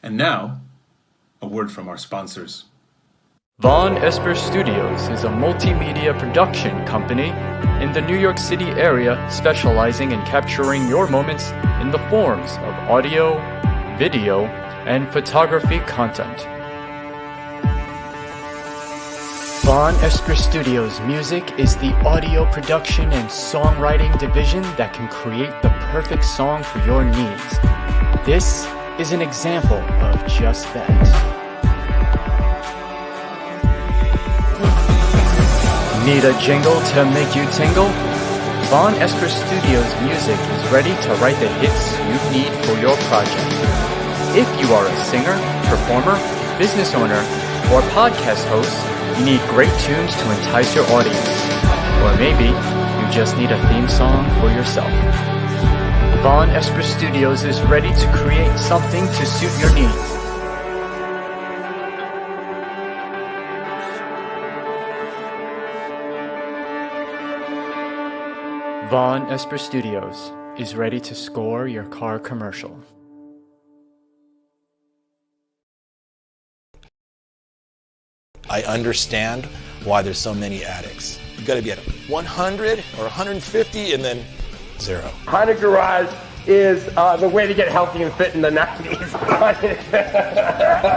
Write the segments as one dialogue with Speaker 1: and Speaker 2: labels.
Speaker 1: And now, a word from our sponsors.
Speaker 2: Vonesper Studios is a multimedia production company in the New York City area specializing in capturing your moments in the forms of audio, video, and photography content. Vonesper Studios Music is the audio production and songwriting division that can create the perfect song for your needs. This is an example of just that. Need a jingle to make you tingle? Vonesper Studios Music is ready to write the hits you need for your project. If you are a singer, performer, business owner, or podcast host, you need great tunes to entice your audience. Or maybe you just need a theme song for yourself. Vonesper Studios is ready to create something to suit your needs. Vonesper Studios is ready to score your car commercial.
Speaker 3: I understand why there's so many addicts. You got to be at 100 or 150 and then 0.
Speaker 4: Honda Garage is the way to get healthy and fit in the 90s.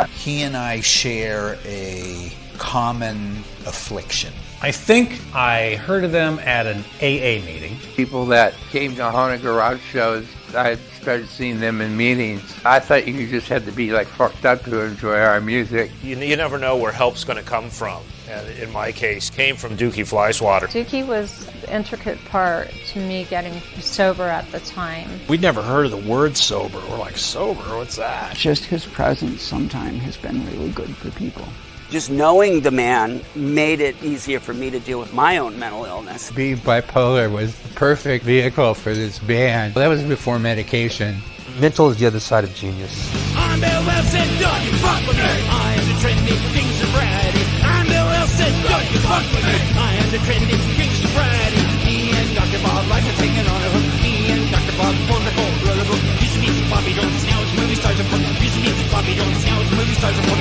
Speaker 3: He and I share a common affliction.
Speaker 5: I think I heard of them at an AA meeting.
Speaker 6: People that came to Haunted Garage shows, I started seeing them in meetings. I thought you just had to be like fucked up to enjoy our music.
Speaker 7: You never know where help's going to come from. And in my case, came from Dookie Flyswatter.
Speaker 8: Dookie was an intricate part to me getting sober at the time.
Speaker 7: We'd never heard of the word sober. We're like, sober? What's that?
Speaker 9: Just his presence sometimes has been really good for people.
Speaker 10: Just knowing the man made it easier for me to deal with my own mental illness.
Speaker 11: Being bipolar was the perfect vehicle for this band. That was before medication.
Speaker 12: Mental is the other side of genius.
Speaker 13: I'm Bill Wilson, don't you fuck with me. I am the trendy king sobriety. I'm Bill Wilson, don't you fuck with me. I am the trendy king sobriety. Me and Dr. Bob like to take it on a hook. Me and Dr. Bob formed a cold brother book. Used to be Bobby Jones, now it's movie stars and book. Used to be Bobby Jones, now it's movie stars and book.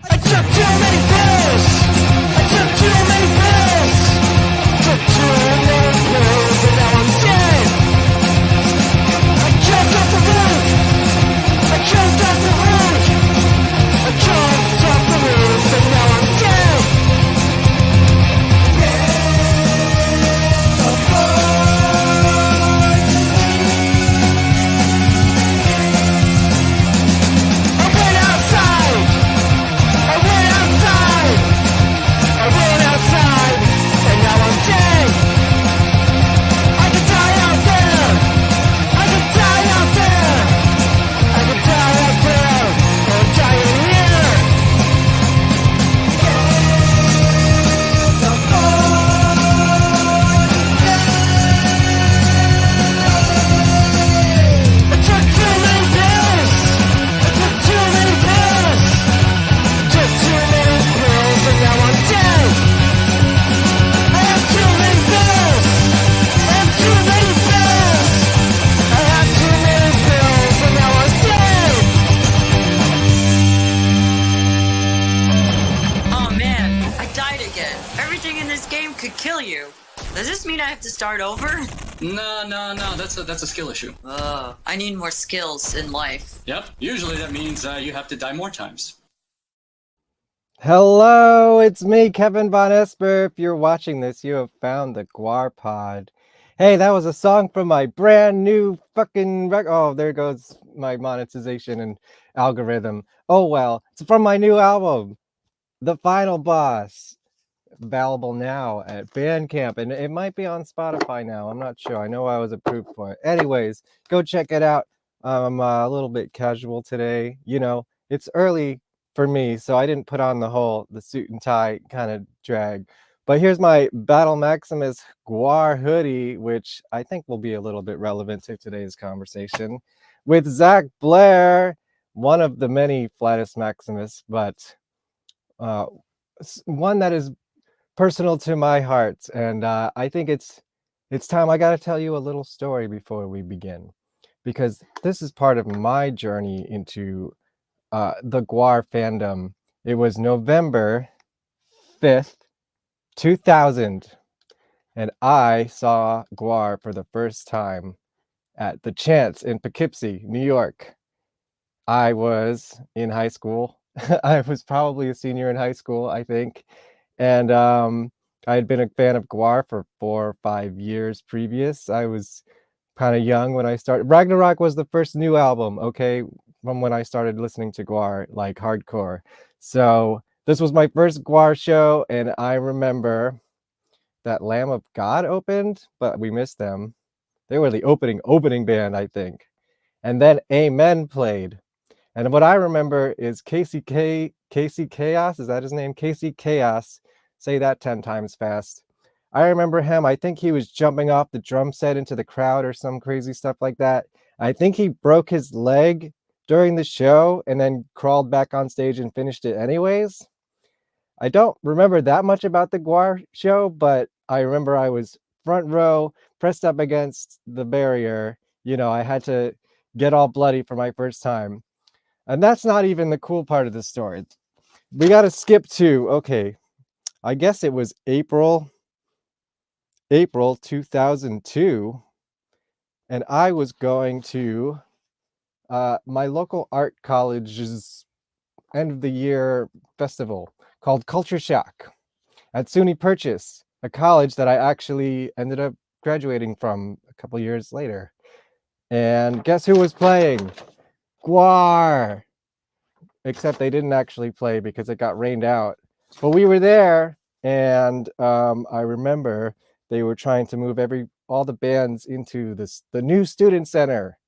Speaker 13: I took too many pills. I took too many pills. Took too many pills and now I'm dead. I jumped off the roof. I jumped off the roof. I jumped off the roof and now I'm dead. I went outside. I went outside, and now I'm dead. I could die out there. I could die out there. I could die out there, or die in here. I took too many pills. I took too many pills. Took too many pills and now I'm dead. I have too many pills. I have too many pills. I have too many pills and now I'm dead.
Speaker 14: Oh man, I died again. Everything in this game could kill you. Does this mean I have to start over?
Speaker 15: No, that's a skill issue.
Speaker 14: I need more skills in life.
Speaker 15: Yep, usually that means you have to die more times.
Speaker 16: Hello, it's me, Kevin Vonesper. If you're watching this, you have found the GWARPod. Hey, that was a song from my brand new fucking oh, there goes my monetization and algorithm. Oh well, it's from my new album, The Final Boss. Available now at Bandcamp, and it might be on Spotify now. I'm not sure. I know I was approved for it. Anyways, go check it out. I'm a little bit casual today. You know, it's early for me, so I didn't put on the suit and tie kind of drag. But here's my Battle Maximus Guar hoodie, which I think will be a little bit relevant to today's conversation with Zach Blair, one of the many Flattus Maximus, but one that is personal to my heart. And I think it's time. I got to tell you a little story before we begin. because this is part of my journey into the GWAR fandom. It was November 5th, 2000, and I saw GWAR for the first time at the Chance in Poughkeepsie, New York. I was in high school. I was probably a senior in high school, I think. And I had been a fan of GWAR for 4 or 5 years previous. I was kind of young when I started. Ragnarok was the first new album, okay, from when I started listening to GWAR, like hardcore. So this was my first GWAR show, and I remember that Lamb of God opened, but we missed them. They were the opening band, I think. And then Amen played. And what I remember is Casey Chaos, is that his name? Casey Chaos. Say that 10 times fast. I remember him. I think he was jumping off the drum set into the crowd or some crazy stuff like that. I think he broke his leg during the show and then crawled back on stage and finished it anyways. I don't remember that much about the GWAR show, but I remember I was front row, pressed up against the barrier. You know, I had to get all bloody for my first time. And that's not even the cool part of the story. We got to skip to, okay, I guess it was April 2002, and I was going to my local art college's end of the year festival called Culture Shock at SUNY Purchase, a college that I actually ended up graduating from a couple years later. And guess who was playing? GWAR. Except they didn't actually play because it got rained out. But we were there, and I remember they were trying to move all the bands into the new student center,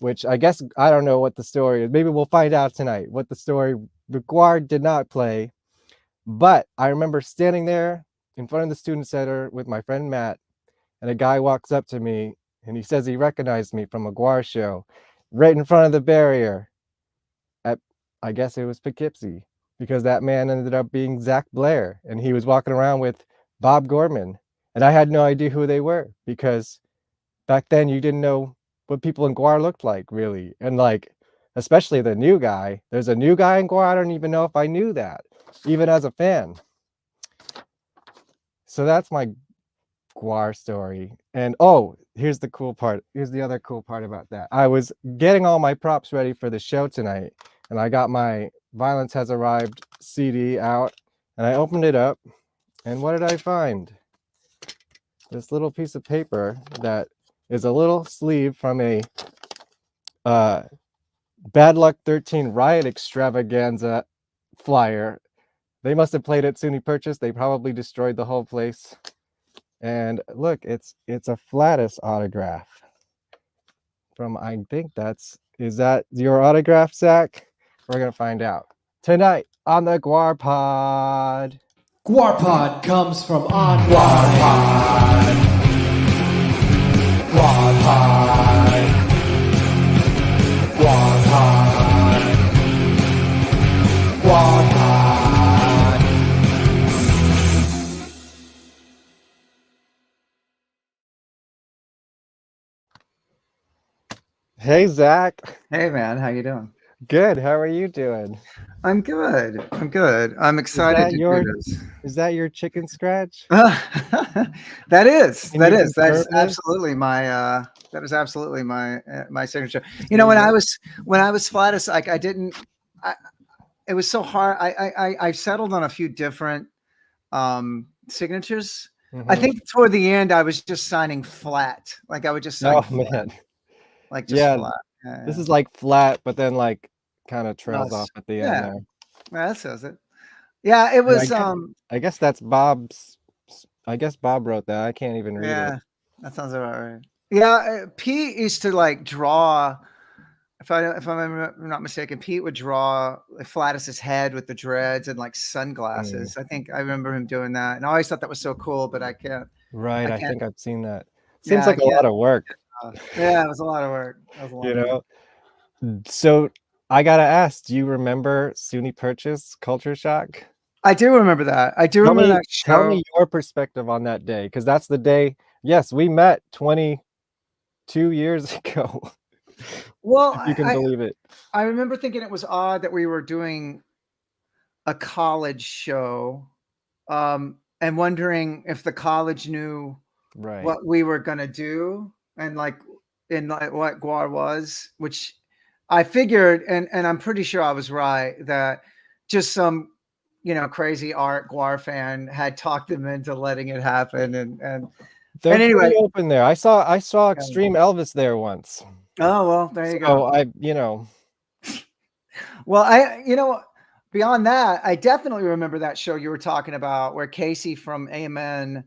Speaker 16: which I guess I don't know what the story is. Maybe we'll find out tonight what the story. The GWAR did not play, but I remember standing there in front of the student center with my friend Matt, and a guy walks up to me and he says he recognized me from a GWAR show right in front of the barrier at, I guess it was Poughkeepsie, because that man ended up being Zach Blair, and he was walking around with Bob Gorman, and I had no idea who they were because back then you didn't know what people in GWAR looked like, really. And like, especially the new guy. There's a new guy in GWAR. I don't even know if I knew that, even as a fan. So that's my GWAR story. And oh, here's the cool part. Here's the other cool part about that. I was getting all my props ready for the show tonight, and I got my Violence Has Arrived CD out, and I opened it up, and what did I find? This little piece of paper that is a little sleeve from a Bad Luck 13 Riot Extravaganza flyer. They must have played at SUNY Purchase. They probably destroyed the whole place. And look, it's a Flattus autograph from, I think is that your autograph, Zach? We're gonna find out tonight on the GWARPod.
Speaker 13: GWARPod comes from on GWARPod. GWARPod. GWARPod. GWARPod.
Speaker 16: Hey, Zach.
Speaker 17: Hey, man. How you doing?
Speaker 16: Good. How are you doing?
Speaker 17: I'm good. I'm excited to do this.
Speaker 16: Is that your chicken scratch?
Speaker 17: That is. That's absolutely my. That is absolutely my my signature. You know, when I was Flattus, like I didn't. It was so hard. I settled on a few different signatures.
Speaker 16: Mm-hmm.
Speaker 17: I think toward the end, I was just signing flat. Like I would just sign.
Speaker 16: Oh man.
Speaker 17: Like just flat. Yeah,
Speaker 16: this is like flat, but then like kind of trails off at the end there.
Speaker 17: Yeah, that says it. Yeah, it was.
Speaker 16: I guess that's Bob's. I guess Bob wrote that. I can't even read it.
Speaker 17: Yeah, that sounds about right. Yeah, Pete used to like draw. If I'm not mistaken, Pete would draw Flattus's head with the dreads and like sunglasses. I think I remember him doing that, and I always thought that was so cool. But I can't.
Speaker 16: Right, I think I've seen that. Seems like a lot of work.
Speaker 17: Yeah, it was a lot of work.
Speaker 16: You know. So I gotta ask, do you remember SUNY Purchase Culture Shock?
Speaker 17: I do remember that. I do remember that show.
Speaker 16: Tell me your perspective on that day, because that's the day. Yes, we met 22 years ago.
Speaker 17: Well,
Speaker 16: If you can believe it.
Speaker 17: I remember thinking it was odd that we were doing a college show, and wondering if the college knew
Speaker 16: Right.
Speaker 17: what we were gonna do and like what GWAR was, which I figured, and I'm pretty sure I was right, that just some crazy art GWAR fan had talked them into letting it happen, and
Speaker 16: They're
Speaker 17: anyway,
Speaker 16: pretty open there. I saw Extreme Elvis there once.
Speaker 17: Oh well, there you
Speaker 16: So
Speaker 17: go. Well, beyond that, I definitely remember that show you were talking about where Casey from Amen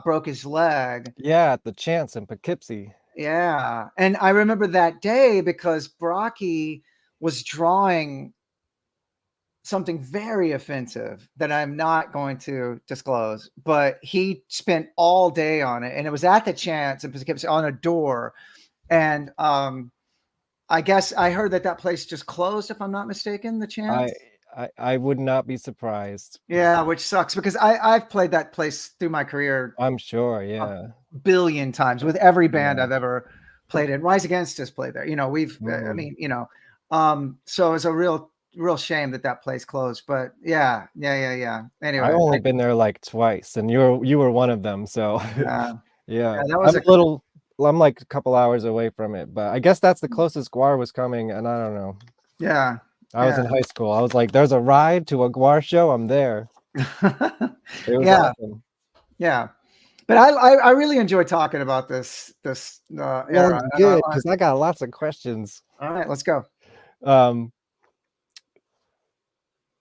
Speaker 17: broke his leg.
Speaker 16: Yeah, at the Chance in Poughkeepsie.
Speaker 17: Yeah, and I remember that day because Brocky was drawing something very offensive that I'm not going to disclose, but he spent all day on it, and it was at the Chance in Poughkeepsie on a door, and I guess I heard that place just closed, if I'm not mistaken, the Chance.
Speaker 16: I would not be surprised.
Speaker 17: Yeah, which sucks because I've played that place through my career.
Speaker 16: I'm sure, yeah.
Speaker 17: A billion times with every band I've ever played in. Rise Against us played there. I mean, so it's a real shame that place closed. But yeah. Anyway,
Speaker 16: I've only been there like twice, and you were one of them. So yeah,
Speaker 17: that was
Speaker 16: I'm like a couple hours away from it, but I guess that's the closest GWAR was coming, and I don't know.
Speaker 17: Yeah.
Speaker 16: I was in high school. I was like, there's a ride to a GWAR show. I'm there. It was awesome.
Speaker 17: Yeah. But I really enjoy talking about this era.
Speaker 16: Good, because I got lots of questions.
Speaker 17: All right, let's go.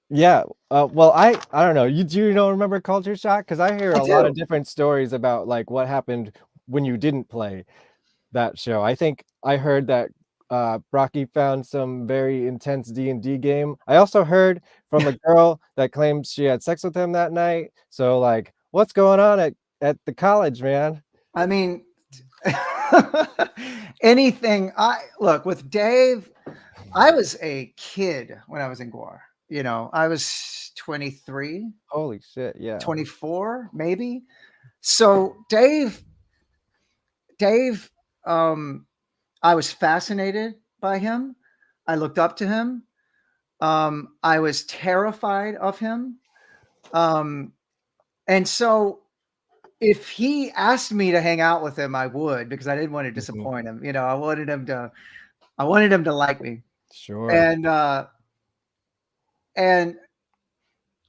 Speaker 16: Yeah. Well, I don't know. Do you remember Culture Shock? Because I hear a lot of different stories about like what happened when you didn't play that show. I think I heard that Brocky found some very intense D&D game. I also heard from a girl that claims she had sex with him that night. So like, what's going on at the college, man?
Speaker 17: I mean, anything. Look with Dave. I was a kid when I was in GWAR. I was 23.
Speaker 16: Holy shit! Yeah,
Speaker 17: 24 maybe. So Dave. I was fascinated by him. I looked up to him. I was terrified of him. And so if he asked me to hang out with him, I would, because I didn't want to disappoint him. I wanted him to like me.
Speaker 16: Sure.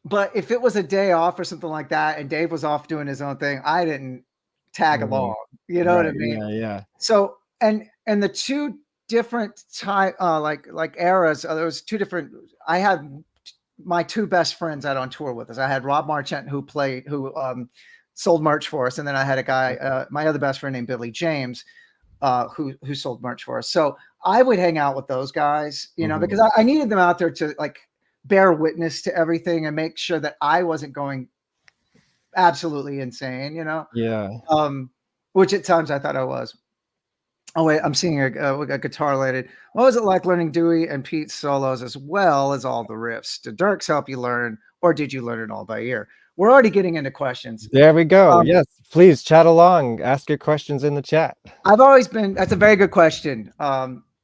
Speaker 17: But if it was a day off or something like that, and Dave was off doing his own thing, I didn't tag along. You know what I mean?
Speaker 16: Yeah.
Speaker 17: So and the two different time like eras. There was two different. I had my two best friends out on tour with us. I had Rob Marchant who sold merch for us, and then I had a guy, my other best friend named Billy James, who sold merch for us. So I would hang out with those guys, because I needed them out there to like bear witness to everything and make sure that I wasn't going absolutely insane,
Speaker 16: Yeah.
Speaker 17: Which at times I thought I was. Oh wait, I'm seeing a guitar related. What was it like learning Dewey and Pete's solos as well as all the riffs? Did Dirks help you learn, or did you learn it all by ear? We're already getting into questions.
Speaker 16: There we go. Yes, please chat along. Ask your questions in the chat.
Speaker 17: That's a very good question.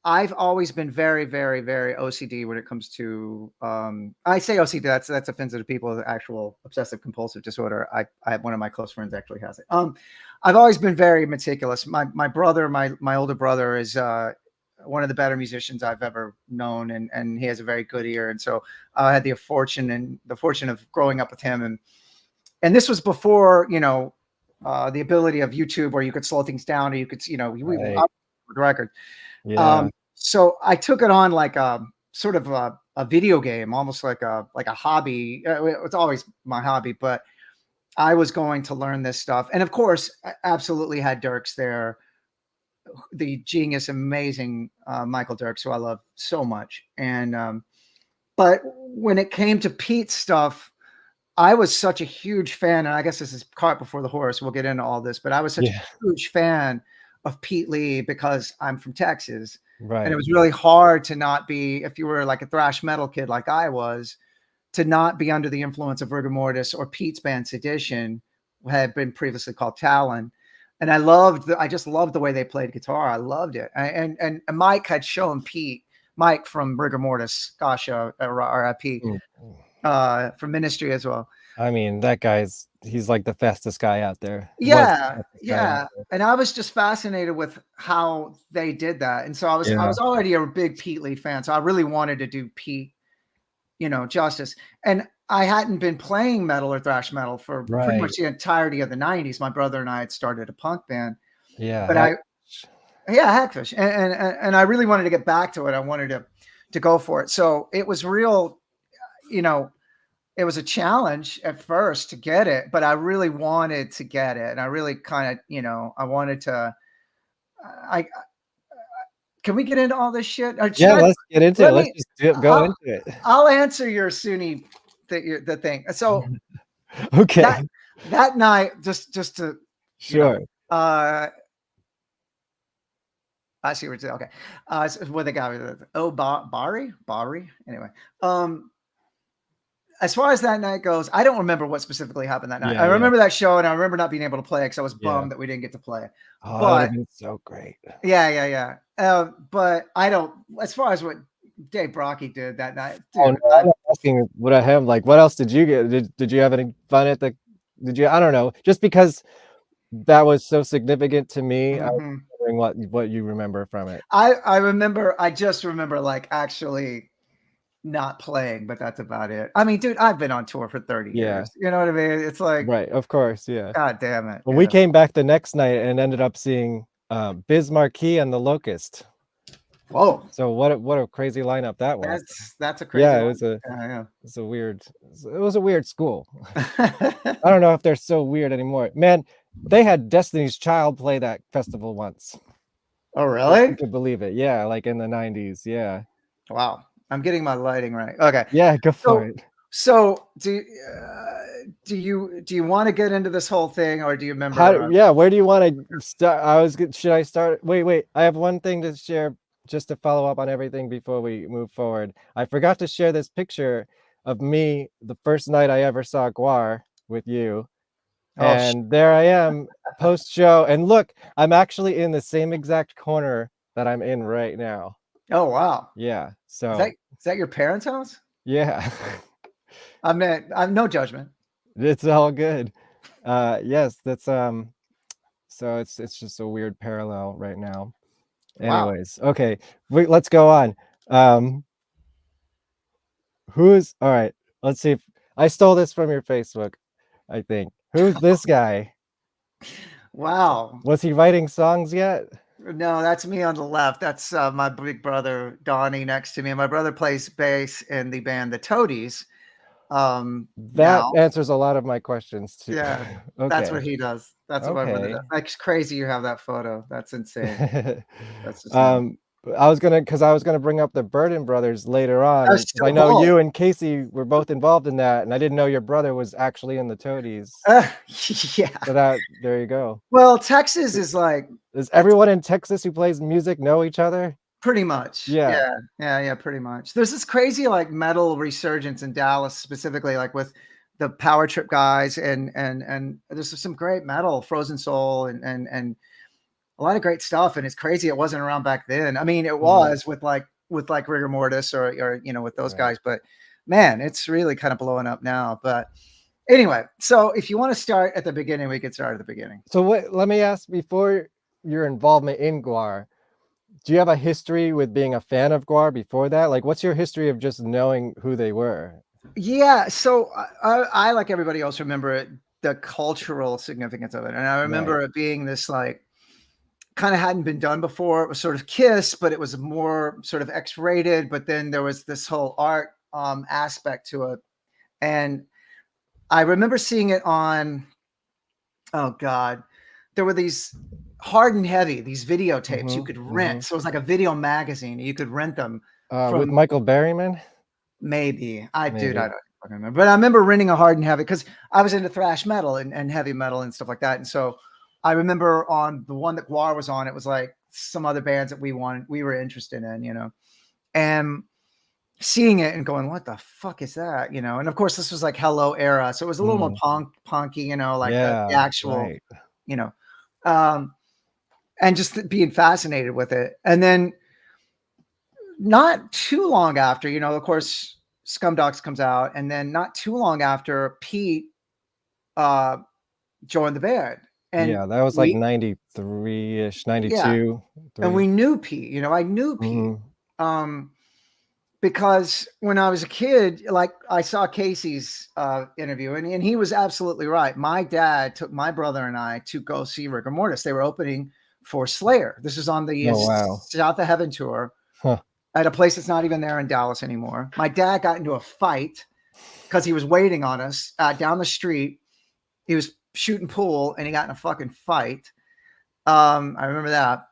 Speaker 17: I've always been very, very, very OCD when it comes to, I say OCD, that's offensive to people with actual obsessive compulsive disorder. I one of my close friends actually has it. I've always been very meticulous. My brother, my older brother is one of the better musicians I've ever known, and he has a very good ear. And so I had the fortune of growing up with him. And this was before, the ability of YouTube where you could slow things down, or you could, record.
Speaker 16: Yeah.
Speaker 17: So I took it on like a sort of a video game, almost like a hobby. It's always my hobby, but I was going to learn this stuff. And of course, I absolutely had Dirks there, the genius, amazing Michael Dirks, who I love so much. And but when it came to Pete's stuff, I was such a huge fan, and I guess this is cart before the horse. We'll get into all this, but I was such a huge fan of Pete Lee because I'm from Texas.
Speaker 16: Right.
Speaker 17: And it was really hard to not be, if you were like a thrash metal kid like I was, to not be under the influence of Rigor Mortis or Pete's band Sedition, had been previously called Talon. And I just loved the way they played guitar. I loved it. And Mike had shown Mike from Rigor Mortis, gosh, RIP, from Ministry as well.
Speaker 16: I mean, he's like the fastest guy out there.
Speaker 17: Yeah. And I was just fascinated with how they did that. And so I was already a big Pete Lee fan. So I really wanted to do Pete, justice. And I hadn't been playing metal or thrash metal for pretty much the entirety of the 90s. My brother and I had started a punk band.
Speaker 16: Yeah.
Speaker 17: But Hagfish. And I really wanted to get back to it. I wanted to go for it. So it was real, it was a challenge at first to get it, but I really wanted to get it. And I really kind of, I wanted to, can we get into all this shit?
Speaker 16: Let's get into it. Let's just go into it.
Speaker 17: I'll answer your SUNY the thing. So
Speaker 16: okay.
Speaker 17: That night, just to
Speaker 16: sure.
Speaker 17: I see what you're saying. Okay. So what they got me. Bari. Anyway. As far as that night goes, I don't remember what specifically happened that night. I remember that show, and I remember not being able to play because I was bummed that we didn't get to play.
Speaker 16: Oh, that would have been so great.
Speaker 17: Yeah. But I don't. As far as what Dave Brocky did that night.
Speaker 16: Dude, I'm asking what I have. Like, what else did you get? Did you have any fun at the? Did you? I don't know. Just because that was so significant to me. I was wondering what you remember from it.
Speaker 17: I remember. I just remember like actually not playing, but that's about it. I mean, dude, I've been on tour for 30 years. You know what I mean? It's like,
Speaker 16: right, of course, yeah.
Speaker 17: God damn it.
Speaker 16: Well, we came back the next night and ended up seeing Biz Marquee and the Locust.
Speaker 17: Whoa.
Speaker 16: So what a crazy lineup that was.
Speaker 17: That's a crazy
Speaker 16: it was a weird school. I don't know if they're so weird anymore. Man, they had Destiny's Child play that festival once.
Speaker 17: Oh, really?
Speaker 16: You could believe it. Yeah, like in the 90s. Yeah.
Speaker 17: Wow. I'm getting my lighting right. Okay.
Speaker 16: Yeah, go for it.
Speaker 17: So do you want to get into this whole thing, or do you remember?
Speaker 16: Where do you want to start? Should I start? Wait. I have one thing to share just to follow up on everything before we move forward. I forgot to share this picture of me the first night I ever saw GWAR with you. And there I am post show. And look, I'm actually in the same exact corner that I'm in right now.
Speaker 17: Oh, wow.
Speaker 16: Yeah. So
Speaker 17: is that your parents' house?
Speaker 16: Yeah.
Speaker 17: I'm no judgment.
Speaker 16: It's all good. Yes, that's so it's just a weird parallel right now. Anyways, okay, let's go on. Who's all right? Let's see if I stole this from your Facebook. I think. Who's this guy?
Speaker 17: Wow.
Speaker 16: Was he writing songs yet?
Speaker 17: No, that's me on the left. That's my big brother Donnie next to me. And my brother plays bass in the band The Toadies.
Speaker 16: That answers a lot of my questions too.
Speaker 17: Yeah,
Speaker 16: okay.
Speaker 17: That's what he does. That's what my brother does. That's crazy. You have that photo. That's insane. That's insane.
Speaker 16: I was gonna bring up the Burden Brothers later on.
Speaker 17: So
Speaker 16: I know you and Casey were both involved in that, and I didn't know your brother was actually in the Toadies.
Speaker 17: Yeah.
Speaker 16: So there you go.
Speaker 17: Well, Texas is like.
Speaker 16: Does everyone in Texas who plays music know each other?
Speaker 17: Pretty much. Yeah, pretty much. There's this crazy like metal resurgence in Dallas, specifically like with the Power Trip guys, and there's some great metal, Frozen Soul, and a lot of great stuff. And it's crazy it wasn't around back then. I mean, it was with Rigor Mortis or with those guys, but man, it's really kind of blowing up now. But anyway, so if you want to start at the beginning, we could start at the beginning.
Speaker 16: So let me ask, before your involvement in GWAR, do you have a history with being a fan of GWAR before that? Like, what's your history of just knowing who they were?
Speaker 17: Yeah, so I like everybody else remember the cultural significance of it. And I remember it being this like, kind of hadn't been done before. It was sort of Kiss, but it was more sort of X-rated, but then there was this whole art aspect to it. And I remember seeing it on, oh God, there were these Hard and Heavy, these videotapes you could rent. So it was like a video magazine. You could rent them.
Speaker 16: With Michael Berryman?
Speaker 17: Maybe. I don't remember. But I remember renting a Hard and Heavy because I was into thrash metal and heavy metal and stuff like that. And so I remember on the one that GWAR was on, it was like some other bands that we were interested in, and seeing it and going, what the fuck is that? And of course this was like Hello era. So it was a little more punky, like the actual, and just being fascinated with it. And then not too long after, of course, Scum Dogs comes out, and then not too long after, Pete joined the band. And
Speaker 16: yeah, that was like 93-ish, 92.
Speaker 17: And we knew Pete. I knew Pete. Because when I was a kid, like I saw Casey's interview, and he was absolutely right. My dad took my brother and I to go see Rigor Mortis. They were opening for Slayer. This is on the South of Heaven tour at a place that's not even there in Dallas anymore. My dad got into a fight because he was waiting on us down the street. He was shooting pool and he got in a fucking fight. I remember that.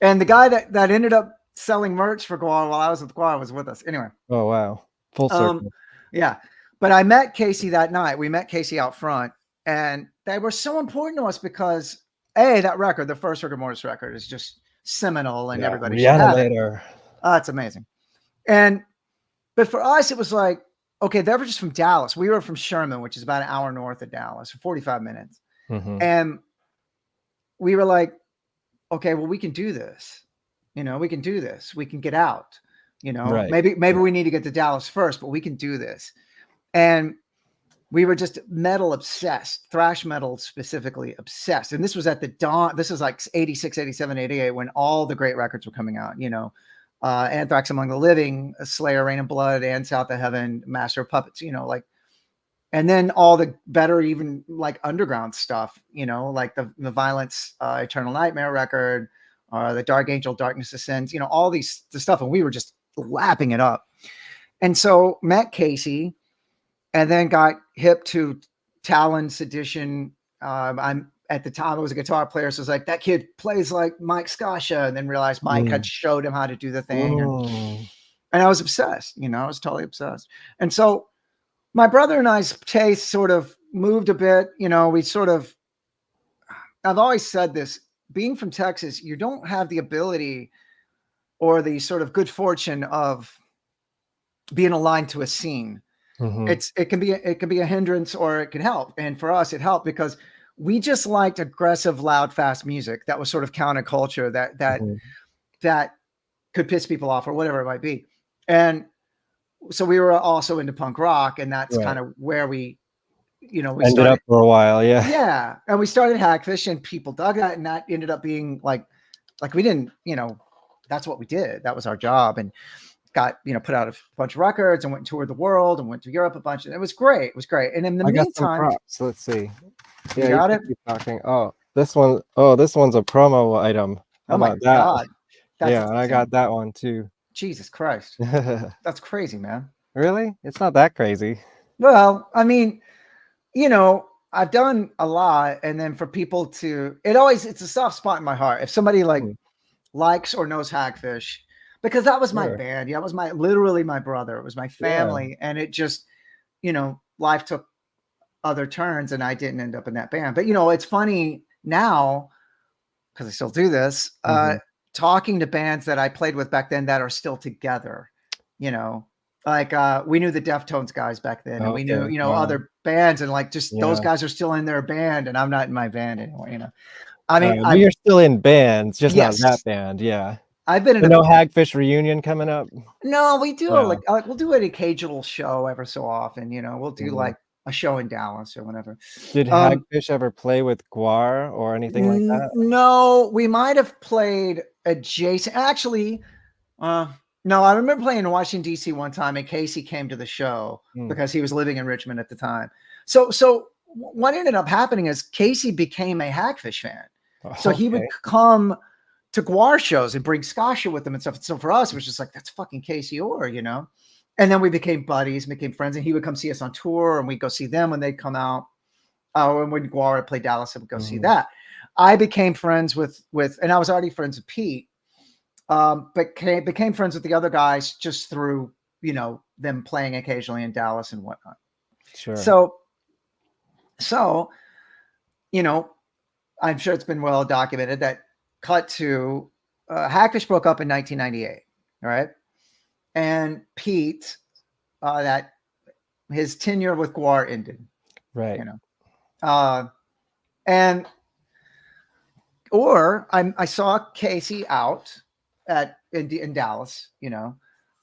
Speaker 17: And the guy that ended up selling merch for GWAR while I was with GWAR was with us. Anyway.
Speaker 16: Oh, wow. Full circle.
Speaker 17: Yeah. But I met Casey that night. We met Casey out front, and they were so important to us because that record, the first Rigor Mortis record, is just seminal, and everybody should have it. It's amazing. But for us, it was like, okay, they were just from Dallas. We were from Sherman, which is about an hour north of Dallas, 45 minutes. And we were like, okay, well, we can do this. We can do this. We can get out. Maybe we need to get to Dallas first, but we can do this. And we were just metal obsessed, thrash metal specifically obsessed. And this was at the dawn. This is like 86, 87, 88, when all the great records were coming out. Anthrax Among the Living, Slayer, Rain and Blood, and South of Heaven, Master of Puppets. And then all the better, even like underground stuff. Like the Violence, Eternal Nightmare record. The Dark Angel, Darkness Ascends, all the stuff. And we were just lapping it up. And so met Casey and then got hip to Talon Sedition. I'm at the time I was a guitar player. So I was like, that kid plays like Mike Scascia, and then realized Mike had showed him how to do the thing. And I was obsessed, I was totally obsessed. And so my brother and I's taste sort of moved a bit, I've always said this, being from Texas, you don't have the ability or the sort of good fortune of being aligned to a scene. It can be a hindrance or it can help. And for us, it helped because we just liked aggressive, loud, fast music that was sort of counterculture that could piss people off or whatever it might be. And so we were also into punk rock, and that's kind of where we
Speaker 16: ended up for a while.
Speaker 17: Yeah. And we started Hagfish, and people dug that, and that ended up being like we didn't, that's what we did. That was our job, and got, put out a bunch of records and went and toured the world and went to Europe a bunch. And it was great. It was great. And in the meantime,
Speaker 16: got some props. Let's see.
Speaker 17: You got it?
Speaker 16: Keep talking. This one's a promo item.
Speaker 17: How about that? God.
Speaker 16: That's I got that one too.
Speaker 17: Jesus Christ. That's crazy, man.
Speaker 16: Really? It's not that crazy.
Speaker 17: Well, I mean, I've done a lot, and then for people to, it's a soft spot in my heart. If somebody likes or knows Hagfish, because that was my band. Yeah, it was literally my brother. It was my family. And it just, life took other turns, and I didn't end up in that band. But, it's funny now, because I still do this, talking to bands that I played with back then that are still together, like we knew the Deftones guys back then, and we knew, other bands, and those guys are still in their band, and I'm not in my band anymore, I mean,
Speaker 16: you're still in bands, just not that band. Yeah.
Speaker 17: I've been in
Speaker 16: Hagfish reunion coming up.
Speaker 17: No, we do we'll do an occasional show ever so often. We'll do like a show in Dallas or whatever.
Speaker 16: Did Hagfish ever play with GWAR or anything like that?
Speaker 17: No, we might have played adjacent. Actually, no, I remember playing in Washington D.C. one time, and Casey came to the show because he was living in Richmond at the time. So what ended up happening is Casey became a Hagfish fan. So he would come to GWAR shows and bring Scascia with them and stuff. So for us, it was just like, that's fucking Casey Orr, And then we became buddies, became friends, and he would come see us on tour, and we'd go see them when they'd come out. And when GWAR would play Dallas, I would go see that. I became friends with, and I was already friends with Pete, but became friends with the other guys just through, them playing occasionally in Dallas and whatnot.
Speaker 16: Sure.
Speaker 17: So, I'm sure it's been well documented that cut to Hagfish broke up in 1998. All right. And Pete, that his tenure with GWAR ended.
Speaker 16: Right.
Speaker 17: And or I saw Casey out in Dallas,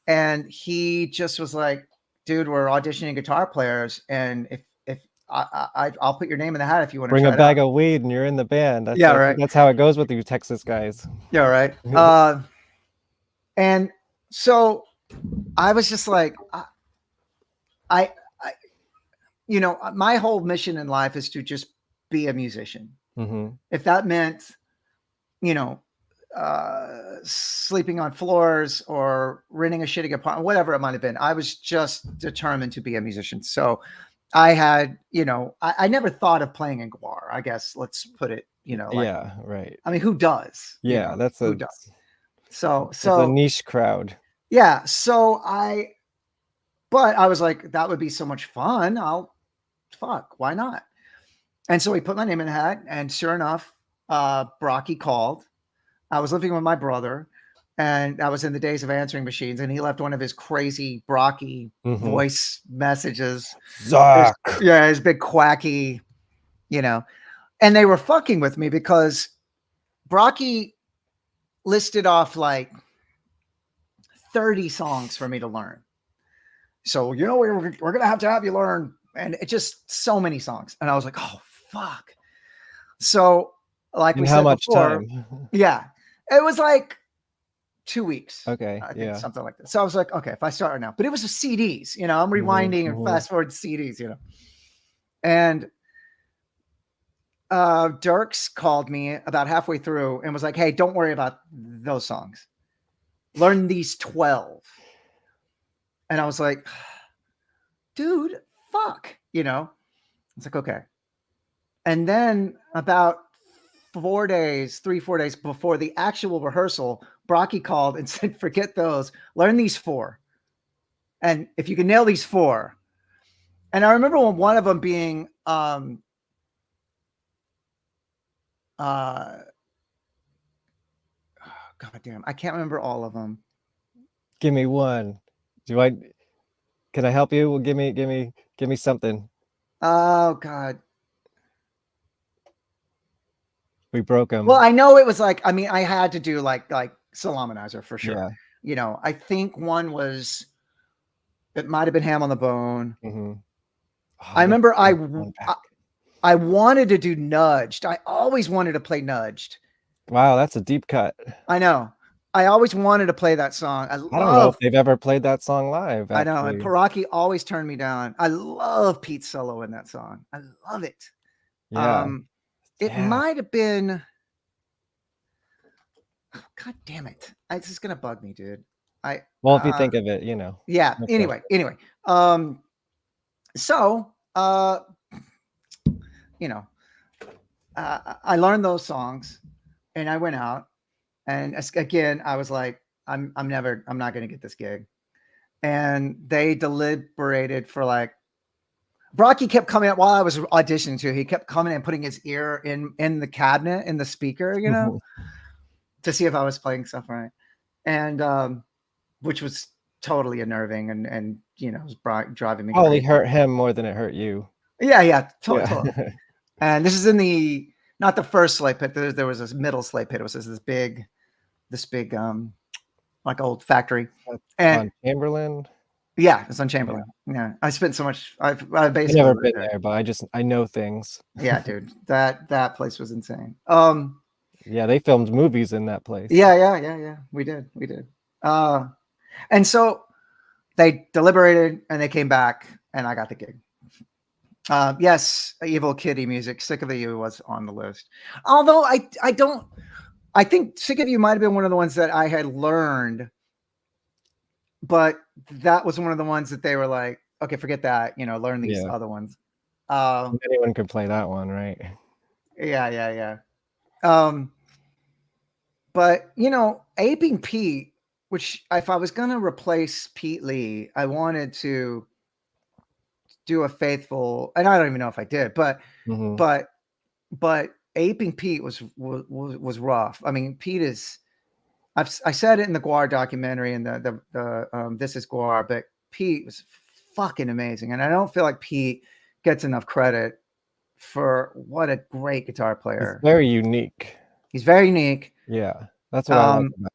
Speaker 17: and he just was like, "Dude, we're auditioning guitar players, and if I'll put your name in the hat if you want to
Speaker 16: Bring
Speaker 17: try
Speaker 16: a bag of weed and you're in the band.
Speaker 17: Yeah, right.
Speaker 16: That's how it goes with you Texas guys.
Speaker 17: Yeah, right. And so I was just like, I my whole mission in life is to just be a musician.
Speaker 16: Mm-hmm.
Speaker 17: If that meant, sleeping on floors or renting a shitty apartment, whatever it might have been, I was just determined to be a musician. So I had, I never thought of playing in GWAR, I guess. Let's put it,
Speaker 16: yeah, right.
Speaker 17: I mean, who does?
Speaker 16: Yeah,
Speaker 17: who does? So
Speaker 16: it's a niche crowd.
Speaker 17: Yeah. So but I was like, that would be so much fun. Why not? And so he put my name in the hat, and sure enough, Brocky called. I was living with my brother, and that was in the days of answering machines, and he left one of his crazy Brocky voice messages.
Speaker 16: Zuck.
Speaker 17: His big quacky, and they were fucking with me because Brocky listed off like 30 songs for me to learn. So, we're going to have you learn. And it just so many songs. And I was like, oh, fuck. So, like we said before, yeah, it was like 2 weeks.
Speaker 16: Okay.
Speaker 17: I think something like that. So I was like, okay, if I start right now, but it was with CDs, I'm rewinding and fast forward CDs, and Dirks called me about halfway through and was like, hey, don't worry about those songs. Learn these 12. And I was like, dude, fuck, it's like, okay. And then about 4 days before the actual rehearsal, Brocky called and said, forget those, learn these 4. And if you can nail these 4. And I remember one of them being, God damn, I can't remember all of them.
Speaker 16: Give me one. Can I help you? Well, give me something.
Speaker 17: Oh God.
Speaker 16: We broke him.
Speaker 17: Well, I know it was like, I mean, I had to do like Salaminizer for sure.
Speaker 16: Yeah.
Speaker 17: I think one was, it might've been Ham on the Bone.
Speaker 16: Mm-hmm.
Speaker 17: I remember I wanted to do Nudged. I always wanted to play Nudged.
Speaker 16: Wow. That's a deep cut.
Speaker 17: I know. I always wanted to play that song. I don't
Speaker 16: know if they've ever played that song live.
Speaker 17: Actually. I know. And Paraki always turned me down. I love Pete's solo in that song. I love it.
Speaker 16: Yeah.
Speaker 17: It might have been. God damn it! It's just gonna bug me, dude.
Speaker 16: If you think of it,
Speaker 17: Yeah.
Speaker 16: Okay.
Speaker 17: Anyway. So, I learned those songs, and I went out, and again, I was like, I'm not gonna get this gig, and they deliberated for like. Brocky kept coming out while I was auditioning too. He kept coming and putting his ear in the cabinet, in the speaker, to see if I was playing stuff right. And which was totally unnerving and it was driving me crazy.
Speaker 16: Probably hurt him more than it hurt you.
Speaker 17: Yeah, totally. And this is in not the first slave pit. There was this middle slave pit. It was this big like old factory. And
Speaker 16: on Chamberlain.
Speaker 17: Yeah, it's on Chamberlain. Yeah, I spent so much. I've basically
Speaker 16: never been there, but I know things.
Speaker 17: Yeah, dude, that place was insane.
Speaker 16: Yeah, they filmed movies in that place.
Speaker 17: Yeah. We did. And so they deliberated and they came back and I got the gig. Yes, Evil Kitty Music. Sick of You was on the list. Although I think Sick of You might have been one of the ones that I had learned. But that was one of the ones that they were like, okay, forget that, learn these other ones.
Speaker 16: Anyone could play that one, right?
Speaker 17: Yeah. But Aping Pete, which if I was going to replace Pete Lee, I wanted to do a faithful, and I don't even know if I did, but Aping Pete was rough. I mean, Pete is, I said it in the GWAR documentary and the This Is GWAR, but Pete was fucking amazing. And I don't feel like Pete gets enough credit for what a great guitar player.
Speaker 16: He's very unique.
Speaker 17: He's very unique.
Speaker 16: Yeah, that's what I like about.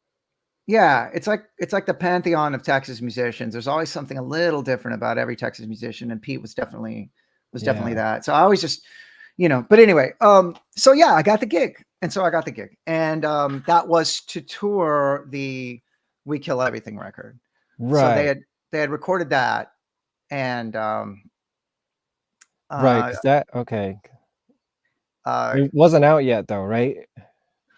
Speaker 17: Yeah, it's like the pantheon of Texas musicians. There's always something a little different about every Texas musician, and Pete was definitely that. So I always just, but anyway, so yeah, I got the gig. And that was to tour the We Kill Everything record.
Speaker 16: Right.
Speaker 17: So they had recorded that, and
Speaker 16: right, is that okay? It wasn't out yet though, right?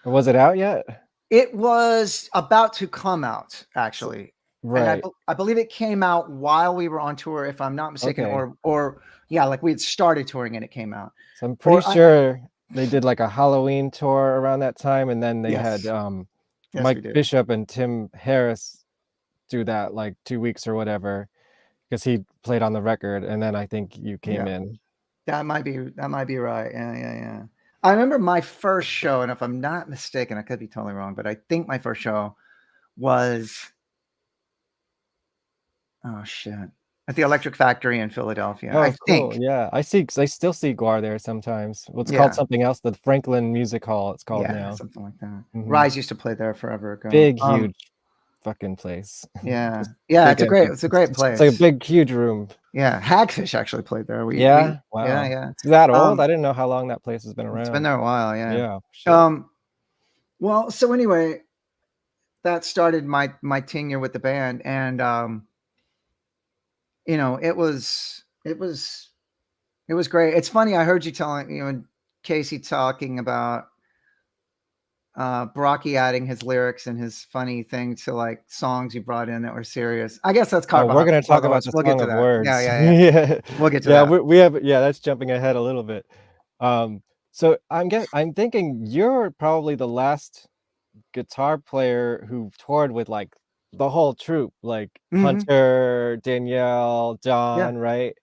Speaker 16: Or was it out yet?
Speaker 17: It was about to come out, actually.
Speaker 16: Right.
Speaker 17: And I believe it came out while we were on tour, if I'm not mistaken,
Speaker 16: Okay.
Speaker 17: or yeah, like we had started touring and it came out.
Speaker 16: So I'm pretty sure they did like a Halloween tour around that time, and then they had Mike Bishop and Tim Harris do that like 2 weeks or whatever, because he played on the record, and then I think you came in.
Speaker 17: That might be right. Yeah. I remember my first show, and if I'm not mistaken, I could be totally wrong, but I think my first show was at the Electric Factory in Philadelphia.
Speaker 16: Oh,
Speaker 17: I
Speaker 16: cool.
Speaker 17: think.
Speaker 16: Yeah, I still see GWAR there sometimes. Well, it's called something else, the Franklin Music Hall. It's called now.
Speaker 17: Something like that. Rise used to play there forever ago.
Speaker 16: Big, huge fucking place.
Speaker 17: Yeah, it's a great place.
Speaker 16: It's like a big, huge room.
Speaker 17: Yeah, Hagfish actually played there.
Speaker 16: Wow.
Speaker 17: Yeah.
Speaker 16: Is that old? I didn't know how long that place has been around.
Speaker 17: It's been there a while. Yeah.
Speaker 16: Yeah.
Speaker 17: Well, so anyway, that started my tenure with the band, and it was great. It's funny. I heard you telling Casey talking about Brocky adding his lyrics and his funny thing to like songs you brought in that were serious. I guess that's
Speaker 16: we're going to talk about the song of words.
Speaker 17: Yeah. We'll get to that.
Speaker 16: We have that's jumping ahead a little bit. So I'm thinking you're probably the last guitar player who toured with like the whole troupe, like Hunter, Danielle, John, right?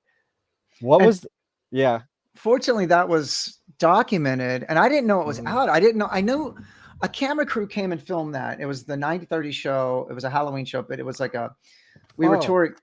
Speaker 17: Fortunately, that was documented, and I didn't know it was out. I knew a camera crew came and filmed that. It was the 90/30 show. It was a Halloween show, but it was like we were touring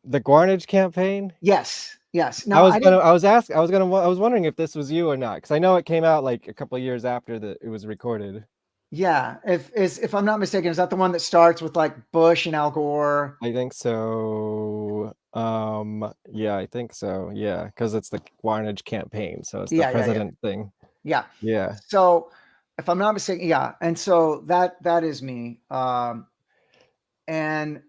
Speaker 16: the Guarnage campaign.
Speaker 17: Yes. No,
Speaker 16: I was wondering if this was you or not, because I know it came out like a couple of years after it was recorded.
Speaker 17: Yeah, if I'm not mistaken, is that the one that starts with like Bush and Al Gore?
Speaker 16: I think so. Yeah, I think so. Yeah, because it's the Guarnage campaign, so it's the president thing.
Speaker 17: Yeah. So if I'm not mistaken, and so that is me. And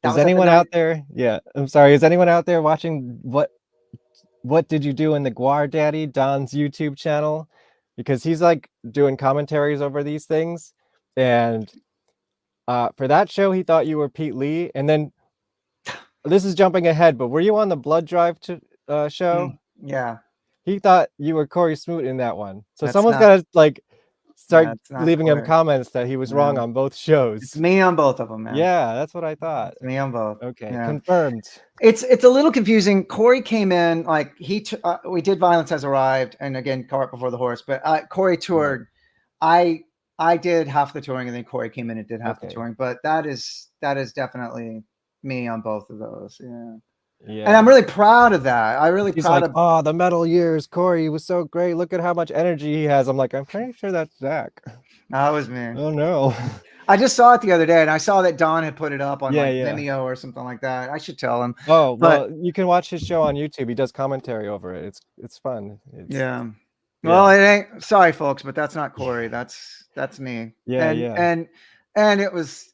Speaker 16: is anyone out there? Yeah, I'm sorry. Is anyone out there watching what did you do in the GWAR Daddy, Don's YouTube channel? Because he's like doing commentaries over these things, and for that show he thought you were Pete Lee, and then this is jumping ahead, but were you on the Blood Drive show?
Speaker 17: Yeah,
Speaker 16: he thought you were Corey Smoot in that one, so someone's got to like start leaving him comments that he was wrong on both shows.
Speaker 17: It's me on both of them, man.
Speaker 16: Yeah, that's what I thought.
Speaker 17: It's me on both.
Speaker 16: Okay, confirmed.
Speaker 17: It's a little confusing. Corey came in like we did Violence Has Arrived, and again Cart Before the Horse, but Corey toured. I did half the touring, and then Corey came in and did half the touring. But that is definitely me on both of those. Yeah. And I'm really proud of that.
Speaker 16: He's like, oh, the metal years, Corey was so great. Look at how much energy he has. I'm like, I'm pretty sure that's Zach.
Speaker 17: That was me.
Speaker 16: Oh no.
Speaker 17: I just saw it the other day, and I saw that Don had put it up on Vimeo or something like that. I should tell him.
Speaker 16: Oh, well, you can watch his show on YouTube. He does commentary over it. It's fun.
Speaker 17: Well, it ain't. Sorry, folks, but that's not Corey. That's me. And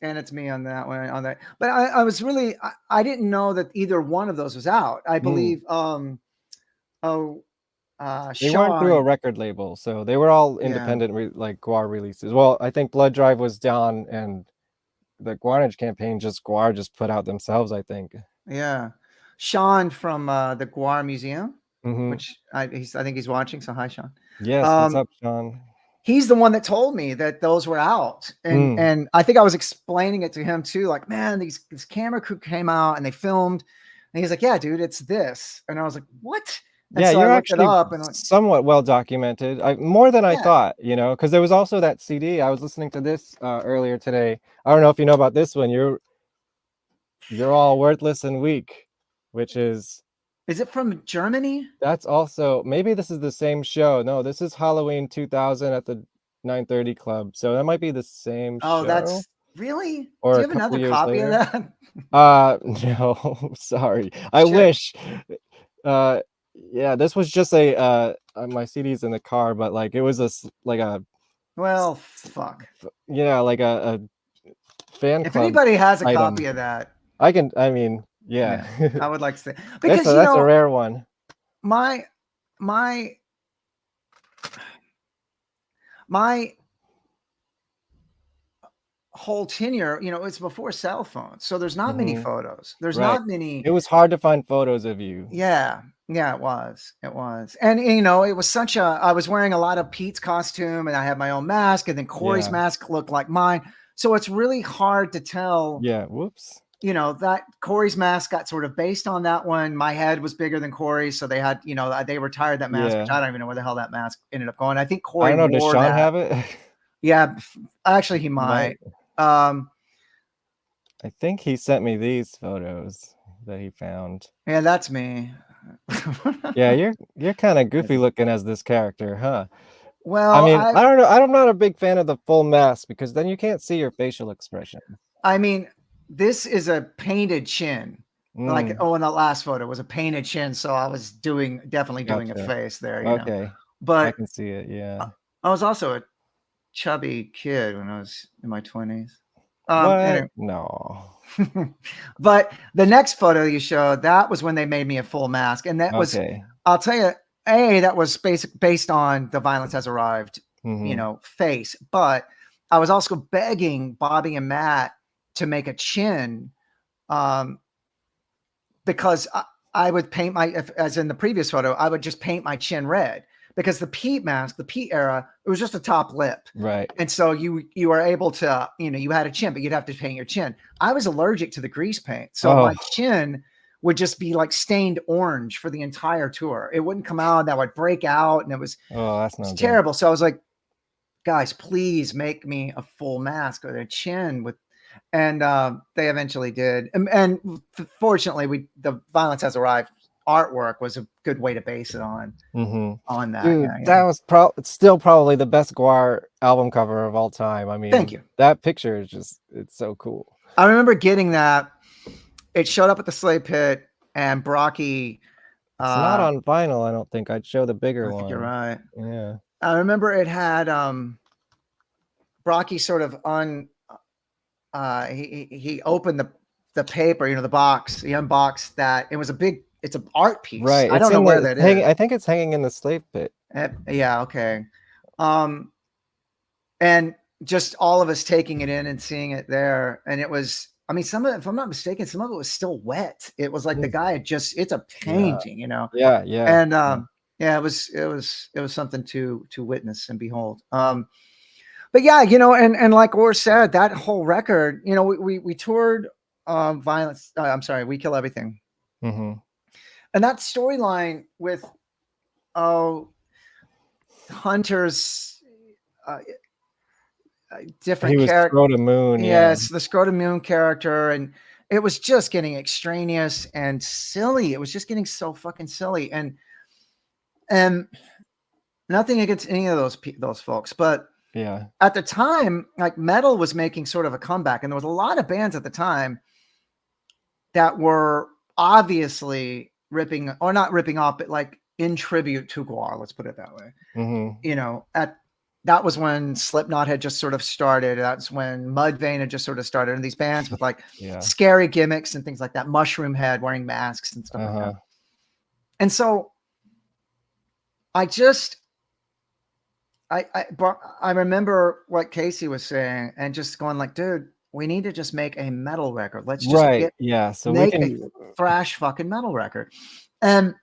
Speaker 17: it's me on that one. But I was really I didn't know that either one of those was out. I believe
Speaker 16: they weren't through a record label, so they were all independent like GWAR releases. Well, I think Blood Drive was Don, and the Guarnage campaign GWAR just put out themselves, I think.
Speaker 17: Yeah. Sean from the GWAR Museum, which I think he's watching, so hi Sean.
Speaker 16: Yes, what's up, Sean?
Speaker 17: He's the one that told me that those were out. And I think I was explaining it to him too. Like, man, this camera crew came out and they filmed. And he's like, yeah, dude, it's this. And I was like, what? And so
Speaker 16: you're
Speaker 17: I looked
Speaker 16: actually
Speaker 17: it up and
Speaker 16: somewhat well documented. More than I thought, because there was also that CD. I was listening to this earlier today. I don't know if you know about this one. You're All Worthless and Weak, which is...
Speaker 17: Is it from Germany?
Speaker 16: That's also, maybe this is the same show. No, this is Halloween 2000 at the 9:30 Club. So that might be the same
Speaker 17: Oh,
Speaker 16: show.
Speaker 17: that's really?
Speaker 16: Or
Speaker 17: Do you
Speaker 16: a
Speaker 17: have
Speaker 16: couple
Speaker 17: another
Speaker 16: years
Speaker 17: copy
Speaker 16: later.
Speaker 17: of that?
Speaker 16: No, sorry. I
Speaker 17: Shit.
Speaker 16: wish. Yeah, this was just a my CD's in the car, but like it was like a
Speaker 17: Well, fuck.
Speaker 16: like a fan
Speaker 17: If
Speaker 16: club
Speaker 17: anybody has a
Speaker 16: item.
Speaker 17: copy of that,
Speaker 16: I mean, yeah.
Speaker 17: I would like to say, because
Speaker 16: that's a rare one.
Speaker 17: My whole tenure, it's before cell phones, so there's not many photos. There's not many.
Speaker 16: It was hard to find photos of you.
Speaker 17: Yeah, it was. And it was such a. I was wearing a lot of Pete's costume, and I had my own mask, and then Corey's mask looked like mine. So it's really hard to tell.
Speaker 16: Yeah. Whoops.
Speaker 17: That Corey's mask got sort of based on that one. My head was bigger than Corey's, so they had, they retired that mask, which I don't even know where the hell that mask ended up going. I think Corey.
Speaker 16: I don't know. Does
Speaker 17: wore
Speaker 16: Sean
Speaker 17: that.
Speaker 16: have it?
Speaker 17: Yeah, actually, he might.
Speaker 16: I think he sent me these photos that he found.
Speaker 17: Yeah, that's me.
Speaker 16: Yeah, you're kind of goofy looking as this character, huh?
Speaker 17: Well,
Speaker 16: I mean, I don't know. I'm not a big fan of the full mask because then you can't see your facial expression.
Speaker 17: I mean, this is a painted chin. Like, in the last photo was a painted chin, so I was definitely doing a face there.
Speaker 16: Okay,
Speaker 17: but
Speaker 16: I can see it. Yeah,
Speaker 17: I was also a chubby kid when I was in my 20s.
Speaker 16: Anyway. No.
Speaker 17: But the next photo you showed, that was when they made me a full mask, and that was, I'll tell you, that was based on the Violence Has Arrived, face. But I was also begging Bobby and Matt to make a chin, because I would paint as in the previous photo, I would just paint my chin red. Because the Pete mask, the Pete era, it was just a top lip.
Speaker 16: Right.
Speaker 17: And so you were able to, you had a chin, but you'd have to paint your chin. I was allergic to the grease paint. So my chin would just be like stained orange for the entire tour. It wouldn't come out. That would break out. And it was, terrible. So I was like, guys, please make me a full mask with a chin and they eventually did. And fortunately, the Violence Has Arrived artwork was a good way to base it on that.
Speaker 16: Dude, that was still probably the best GWAR album cover of all time. I mean,
Speaker 17: thank you.
Speaker 16: That picture is it's so cool.
Speaker 17: I remember getting that. It showed up at the Slave Pit, and Brocky.
Speaker 16: It's not on vinyl, I don't think. I'd show the bigger one.
Speaker 17: You're right.
Speaker 16: Yeah.
Speaker 17: I remember it had Brocky sort of he opened the paper, the box, he unboxed that. It was it's an art piece.
Speaker 16: Right.
Speaker 17: I don't know where that is.
Speaker 16: I think it's hanging in the Slave Pit.
Speaker 17: Yeah. Okay. And just all of us taking it in and seeing it there. And it was, I mean, if I'm not mistaken, some of it was still wet. It was like the guy it's a painting,
Speaker 16: Yeah. Yeah.
Speaker 17: And it was something to witness and behold. But yeah, and like Orr said, that whole record, we toured Violence. I'm sorry, We Kill Everything. And that storyline with Hunter's different character,
Speaker 16: Scrotum Moon.
Speaker 17: Yes, the Scrotum Moon character, and it was just getting extraneous and silly. It was just getting so fucking silly, and nothing against any of those folks, but
Speaker 16: yeah,
Speaker 17: at the time, like metal was making sort of a comeback, and there was a lot of bands at the time that were obviously not ripping off, but like in tribute to GWAR, let's put it that way. That was when Slipknot had just sort of started. That's when Mudvayne had just sort of started, and these bands with like scary gimmicks and things like that. Mushroom Head wearing masks and stuff like that. And so I remember what Casey was saying and just going like, dude, we need to just make a metal record. Let's just
Speaker 16: so
Speaker 17: make a thrash fucking metal record. And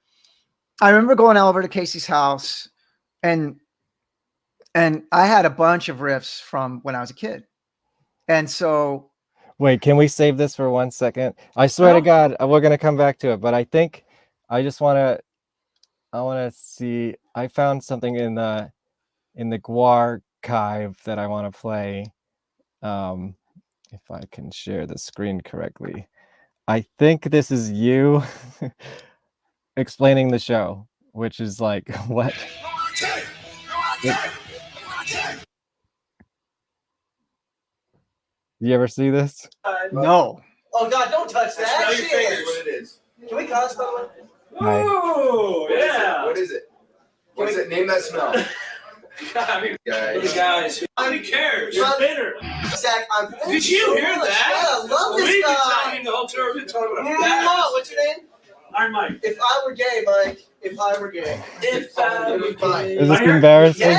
Speaker 17: I remember going over to Casey's house, and I had a bunch of riffs from when I was a kid. And so
Speaker 16: wait, can we save this for 1 second? I swear to God, we're gonna come back to it, but I think I want to see. I found something in the GWAR archive that I want to play. If I can share the screen correctly. I think this is you explaining the show, which is like, what? You ever see this?
Speaker 17: No.
Speaker 13: Oh God! Don't touch that.
Speaker 18: Smell your fingers. What it is?
Speaker 13: Can we cuss, by the way?
Speaker 16: Hi.
Speaker 18: Oh, yeah. What is it? What is it? Name that smell. I mean, guys. Nobody cares. You're bitter.
Speaker 13: Zach,
Speaker 18: Did you hear that?
Speaker 13: Yeah, I love this
Speaker 18: We've been
Speaker 13: guy.
Speaker 18: talking the whole tour. We've been talking about
Speaker 13: Yeah, what's your name?
Speaker 18: I'm Mike.
Speaker 13: If I were gay, Mike. If I were gay.
Speaker 18: If I were gay.
Speaker 16: Is this embarrassing?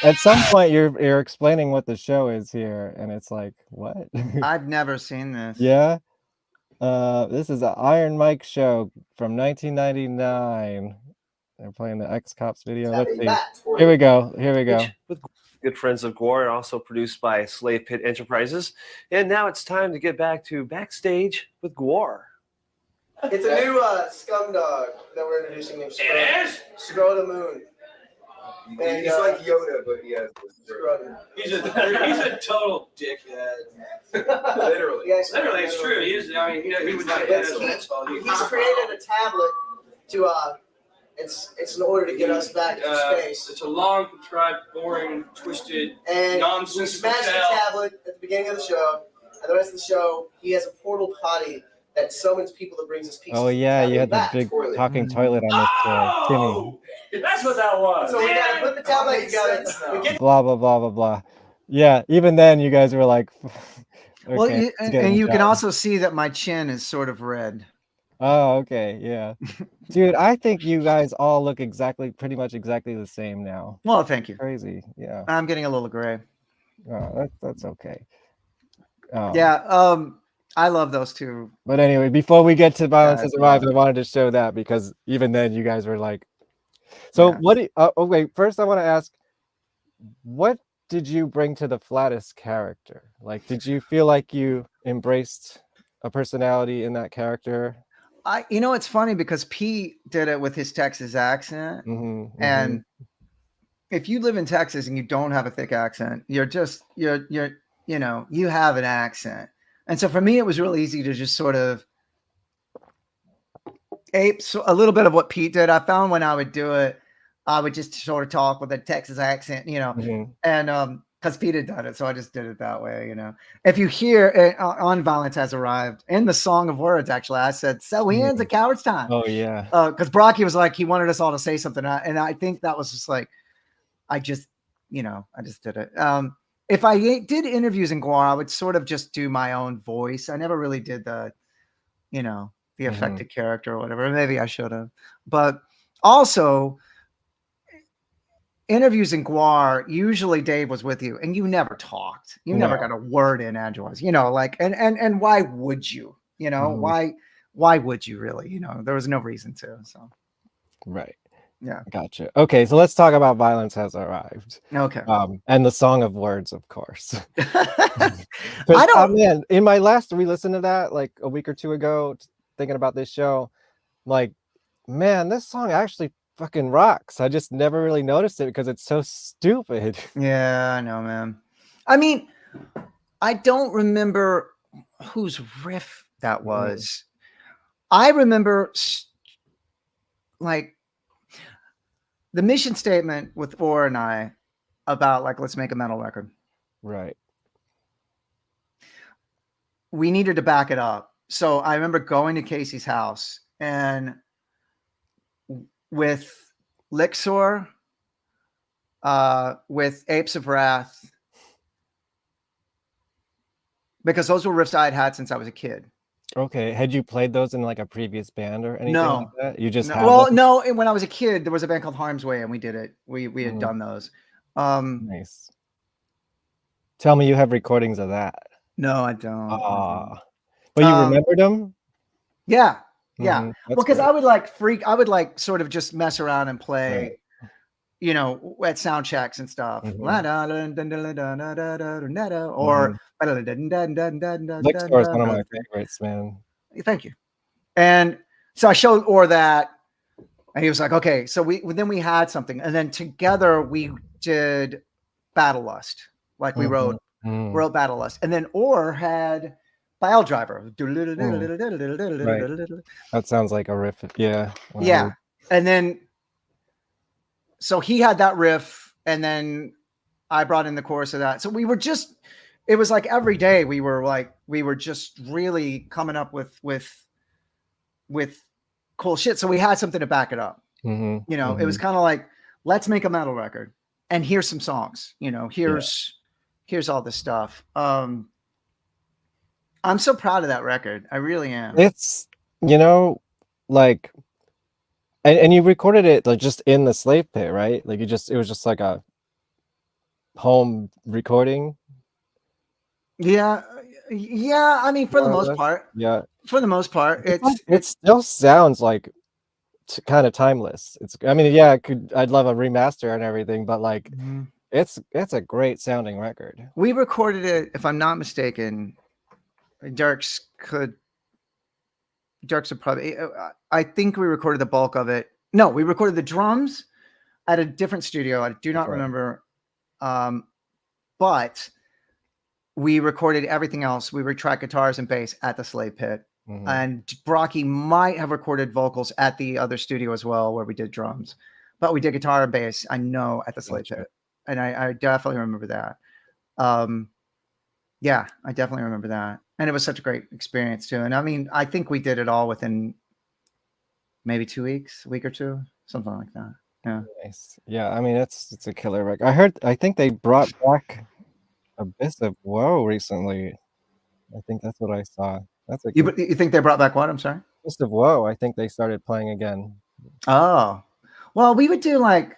Speaker 16: At some point, you're explaining what the show is here, and it's like, what?
Speaker 17: I've never seen this.
Speaker 16: Yeah. This is an Iron Mike show from 1999. They're playing the X Cops video. Let's see. Here we go. Here we go.
Speaker 19: With good friends of GWAR, and also produced by Slave Pit Enterprises. And now it's time to get back to Backstage with GWAR.
Speaker 13: It's a new scum dog that we're introducing him.
Speaker 18: It is?
Speaker 13: Scrotum Moon. And,
Speaker 18: He's like Yoda, but he has
Speaker 13: scrotum.
Speaker 18: He's a total dickhead. Literally.
Speaker 13: Yes,
Speaker 18: Literally, it's true. He is. I mean, he would not get us.
Speaker 13: He's created a tablet to it's in order to get us back to space.
Speaker 18: It's a long, contrived, boring, twisted,
Speaker 13: And
Speaker 18: nonsense.
Speaker 13: we smashed the tablet at the beginning of the show. And the rest of the show, he has a portal potty that summons people that brings us pieces.
Speaker 16: Oh yeah, you had the
Speaker 13: back.
Speaker 16: big talking toilet on this Timmy.
Speaker 18: That's what that was.
Speaker 13: So we gotta put the tablet together. We get
Speaker 16: Blah blah blah blah blah. Yeah, even then you guys were like,
Speaker 17: Well,
Speaker 16: okay,
Speaker 17: and you can also see that my chin is sort of red.
Speaker 16: Oh, okay, yeah. Dude, I think you guys all look pretty much exactly the same now.
Speaker 17: Well, thank you.
Speaker 16: Crazy, yeah.
Speaker 17: I'm getting a little gray.
Speaker 16: Oh, that's okay.
Speaker 17: Yeah, I love those two.
Speaker 16: But anyway, before we get to Violence Has Arrived, I wanted to show that because even then you guys were like, so what do you, okay, first I want to ask, what did you bring to the Flattus character? Like, did you feel like you embraced a personality in that character?
Speaker 17: You know, it's funny because Pete did it with his Texas accent. And if you live in Texas and you don't have a thick accent, you know, you have an accent. And so for me, it was really easy to just sort of ape a little bit of what Pete did. I found when I would do it, I would just sort of talk with a Texas accent, you know, and because Pete had done it. So I just did it that way, you know. If you hear it on Violence Has Arrived, in the Song of Words, actually, I said, so he ends a coward's time.
Speaker 16: Oh, yeah.
Speaker 17: Because Brocky was like, he wanted us all to say something. And I think that was just like, I just did it. If I did interviews in GWAR, I would sort of just do my own voice. I never really did the affected character or whatever. Maybe I should have. But also, interviews in GWAR, usually Dave was with you and you never talked. You never got a word in edgewise, you know, like, and why would you, you know, why would you really, you know, there was no reason to, so.
Speaker 16: Right.
Speaker 17: Yeah.
Speaker 16: Gotcha. Okay. So let's talk about Violence Has Arrived.
Speaker 17: Okay.
Speaker 16: And the Song of Words, of course. Man, in my last re-listen to that, like a week or two ago, thinking about this show, like, man, this song actually fucking rocks. I just never really noticed it because it's so stupid.
Speaker 17: Yeah, I know, man. I mean, I don't remember whose riff that was. I remember like the mission statement with Orr and I about like, let's make a metal record.
Speaker 16: Right.
Speaker 17: We needed to back it up. So I remember going to Casey's house and with Lixor, with Apes of Wrath, because those were riffs I had had since I was a kid.
Speaker 16: Okay. Had you played those in like a previous band or anything like that? You just
Speaker 17: no. When I was a kid, there was a band called Harm's Way, and we did it. We had done those.
Speaker 16: Nice. Tell me you have recordings of that.
Speaker 17: No, I don't.
Speaker 16: But you remembered them?
Speaker 17: Yeah. Yeah.
Speaker 16: Well,
Speaker 17: because I would I would like sort of just mess around and play, you know, at sound checks and stuff. Or
Speaker 16: Lixor is one of my favorites, man.
Speaker 17: Thank you. And so I showed Orr that, and he was like, okay. So then we had something, and then together we did Battle Lust. Like we wrote Battle Lust, and then Orr had File Driver.
Speaker 16: That sounds like a riff. Yeah.
Speaker 17: Yeah. And then, so he had that riff, and then I brought in the chorus of that. So we were just, it was like every day we were just really coming up with cool shit. So we had something to back it up. You know, it was kind of like, let's make a metal record and here's some songs, you know, here's all this stuff. I'm so proud of that record. I really am.
Speaker 16: It's, you know, like, and you recorded it like just in the Slave Pit, right? Like it was just like a home recording.
Speaker 17: Yeah. I mean, for the most part, for the most part,
Speaker 16: it still sounds like kind of timeless. I mean, yeah, I'd love a remaster and everything, but like, it's a great sounding record.
Speaker 17: We recorded it, if I'm not mistaken. Dirks would probably. I think we recorded the bulk of it. No, we recorded the drums at a different studio. I do not remember, but we recorded everything else. We retracked guitars and bass at the Slave Pit. And Brocky might have recorded vocals at the other studio as well, where we did drums, but we did guitar and bass, I know, at the Slave Pit. And I definitely remember that. Yeah, I definitely remember that. And it was such a great experience too. And I mean, I think we did it all within maybe 2 weeks, a week or two, something like that. Yeah.
Speaker 16: Nice. Yeah, I mean, it's a killer record. I think they brought back Abyss of Woe recently. I think that's what I saw. That's a
Speaker 17: you think they brought back what? I'm sorry.
Speaker 16: Abyss of Woe. I think they started playing again.
Speaker 17: Oh, well, we would do like,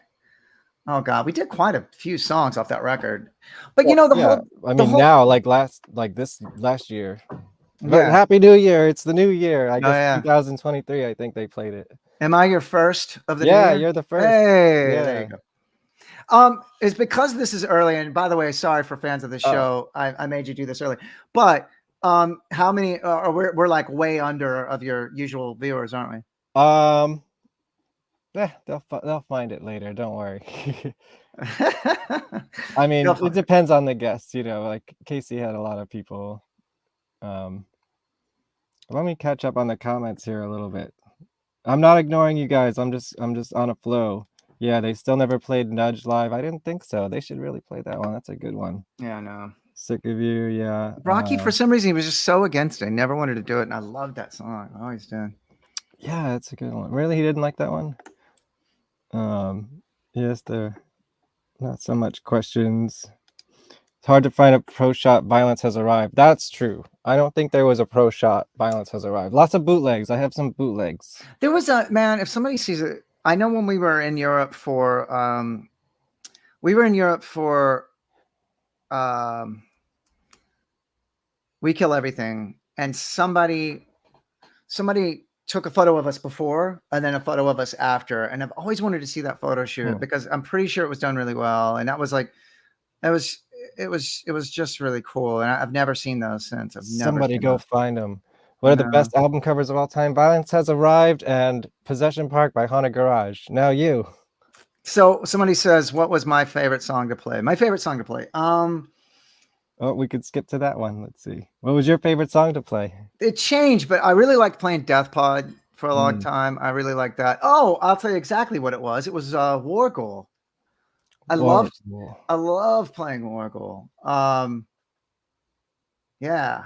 Speaker 17: oh god, we did quite a few songs off that record. But you know,
Speaker 16: now, like last year. But Happy New Year! It's the new year. I guess 2023. I think they played it.
Speaker 17: Am I your first of the new year?
Speaker 16: You're the first.
Speaker 17: Hey, there you go. It's because this is early, and by the way, sorry for fans of the show. I made you do this early, but how many? We're like way under of your usual viewers, aren't we?
Speaker 16: They'll find it later. Don't worry. I mean, it depends on the guests. You know, like Casey had a lot of people. Let me catch up on the comments here a little bit. I'm not ignoring you guys. I'm just on a flow. Yeah, they still never played Nudge live. I didn't think so. They should really play that one. That's a good one.
Speaker 17: Yeah, I know.
Speaker 16: Sick of You. Yeah.
Speaker 17: Rocky, for some reason, he was just so against it. He never wanted to do it, and I love that song. I always did.
Speaker 16: Yeah, it's a good one. Really, he didn't like that one. Yes, there not so much questions. It's hard to find a pro shot. Violence Has Arrived. That's true. I don't think there was a pro shot. Violence Has Arrived. Lots of bootlegs. I have some bootlegs.
Speaker 17: There was a man. If somebody sees it, I know when we were in Europe for We Kill Everything, and somebody took a photo of us before and then a photo of us after, and I've always wanted to see that photo shoot because I'm pretty sure it was done really well, and that was like, it was just really cool, and I've never seen those since.
Speaker 16: Somebody go find them. What are the best album covers of all time? Violence Has Arrived and Possession Park by Haunted Garage. Now you.
Speaker 17: So somebody says, what was my favorite song to play? My favorite song to play.
Speaker 16: Oh, we could skip to that one. Let's see. What was your favorite song to play?
Speaker 17: It changed, but I really liked playing GWARPod for a long time. I really liked that. Oh, I'll tell you exactly what it was. It was War Goal. I love playing War Goal. Yeah.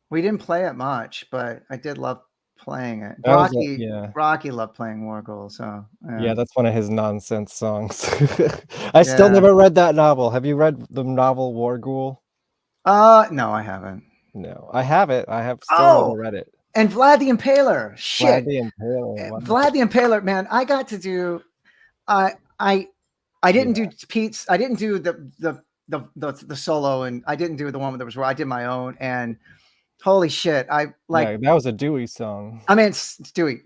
Speaker 17: We didn't play it much, but I did love playing it. Rocky loved playing War Goal, so
Speaker 16: yeah, that's one of his nonsense songs. I still never read that novel. Have you read the novel War Ghoul?
Speaker 17: No, I haven't.
Speaker 16: No, I have it. I have still never read it.
Speaker 17: And Vlad the Impaler. Shit.
Speaker 16: Vlad the Impaler. Wow.
Speaker 17: Vlad the Impaler, man. I got to do I didn't do Pete's. I didn't do the solo, and I didn't do the one that was where I did my own, and holy shit. That
Speaker 16: was a Dewey song.
Speaker 17: I meant Dewey.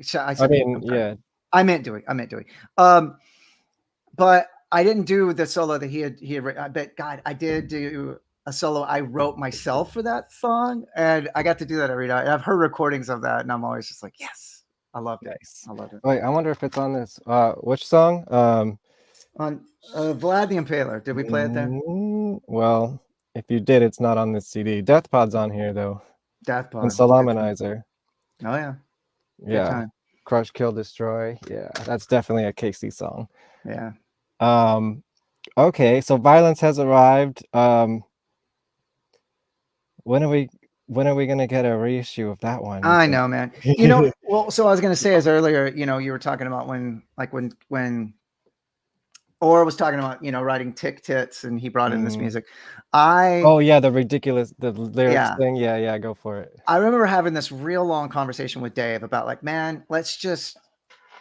Speaker 17: I meant Dewey. But I didn't do the solo that he had written. But God, I did do a solo I wrote myself for that song, and I got to do that every night. I've heard recordings of that, and I'm always just like, yes, I loved it. I loved it.
Speaker 16: Wait, I wonder if it's on this. Which song?
Speaker 17: On Vlad the Impaler. Did we play it there?
Speaker 16: Well, if you did, it's not on this CD. Deathpod's on here though.
Speaker 17: Deathpod.
Speaker 16: And Solomonizer.
Speaker 17: Oh yeah.
Speaker 16: Yeah. Crush, Kill, Destroy. Yeah, that's definitely a Casey song.
Speaker 17: Yeah.
Speaker 16: Okay, so Violence Has Arrived. When are we gonna get a reissue of that one?
Speaker 17: I know, man. Well, so I was gonna say as earlier, you were talking about when Orr was talking about, writing Tick Tits, and he brought in this music.
Speaker 16: Oh yeah, the lyrics
Speaker 17: Yeah.
Speaker 16: thing. Yeah, go for it.
Speaker 17: I remember having this real long conversation with Dave about like, man,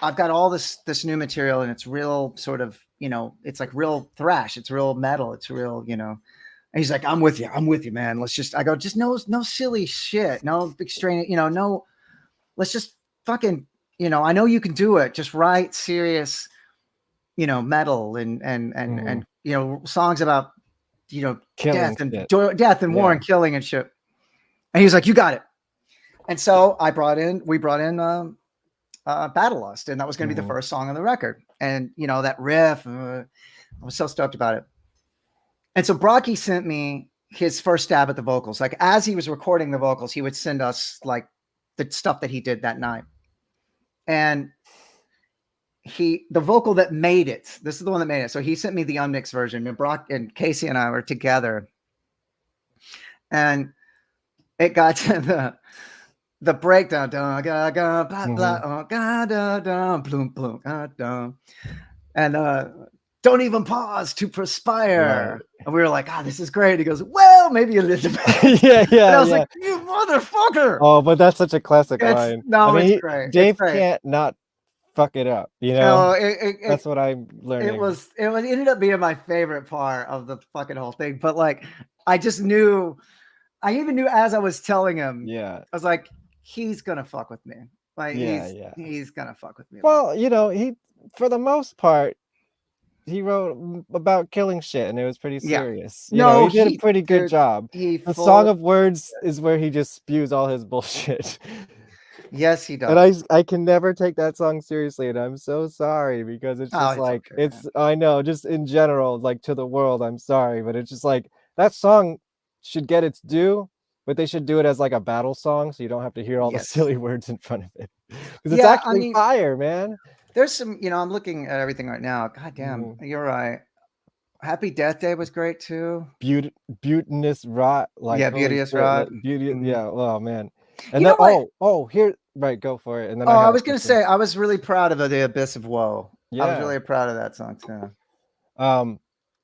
Speaker 17: I've got all this new material, and it's real sort of, it's like real thrash, it's real metal, it's real, and he's like, I'm with you, man. I go, just no silly shit, no big strain, no, let's just fucking, I know you can do it. Just write serious, metal and songs about,
Speaker 16: Killing
Speaker 17: death and war and killing and shit. And he was like, you got it. And so we brought in Battle Lust, and that was going to be the first song on the record. And that riff, I was so stoked about it. And so Brocky sent me his first stab at the vocals. Like as he was recording the vocals, he would send us like the stuff that he did that night. And the vocal that made it, this is the one that made it. So he sent me the unmixed version, and Brock and Casey and I were together, and it got to the breakdown, and don't even pause to perspire. Right. And we were like, this is great. He goes, well, maybe a little bit.
Speaker 16: yeah.
Speaker 17: And I was like, you motherfucker.
Speaker 16: Oh, but that's such a classic line.
Speaker 17: No, it's great.
Speaker 16: Dave can't not fuck it up. That's what I'm learning.
Speaker 17: It ended up being my favorite part of the fucking whole thing. But like, I even knew as I was telling him, I was like, he's going to fuck with me. Like, he's going to fuck with me.
Speaker 16: Well, he, for the most part, he wrote about killing shit, and it was pretty serious. He did a pretty good job. The Song of Words is where he just spews all his bullshit.
Speaker 17: Yes, he does.
Speaker 16: And I can never take that song seriously, and I'm so sorry, because it's just I know, just in general, like to the world, I'm sorry, but it's just like that song should get its due, but they should do it as like a battle song, so you don't have to hear all the silly words in front of it. Because it's actually fire, man.
Speaker 17: There's some, I'm looking at everything right now. God damn, you're right. Happy Death Day was great too.
Speaker 16: Beauteous Rot,
Speaker 17: Beauteous Rot.
Speaker 16: Yeah. Oh man. And then here, right, go for it. And then
Speaker 17: I was gonna say, I was really proud of the Abyss of Woe.
Speaker 16: Yeah.
Speaker 17: I was really proud of that song too.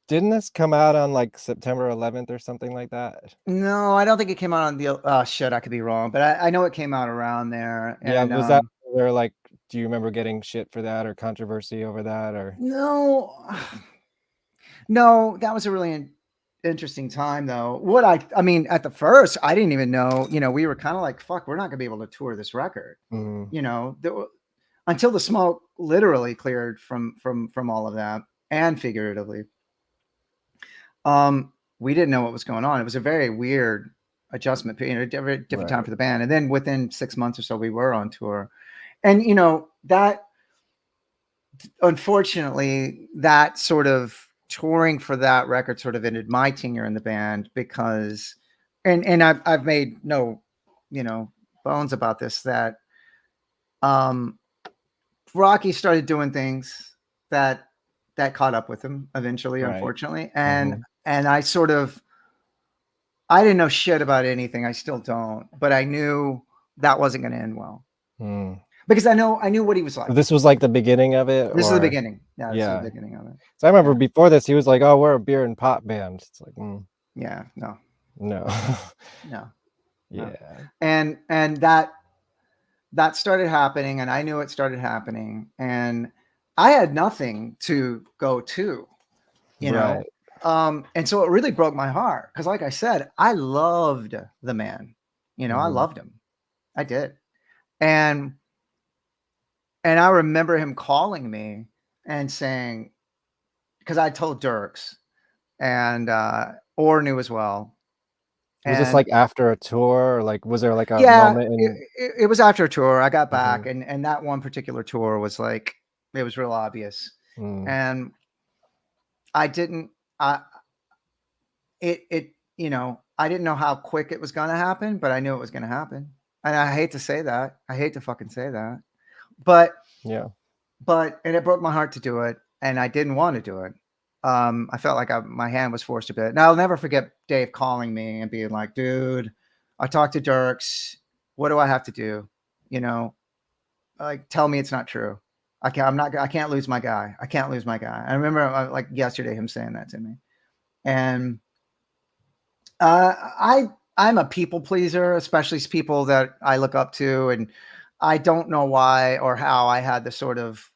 Speaker 16: Didn't this come out on like September 11th or something like that?
Speaker 17: No, I don't think it came out on the. Shit, I could be wrong, but I know it came out around there. And,
Speaker 16: was that where like? Do you remember getting shit for that or controversy over that or?
Speaker 17: No, that was a really interesting time though. I mean, at the first, I didn't even know. We were kind of like, fuck, we're not gonna be able to tour this record. Until the smoke literally cleared from all of that, and figuratively. We didn't know what was going on. It was a very weird adjustment period, a very different time for the band. And then within 6 months or so, we were on tour. And, that, unfortunately, that sort of touring for that record sort of ended my tenure in the band because, and I've made no, bones about this, that Rocky started doing things that caught up with him eventually, unfortunately. And I didn't know shit about anything. I still don't, but I knew that wasn't going to end well. Because I knew what he was like.
Speaker 16: This was like the beginning of it?
Speaker 17: This is the beginning. Yeah, this is the beginning of it.
Speaker 16: So I remember before this, he was like, oh, we're a beer and pop band. It's like,
Speaker 17: yeah, no.
Speaker 16: Yeah.
Speaker 17: And that started happening, and I knew it started happening, and I had nothing to go to, know. And so it really broke my heart because, like I said, I loved the man. I loved him. I did. And I remember him calling me and saying, because I told Dirks, and Orr knew as well.
Speaker 16: Was this like after a tour, or like was there like a moment?
Speaker 17: It was after a tour. I got back, and that one particular tour was like, it was real obvious. And I didn't, I didn't know how quick it was going to happen, but I knew it was going to happen. And I hate to say that. I hate to fucking say that. But, and it broke my heart to do it. And I didn't want to do it. I felt like my hand was forced a bit. And I'll never forget Dave calling me and being like, dude, I talked to Dirks. What do I have to do? You know, like, tell me it's not true. I can't lose my guy. I can't lose my guy. I remember like yesterday him saying that to me. And I'm a people pleaser, especially people that I look up to. And I don't know why or how I had the sort of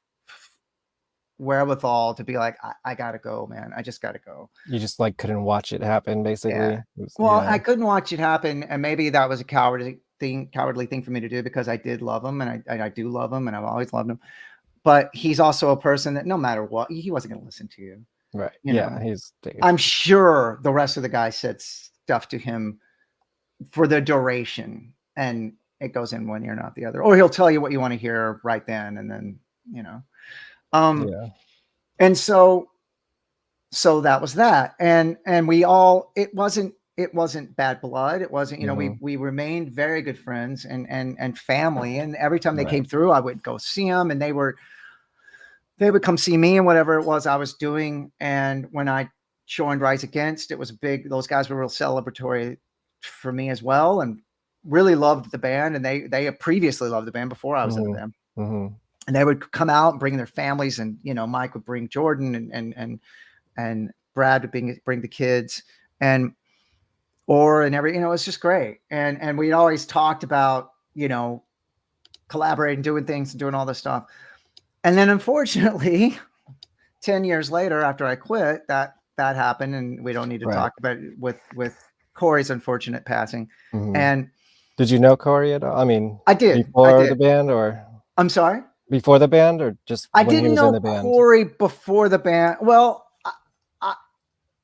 Speaker 17: wherewithal to be like, I gotta go, man. I just gotta go.
Speaker 16: You just like couldn't watch it happen, basically.
Speaker 17: Yeah. I couldn't watch it happen, and maybe that was a cowardly thing for me to do, because I did love him, and I do love him, and I've always loved him. But he's also a person that no matter what, he wasn't going to listen to you.
Speaker 16: Right.
Speaker 17: You
Speaker 16: yeah.
Speaker 17: know?
Speaker 16: He's Dave.
Speaker 17: I'm sure the rest of the guys said stuff to him for the duration, and it goes in one ear, not the other, or he'll tell you what you want to hear right then, and then you know. And so that was that. And we all, it wasn't bad blood. It wasn't, you know, we remained very good friends and family. And every time they came through, I would go see them, and they would come see me and whatever it was I was doing. And when I joined Rise Against, it was those guys were real celebratory for me as well, and really loved the band. And they had previously loved the band before I was in the band. And they would come out and bring their families, and you know, Mike would bring Jordan, and Brad would bring the kids, and every, you know, it's just great. And we always talked about, you know, collaborating, doing things, and doing all this stuff. And then unfortunately, 10 years later, after I quit, that happened, and we don't need to talk about it with Corey's unfortunate passing. And
Speaker 16: did you know Corey at all? I mean,
Speaker 17: I did
Speaker 16: before the band, or
Speaker 17: I'm sorry.
Speaker 16: Before the band, or just
Speaker 17: I
Speaker 16: when
Speaker 17: didn't
Speaker 16: he was
Speaker 17: know
Speaker 16: in the band?
Speaker 17: Corey before the band. Well,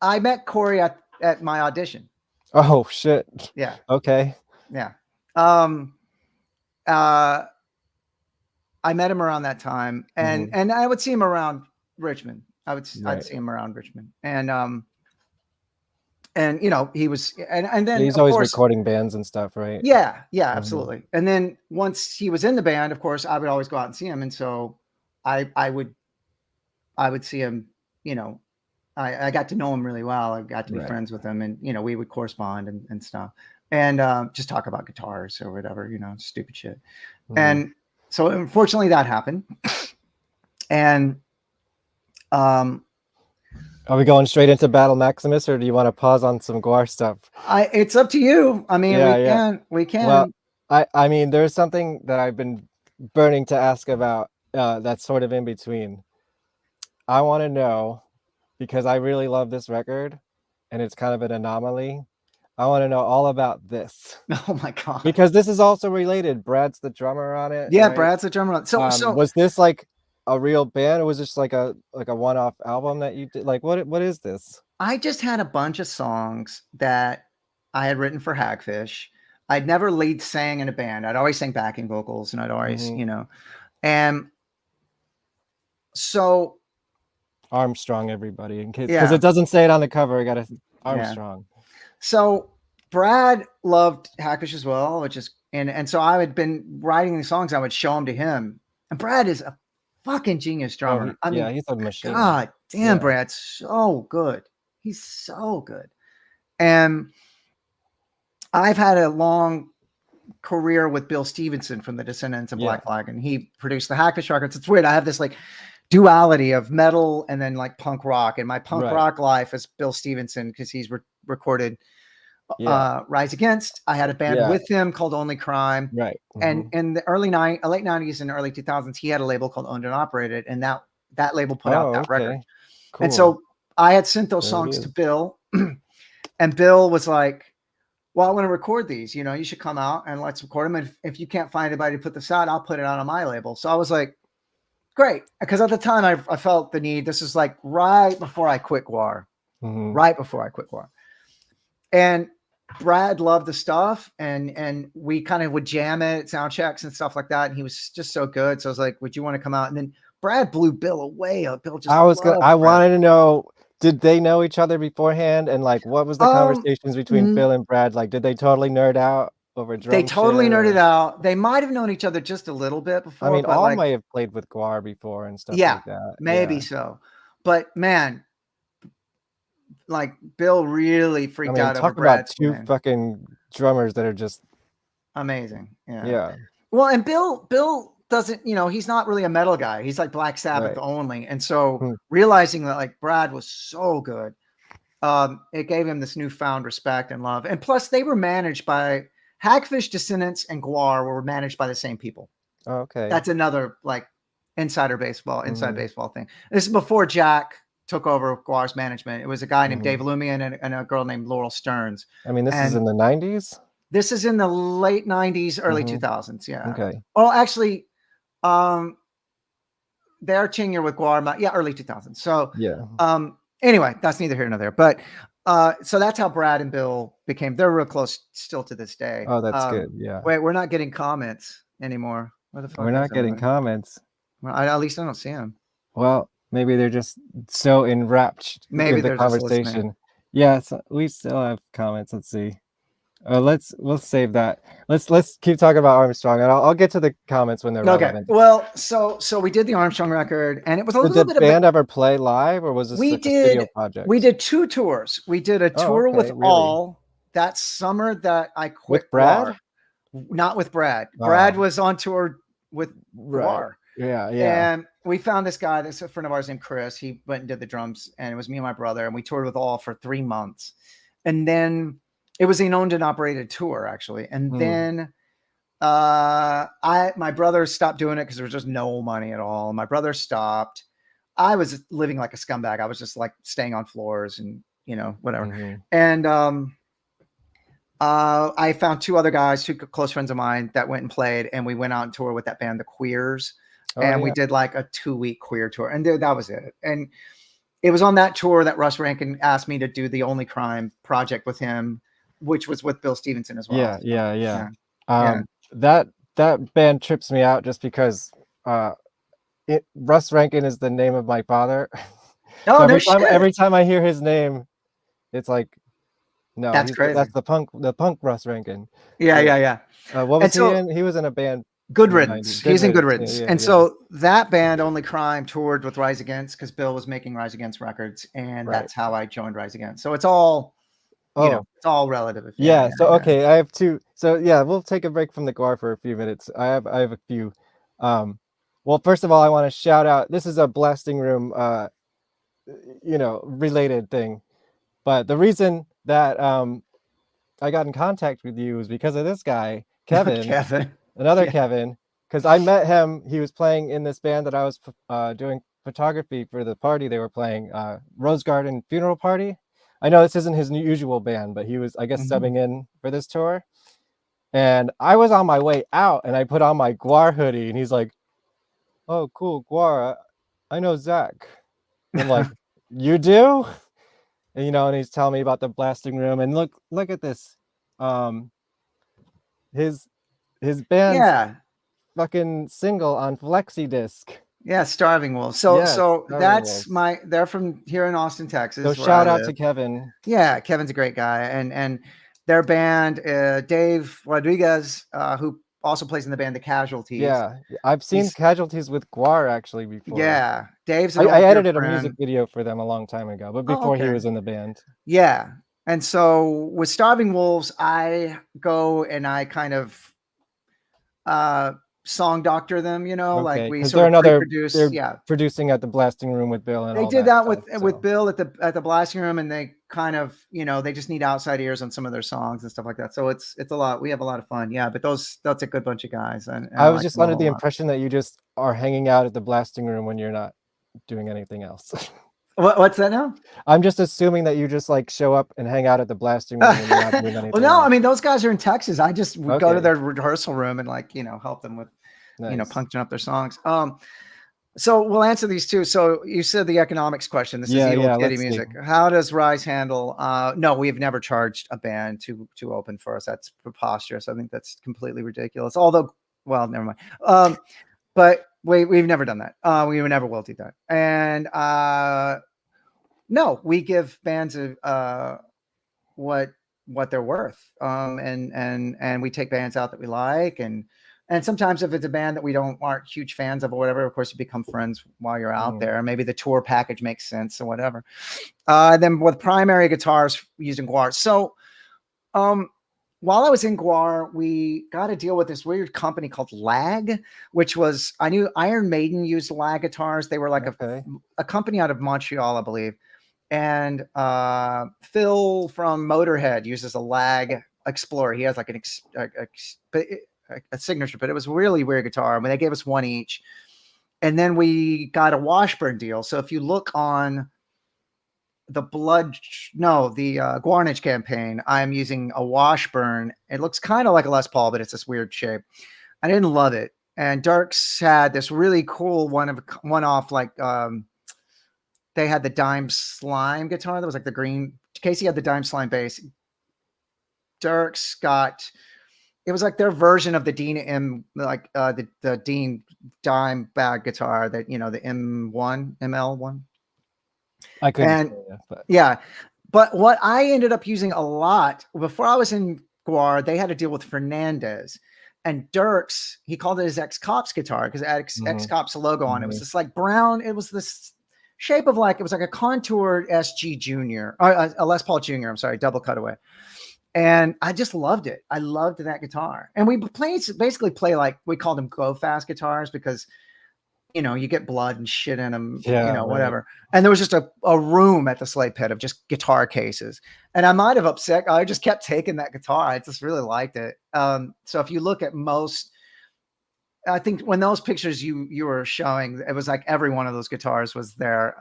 Speaker 17: I met Corey at my audition.
Speaker 16: Oh shit.
Speaker 17: Yeah.
Speaker 16: Okay.
Speaker 17: Yeah. I met him around that time, and I would see him around Richmond. I'd see him around Richmond, and you know, he was, and then
Speaker 16: he's always recording bands and stuff, right?
Speaker 17: Yeah, absolutely. And then once he was in the band, of course, I would always go out and see him, and so I would see him. You know, I got to know him really well. I got to be friends with him, and you know, we would correspond and stuff, and just talk about guitars or whatever, you know, stupid shit. And so unfortunately that happened, and
Speaker 16: are we going straight into Battle Maximus, or do you want to pause on some GWAR stuff?
Speaker 17: It's up to you. I mean, we can.
Speaker 16: Well, I mean, there's something that I've been burning to ask about that's sort of in between. I want to know, because I really love this record, and it's kind of an anomaly. I want to know all about this.
Speaker 17: Oh my God.
Speaker 16: Because this is also related. Brad's the drummer on it.
Speaker 17: Yeah,
Speaker 16: right?
Speaker 17: Brad's the drummer on it. So
Speaker 16: was this like a real band, or was this like a one-off album that you did? Like what is this?
Speaker 17: I just had a bunch of songs that I had written for Hagfish. I'd never lead sang in a band. I'd always sang backing vocals, and I'd always, you know, and so
Speaker 16: Armstrong, everybody, in case, because it doesn't say it on the cover. I got to Armstrong.
Speaker 17: Yeah. So Brad loved Hagfish as well, which is, and so I had been writing these songs. I would show them to him, and Brad is a fucking genius drummer. I mean,
Speaker 16: he's a machine.
Speaker 17: God damn, Brad's so good. He's so good. And I've had a long career with Bill Stevenson from the Descendants of Black Flag, and he produced the Hagfish records. It's weird. I have this like duality of metal and then like punk rock, and my punk rock life is Bill Stevenson, because he's recorded Rise Against. I had a band with him called Only Crime.
Speaker 16: Right.
Speaker 17: And in the late 90s and early 2000s, he had a label called Owned and Operated, and that label put out that record. Cool. And so I had sent those songs to Bill, and Bill was like, well, I want to record these, you know, you should come out and let's record them. And if you can't find anybody to put this out, I'll put it out on my label. So I was like, great. Because at the time I felt the need. This is like right before I quit GWAR. Right before I quit GWAR. And Brad loved the stuff, and we kind of would jam it at sound checks and stuff like that. And he was just so good. So I was like, would you want to come out? And then Brad blew Bill away. Bill just
Speaker 16: I wanted to know, did they know each other beforehand? And like, what was the conversations between Bill and Brad? Like, did they totally nerd out over drum?
Speaker 17: They totally nerded out. They might have known each other just a little bit before.
Speaker 16: I mean, all might have played with GWAR before and stuff like that.
Speaker 17: Maybe so. But man, like Bill really freaked out over
Speaker 16: talk about
Speaker 17: Brad's
Speaker 16: two
Speaker 17: playing.
Speaker 16: fucking drummers that are just
Speaker 17: Amazing. Yeah.
Speaker 16: yeah.
Speaker 17: Well, and Bill doesn't, he's not really a metal guy. He's like Black Sabbath only. And so realizing that like Brad was so good, it gave him this newfound respect and love. And plus they were managed by Hagfish, Descendants, and GWAR were managed by the same people.
Speaker 16: Oh, okay.
Speaker 17: That's another like inside baseball thing. This is before Jack took over GWAR's management. It was a guy named Dave Lumian and a girl named Laurel Stearns.
Speaker 16: I mean, this is in the 90s?
Speaker 17: This is in the late 90s, early 2000s. Yeah.
Speaker 16: Okay.
Speaker 17: Well, actually, their tenure with GWAR, early 2000s. So, anyway, that's neither here nor there. But so that's how Brad and Bill became. They're real close still to this day.
Speaker 16: Oh, that's good. Yeah.
Speaker 17: Wait, we're not getting comments anymore. Where the fuck
Speaker 16: We're not getting comments.
Speaker 17: Well, at least I don't see them.
Speaker 16: Well, maybe they're just so enwrapped in the conversation. Yeah, we still have comments. Let's see. We'll save that. Let's keep talking about Armstrong, and I'll get to the comments when they're relevant.
Speaker 17: Well, so we did the Armstrong record, and it was a little bit.
Speaker 16: Did the band ever play live, or was this a studio project?
Speaker 17: We did 2 tours. We did a tour with All that summer that I quit.
Speaker 16: With Brad?
Speaker 17: GWAR. Not with Brad. Brad was on tour with GWAR.
Speaker 16: Yeah.
Speaker 17: And we found this guy, this is a friend of ours named Chris. He went and did the drums, and it was me and my brother, and we toured with All for 3 months, and then. It was an owned and operated tour, actually. And then my brother stopped doing it because there was just no money at all. My brother stopped. I was living like a scumbag. I was just like staying on floors and, whatever. And I found 2 other guys, 2 close friends of mine that went and played. And we went out on tour with that band, The Queers. We did like a 2-week queer tour. And that was it. And it was on that tour that Russ Rankin asked me to do the Only Crime project with him, which was with Bill Stevenson as well.
Speaker 16: Yeah. That band trips me out just because Russ Rankin is the name of my father.
Speaker 17: Oh,
Speaker 16: so every time I hear his name, it's like, no,
Speaker 17: that's crazy.
Speaker 16: That's the punk Russ Rankin.
Speaker 17: Yeah.
Speaker 16: What was he in? He was in a band.
Speaker 17: Good Riddance. He's in Good Riddance. So that band, Only Crime, toured with Rise Against because Bill was making Rise Against records, and that's how I joined Rise Against. So it's all. It's all relative.
Speaker 16: Okay, I have 2. So we'll take a break from the GWAR for a few minutes. I have a few. Well, first of all, I want to shout out. This is a Blasting Room, related thing, but the reason that I got in contact with you was because of this guy, Kevin, another Kevin, because I met him. He was playing in this band that I was doing photography for the party they were playing, Rose Garden Funeral Party. I know this isn't his usual band, but he was, I guess, subbing in for this tour. And I was on my way out, and I put on my GWAR hoodie, and he's like, "Oh, cool, GWAR. I know Zach." And I'm like, "You do?" And and he's telling me about the Blasting Room, and look at this. His band's fucking single on flexi disc.
Speaker 17: Yeah, Starving Wolves. So that's they're from here in Austin, Texas.
Speaker 16: So shout out to Kevin.
Speaker 17: Yeah, Kevin's a great guy. And their band, Dave Rodriguez, who also plays in the band The Casualties.
Speaker 16: Yeah, I've seen Casualties with GWAR actually before.
Speaker 17: Yeah, Dave's
Speaker 16: I edited a music video for them a long time ago, but before he was in the band.
Speaker 17: Yeah, and so with Starving Wolves, I go and I kind of song doctor them, like we sort of produce.
Speaker 16: They're producing at the Blasting Room with Bill, and
Speaker 17: they did that with Bill at the Blasting Room, and they kind of they just need outside ears on some of their songs and stuff like that. So it's a lot. We have a lot of fun. Yeah, but that's a good bunch of guys. And
Speaker 16: I was just under the impression that you just are hanging out at the Blasting Room when you're not doing anything else.
Speaker 17: What's that now?
Speaker 16: I'm just assuming that you just like show up and hang out at the Blasting Room when you're not doing anything.
Speaker 17: Well, no, I mean those guys are in Texas. I just would go to their rehearsal room and help them with puncturing up their songs. So we'll answer these 2. So you said the economics question. This is Evil Kitty Music. How does Rise handle? No, we've never charged a band to open for us. That's preposterous. I think that's completely ridiculous. Although, well, never mind. But we've never done that. We never will do that. And no, we give bands what they're worth. And we take bands out that we like, and And sometimes if it's a band that we aren't huge fans of or whatever, of course you become friends while you're out there. Maybe the tour package makes sense or whatever. Then with primary guitars using GWAR. So while I was in GWAR, we got to deal with this weird company called Lag, which was, I knew Iron Maiden used Lag guitars. They were like a company out of Montreal, I believe. And Phil from Motorhead uses a Lag Explorer. He has like a signature, but it was a really weird guitar. I mean, they gave us one each. And then we got a Washburn deal. So if you look on the Guarnage campaign, I'm using a Washburn. It looks kind of like a Les Paul, but it's this weird shape. I didn't love it. And Dirks had this really cool one-off, like they had the Dime Slime guitar that was like the green. Casey had the Dime Slime bass. Dirks got, it was like their version of the Dean M, like the Dean Dime bag guitar that, you know, the M1, ML1.
Speaker 16: I couldn't.
Speaker 17: But what I ended up using a lot before I was in GWAR, they had to deal with Fernandez. And Dirks, he called it his X-Cops guitar because X-Cops logo on it. It was this like brown, it was this shape of like, it was like a contoured SG Junior, or a Les Paul Junior, I'm sorry, double cutaway. And I just loved it. I loved that guitar. And we basically play like, we called them go fast guitars because, you know, you get blood and shit in them, you know, whatever. And there was just a room at the Slate Pit of just guitar cases. And I might have upset, I just kept taking that guitar. I just really liked it. So if you look at most, I think when those pictures you were showing, it was like every one of those guitars was there.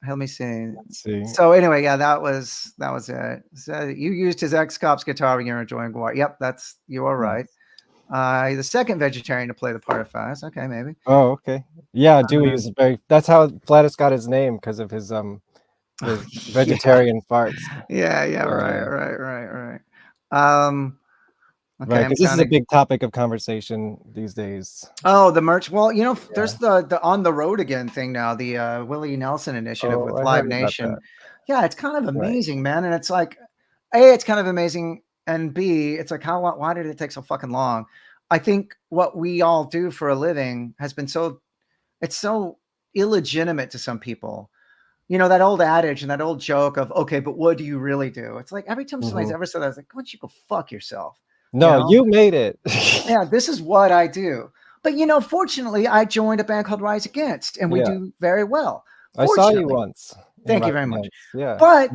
Speaker 17: Let me see.
Speaker 16: Let's see.
Speaker 17: So anyway, yeah, that was it. So you used his X-Cops guitar when you were enjoying GWAR. Yep, you are right. The second vegetarian to play the part of Fast. Okay, maybe.
Speaker 16: Oh, okay. Yeah, Dewey is that's how Flattus got his name, because of his vegetarian farts.
Speaker 17: Right. Okay,
Speaker 16: right, because this is a big topic of conversation these days.
Speaker 17: Oh, the merch. Well, you know, there's the On the Road Again thing now, the Willie Nelson initiative with Live Nation. Yeah, it's kind of amazing, man. And it's like, A, it's kind of amazing, and B, it's like, why did it take so fucking long? I think what we all do for a living has been it's so illegitimate to some people. You know, that old adage and that old joke of, okay, but what do you really do? It's like every time somebody's ever said that, I was like, why don't you go fuck yourself?
Speaker 16: No, you made it.
Speaker 17: Yeah, this is what I do. But, you know, fortunately, I joined a band called Rise Against, and we do very well.
Speaker 16: I saw you once.
Speaker 17: Thank you very much.
Speaker 16: Yeah.
Speaker 17: But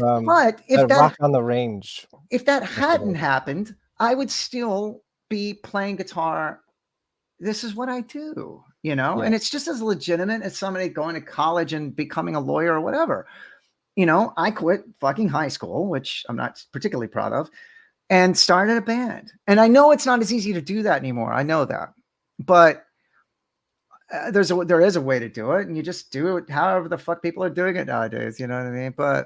Speaker 17: if that
Speaker 16: Rock on the Range,
Speaker 17: if that hadn't happened, I would still be playing guitar. This is what I do, you know, and it's just as legitimate as somebody going to college and becoming a lawyer or whatever. You know, I quit fucking high school, which I'm not particularly proud of, and started a band. And I know it's not as easy to do that anymore. I know that, but there is a way to do it, and you just do it however the fuck people are doing it nowadays. You know what I mean? But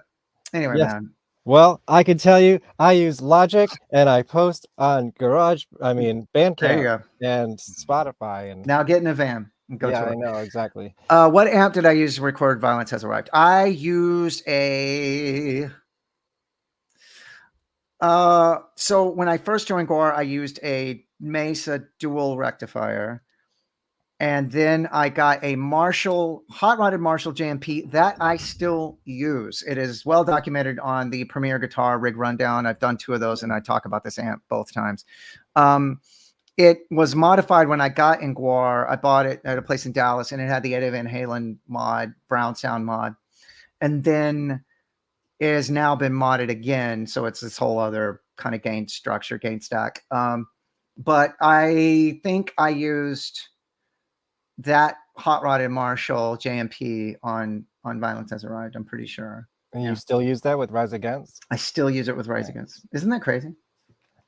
Speaker 17: anyway, man.
Speaker 16: Well, I can tell you, I use Logic, and I post on Bandcamp and Spotify. And
Speaker 17: now get in a van and go to it.
Speaker 16: I know, exactly.
Speaker 17: What amp did I use to record Violence Has Arrived? I used a... So when I first joined GWAR, I used a Mesa dual rectifier. And then I got a hot rodded Marshall JMP that I still use. It is well documented on the Premier Guitar Rig Rundown. I've done 2 of those, and I talk about this amp both times. It was modified when I got in GWAR. I bought it at a place in Dallas, and it had the Eddie Van Halen mod, Brown Sound mod. And then it has now been modded again. So it's this whole other kind of gain stack. But I think I used that hot rodded Marshall JMP on Violence Has Arrived. I'm pretty sure.
Speaker 16: And you still use that with Rise Against?
Speaker 17: I still use it with Rise Against. Isn't that crazy?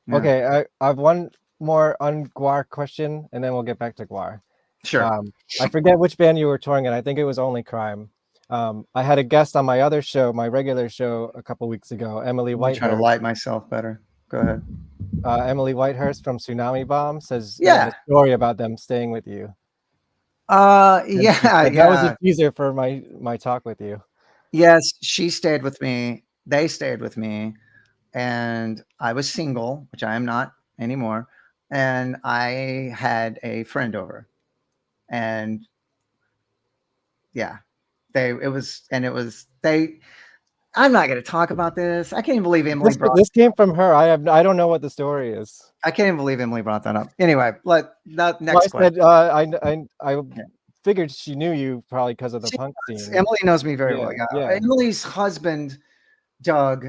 Speaker 16: Yeah. Okay, I have one more on GWAR question, and then we'll get back to GWAR.
Speaker 17: Sure.
Speaker 16: I forget which band you were touring in. I think it was Only Crime. I had a guest on my other show, my regular show, a couple weeks ago, Emily Whitehurst.
Speaker 17: Try to light myself better. Go ahead.
Speaker 16: Emily Whitehurst from Tsunami Bomb says a story about them staying with you.
Speaker 17: That
Speaker 16: was a teaser for my talk with you.
Speaker 17: Yes, she stayed with me. They stayed with me, and I was single, which I am not anymore. and I had a friend over, and yeah, I'm not going to talk about this. I can't even believe Emily
Speaker 16: This came from her. I don't know what the story is.
Speaker 17: I can't even believe Emily brought that up. Anyway, next
Speaker 16: question.
Speaker 17: question.
Speaker 16: I figured she knew you probably because of the punk scene.
Speaker 17: Emily knows me very well.
Speaker 16: Yeah.
Speaker 17: Emily's husband, Doug,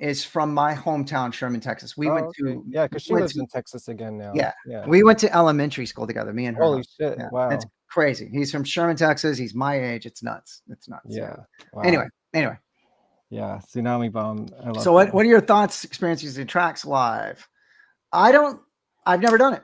Speaker 17: is from my hometown, Sherman, Texas. We went to
Speaker 16: because she lives in Texas again now.
Speaker 17: Yeah, we went to elementary school together. Me and her.
Speaker 16: Holy shit!
Speaker 17: Yeah.
Speaker 16: Wow,
Speaker 17: it's crazy. He's from Sherman, Texas. He's my age. It's nuts. It's nuts.
Speaker 16: Yeah. Wow.
Speaker 17: Anyway.
Speaker 16: Yeah, Tsunami Bomb. I love
Speaker 17: so what are your thoughts, experiences in tracks live? I've never done it.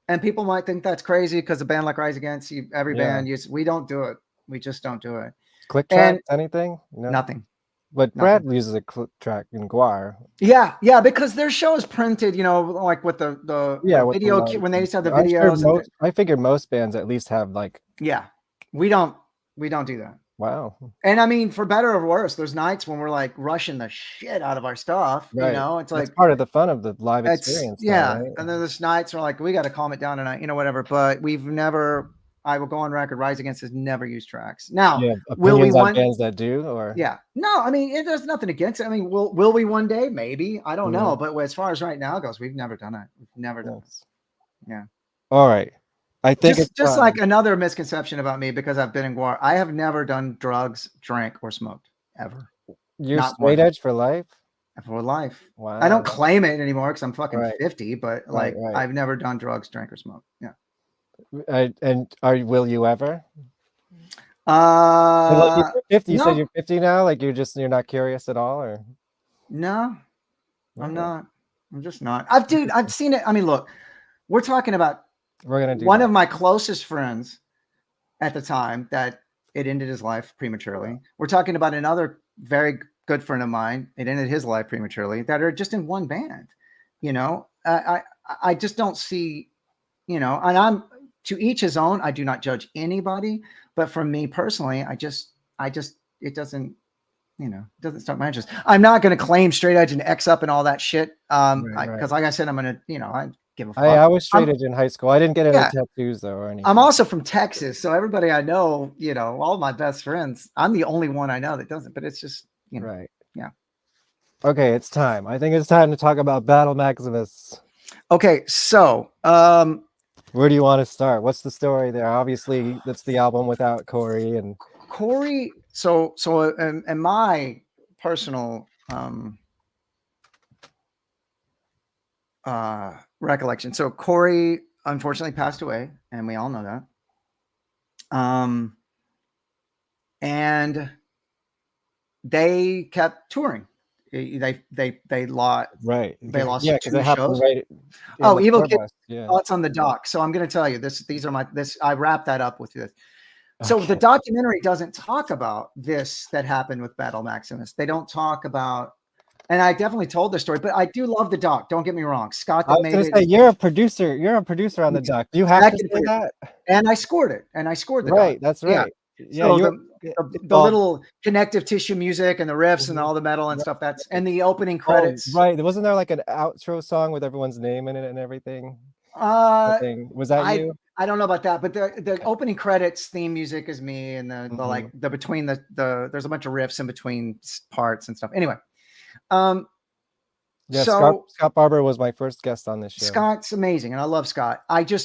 Speaker 17: And people might think that's crazy because a band like Rise Against, every band we don't do it. We just don't do it.
Speaker 16: Click track, anything?
Speaker 17: No. Nothing.
Speaker 16: But Brad uses a click track in GWAR.
Speaker 17: Yeah, because their show is printed, like with the video when they used to have the videos.
Speaker 16: I figured most bands at least have like.
Speaker 17: Yeah, we don't do that.
Speaker 16: Wow.
Speaker 17: And I mean, for better or worse, there's nights when we're like rushing the shit out of our stuff.
Speaker 16: Right.
Speaker 17: It's like
Speaker 16: part of the fun of the live experience.
Speaker 17: Yeah. Right? And then there's nights where like, we got to calm it down tonight, whatever. But I will go on record, Rise Against has never used tracks. Now, will we
Speaker 16: on bands that do or?
Speaker 17: Yeah. No, I mean, there's nothing against it. I mean, will we one day? Maybe. I don't know. But as far as right now goes, we've never done it. We've never done it. Yeah.
Speaker 16: All right. I think it's
Speaker 17: just like another misconception about me because I've been in GWAR. I have never done drugs, drank, or smoked ever.
Speaker 16: You're straight edge for life?
Speaker 17: For life.
Speaker 16: Wow.
Speaker 17: I don't claim it anymore because I'm fucking 50, but I've never done drugs, drank, or smoked. Yeah.
Speaker 16: Will you ever?
Speaker 17: You're
Speaker 16: 50. You said you're 50 now. Like you're not curious at all, or?
Speaker 17: No, I'm not. I'm just not. I've seen it. I mean, look, we're talking about.
Speaker 16: We're gonna do
Speaker 17: one of my closest friends at the time that it ended his life prematurely. We're talking about another very good friend of mine. It ended his life prematurely. That are just in one band. I just don't see. And I'm to each his own. I do not judge anybody, but for me personally, I just it doesn't. It doesn't start my interest. I'm not going to claim straight edge and X up and all that shit. Because like I said, I'm going to. I give a fuck.
Speaker 16: I was straight edge in high school. I didn't get any tattoos though or anything.
Speaker 17: I'm also from Texas, so everybody I know, all my best friends, I'm the only one I know that doesn't. But it's just,
Speaker 16: right.
Speaker 17: Yeah.
Speaker 16: Okay, it's time. I think it's time to talk about Battle Maximus.
Speaker 17: Okay, so
Speaker 16: where do you want to start? What's the story there? Obviously, that's the album without Corey and
Speaker 17: Corey. So in my personal recollection. So Corey unfortunately passed away, and we all know that. And they kept touring. They lost
Speaker 16: They lost
Speaker 17: 2 shows. Evil Kid.
Speaker 16: Yeah.
Speaker 17: Thoughts on the doc. So I'm going to tell you this. These are I wrap that up with this. So the documentary doesn't talk about this that happened with Battle Maximus. They don't talk about. And I definitely told the story, but I do love the doc. Don't get me wrong. Scott that made it.
Speaker 16: You're a producer. You're a producer on the doc. Do you have to say that?
Speaker 17: And I scored it. And I scored the
Speaker 16: doc. That's right. Yeah.
Speaker 17: So the little connective tissue music and the riffs and all the metal and stuff. And the opening credits.
Speaker 16: Right. Wasn't there like an outro song with everyone's name in it and everything? Was that you?
Speaker 17: I don't know about that, but the opening credits theme music is me, and the between the there's a bunch of riffs in between parts and stuff. Anyway.
Speaker 16: Scott Barber was my first guest on this show.
Speaker 17: Scott's amazing, and I love Scott.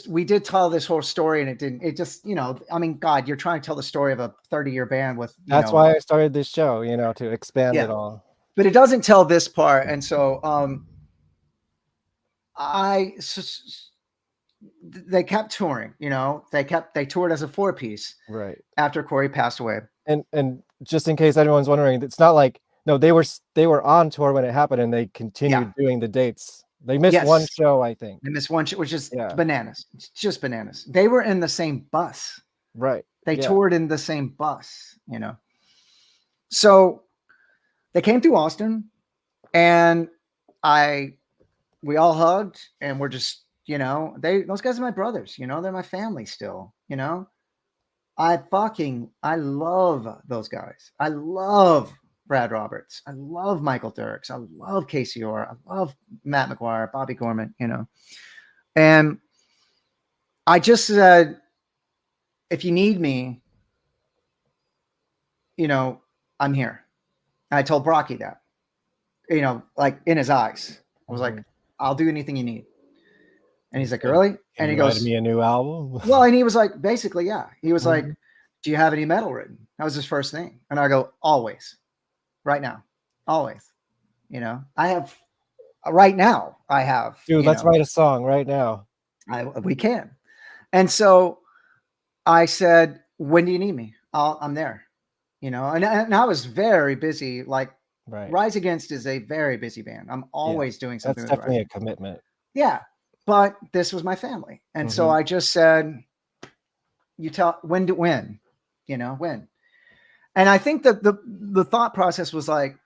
Speaker 17: we did tell this whole story, and it just, I mean, God, you're trying to tell the story of a 30-year band with.
Speaker 16: That's why I started this show, to expand it all.
Speaker 17: But it doesn't tell this part, and so they kept touring. They toured as a 4-piece.
Speaker 16: Right.
Speaker 17: After Corey passed away.
Speaker 16: And just in case anyone's wondering, it's not like. No, they were on tour when it happened, and they continued doing the dates. They missed one show, I think.
Speaker 17: They missed one show, which is bananas. It's just bananas. They were in the same bus.
Speaker 16: Right.
Speaker 17: They toured in the same bus, So they came through Austin, and we all hugged, and we're just, those guys are my brothers, they're my family still, I love those guys. I love Brad Roberts. I love Michael Dirks. I love Casey Orr. I love Matt McGuire, Bobby Gorman, you know. And I just said, if you need me, you know, I'm here. And I told Brocky that, you know, like in his eyes. I was like, I'll do anything you need. And he's like, really? And he goes,
Speaker 16: me a new album.
Speaker 17: well, and he was like, basically, yeah. He was like, do you have any metal written? That was his first thing. And I go, always, right now, always. You know, I have, right now, I have.
Speaker 16: Dude, let's write a song right now.
Speaker 17: We can. And so I said, when do you need me? I'm there. You know, and I was very busy. Like, Rise Against is a very busy band. I'm always doing something.
Speaker 16: That's definitely a commitment.
Speaker 17: Yeah. But this was my family. And so I just said, you tell when, you know, when. And I think that the thought process was like,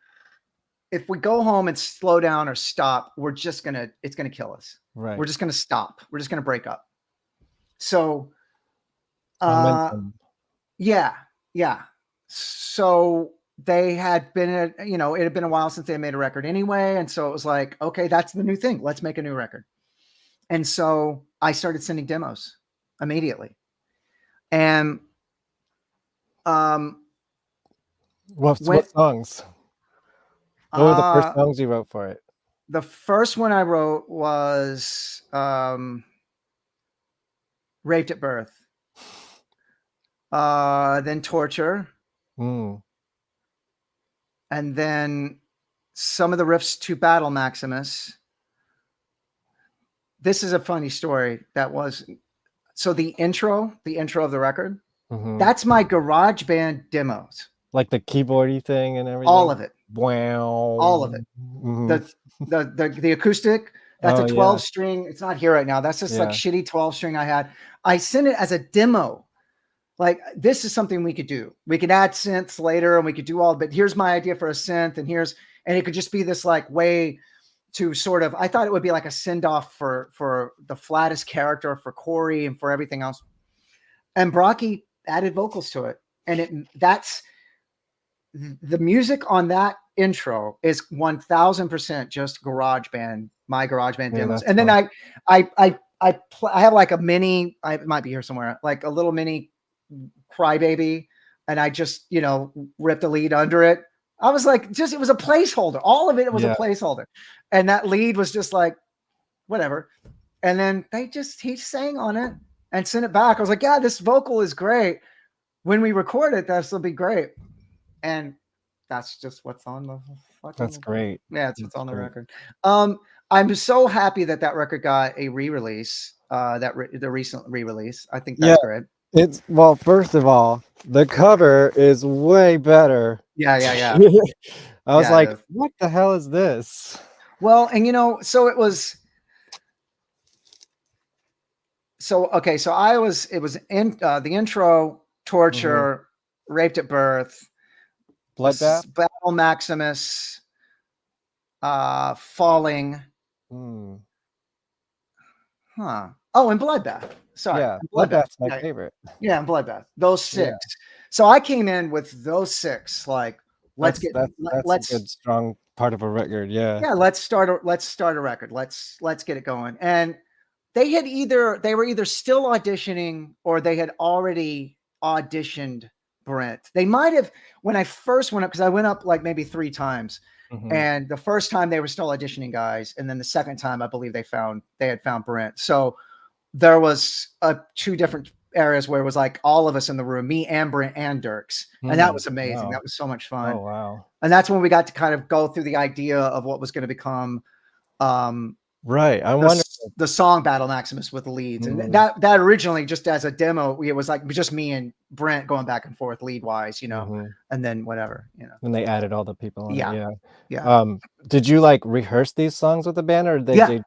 Speaker 17: if we go home and slow down or stop, it's going to kill us.
Speaker 16: Right.
Speaker 17: We're just going to stop. We're just going to break up. So, yeah. So they had been, you know, it had been a while since they made a record anyway. And so it was like, okay, that's the new thing. Let's make a new record. And so I started sending demos immediately. And
Speaker 16: what songs? What were the first songs you wrote for it?
Speaker 17: The first one I wrote was Raped at Birth. Then Torture. And then some of the riffs to Battle Maximus. This is a funny story. So the intro of the record, that's my GarageBand demos.
Speaker 16: Like the keyboardy thing and everything?
Speaker 17: All of it.
Speaker 16: Wow.
Speaker 17: All of it. The acoustic, that's a 12 string. It's not here right now. That's just like shitty 12 string I had. I sent it as a demo. Like, this is something we could do. We could add synths later and we could do all, but here's my idea for a synth. And it could just be this like way to sort of, I thought it would be like a send off for the Flattus character, for Corey and for everything else. And Brocky added vocals to it. And that's the music on that intro is 1000% just GarageBand, my GarageBand demos. And then I have like a mini, it might be here somewhere, like a little mini Crybaby, and I just, you know, ripped a lead under it. I was like, it was a placeholder. All of it was a placeholder. And that lead was just like, whatever. And then he sang on it and sent it back. I was like, yeah, this vocal is great. When we record it, that'll be great. And that's just what's on the fucking.
Speaker 16: That's great.
Speaker 17: Yeah, it's what's on the record. I'm so happy that record got a re-release. The recent re-release. I think that's great.
Speaker 16: Well, first of all, the cover is way better.
Speaker 17: Yeah.
Speaker 16: I was like, what the hell is this?
Speaker 17: Well, and you know, so it was. So okay, so it was in the intro, Torture, Raped at Birth,
Speaker 16: Bloodbath,
Speaker 17: Battle Maximus, Falling.
Speaker 16: Hmm.
Speaker 17: Huh. Oh, and Bloodbath. Sorry.
Speaker 16: Yeah, Bloodbath's my favorite.
Speaker 17: Yeah, and Bloodbath. Those 6. Yeah. So I came in with those 6. Like, that's a
Speaker 16: good strong part of a record. Yeah.
Speaker 17: Yeah. Let's start a record. Let's get it going. And they were either still auditioning or they had already auditioned Brent. They might have, when I first went up, because I went up like maybe 3 times. And the first time they were still auditioning guys, and then the second time I believe they had found Brent. So there was 2 different areas where it was like all of us in the room, me and Brent and Dirks, and that was amazing. Wow. That was so much fun.
Speaker 16: Oh wow! And
Speaker 17: that's when we got to kind of go through the idea of what was going to become,
Speaker 16: right. I wonder
Speaker 17: the song Battle Maximus with the leads, and that originally just as a demo, it was like just me and Brent going back and forth lead wise, you know, and then whatever, you know.
Speaker 16: And they added all the people.
Speaker 17: Yeah.
Speaker 16: Did you like rehearse these songs with the band, or they?
Speaker 17: Yeah.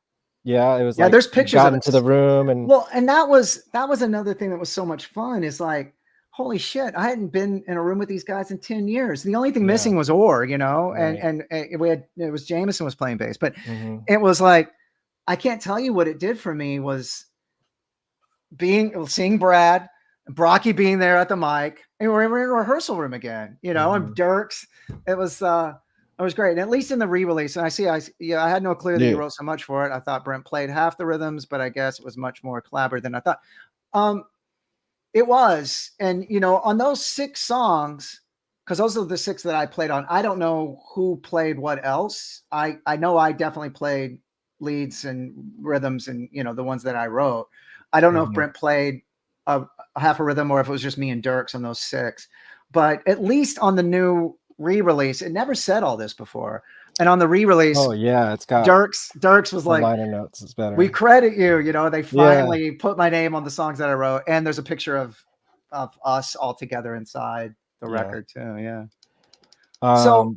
Speaker 16: Yeah, it was like
Speaker 17: there's pictures
Speaker 16: got
Speaker 17: of
Speaker 16: into the room and
Speaker 17: and that was another thing that was so much fun is like, holy shit, I hadn't been in a room with these guys in 10 years. The only thing missing was Orr, you know, and it was Jameson was playing bass, but it was like, I can't tell you what it did for me was seeing Brad, Brocky being there at the mic, and we're in a rehearsal room again, you know, and Dirks. It was great. And at least in the re-release, and I had no clue that you wrote so much for it. I thought Brent played half the rhythms, but I guess it was much more collaborative than I thought. It was, and you know, on those 6 songs, because those are the 6 that I played on. I don't know who played what else. I know I definitely played leads and rhythms, and you know, the ones that I wrote. I don't know if Brent played a half a rhythm or if it was just me and Dirks on those 6. But at least on the new re-release, it never said all this before. And on the re-release,
Speaker 16: it's got
Speaker 17: Dirks was like,
Speaker 16: liner notes is better.
Speaker 17: We credit you. You know, they finally put my name on the songs that I wrote, and there's a picture of us all together inside the record too. Yeah. So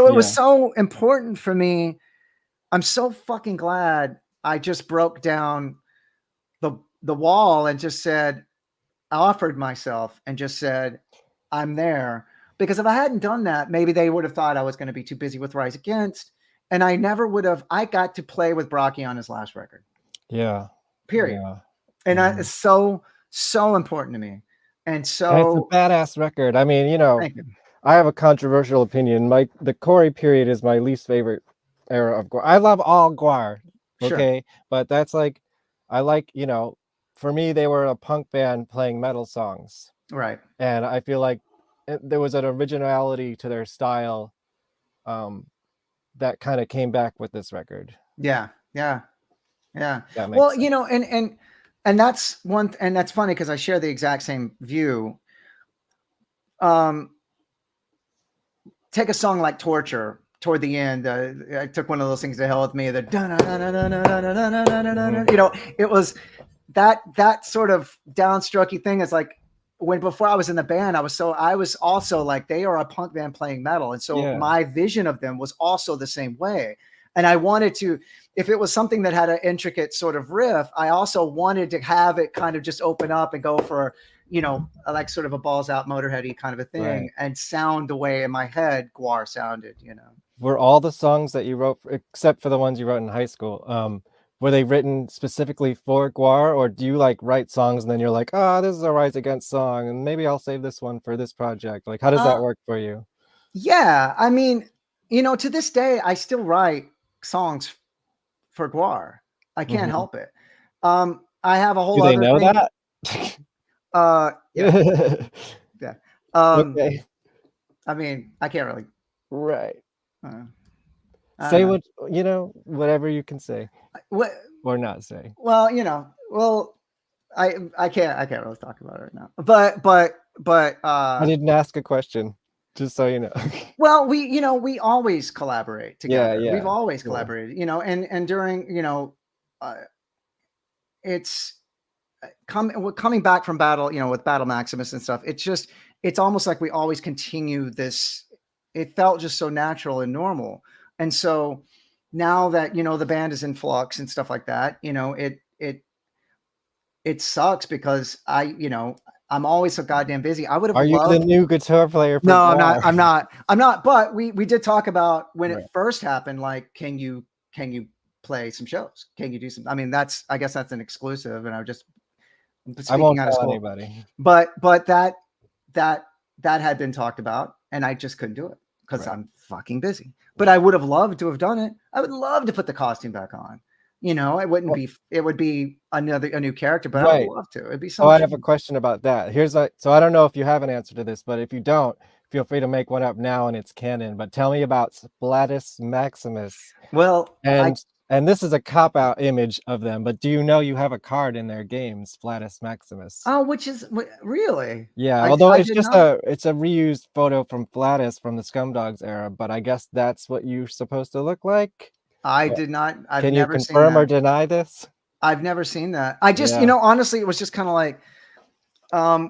Speaker 17: it was so important for me. I'm so fucking glad I just broke down the wall and just said, I offered myself and just said, I'm there. Because if I hadn't done that, maybe they would have thought I was going to be too busy with Rise Against. And I never would have. I got to play with Brocky on his last record.
Speaker 16: Yeah.
Speaker 17: Period.
Speaker 16: Yeah.
Speaker 17: And it's so important to me. And
Speaker 16: it's
Speaker 17: so
Speaker 16: a badass record. I mean, you know, I have a controversial opinion. The Corey period is my least favorite era of GWAR. I love all GWAR. Okay.
Speaker 17: Sure.
Speaker 16: But that's like, I like, you know, for me, they were a punk band playing metal songs.
Speaker 17: Right.
Speaker 16: And I feel like there was an originality to their style that kind of came back with this record.
Speaker 17: Yeah. Well, you know, and that's and that's funny because I share the exact same view. Take a song like Torture. Toward the end, I took one of those things to hell with me. You know, it was that sort of downstrucky thing. Is like before I was in the band, I was also like, they are a punk band playing metal, and so my vision of them was also the same way. And I wanted to, if it was something that had an intricate sort of riff, I also wanted to have it kind of just open up and go for, you know, like sort of a balls out Motorhead-y kind of a thing, and sound the way in my head GWAR sounded, you know.
Speaker 16: Were all the songs that you wrote, except for the ones you wrote in high school, were they written specifically for GWAR, or do you like write songs and then you're like, oh, this is a Rise Against song, and maybe I'll save this one for this project? Like, how does that work for you?
Speaker 17: Yeah, I mean, you know, to this day, I still write songs for GWAR. I can't help it. I have a whole other
Speaker 16: thing. Do they know
Speaker 17: that? Yeah.
Speaker 16: Okay.
Speaker 17: I mean, I can't really.
Speaker 16: Right. Say what, you know, whatever you can say.
Speaker 17: What
Speaker 16: or not say.
Speaker 17: Well, you know, I can't really talk about it right now. But
Speaker 16: I didn't ask a question, just so you know.
Speaker 17: Well, we always collaborate together.
Speaker 16: Yeah.
Speaker 17: We've always collaborated, you know, and during, you know, it's coming back from battle, you know, with Battle Maximus and stuff. It's almost like we always continue this. It felt just so natural and normal. And so now that, you know, the band is in flux and stuff like that, you know, it sucks because I'm always so goddamn busy. I would have loved.
Speaker 16: Are you the new guitar player?
Speaker 17: No, I'm not. But we did talk about when it first happened, like, can you play some shows? Can you do some? I mean, I guess that's an exclusive, and
Speaker 16: I won't tell anybody.
Speaker 17: But that had been talked about, and I just couldn't do it because I'm fucking busy. But I would have loved to have done it. I would love to put the costume back on. You know, it would be a new character, but I would love to. It'd be so.
Speaker 16: I have a question about that. So I don't know if you have an answer to this, but if you don't, feel free to make one up now and it's canon. But tell me about Splattus Maximus.
Speaker 17: Well,
Speaker 16: and this is a cop-out image of them, but do you know you have a card in their game, Splattus Maximus?
Speaker 17: Oh, which is really?
Speaker 16: Yeah, although it's just it's a reused photo from Flattus from the Scumdogs era, but I guess that's what you're supposed to look like.
Speaker 17: I did not.
Speaker 16: Can you confirm or deny this?
Speaker 17: I've never seen that. I just, you know, honestly, it was just kind of like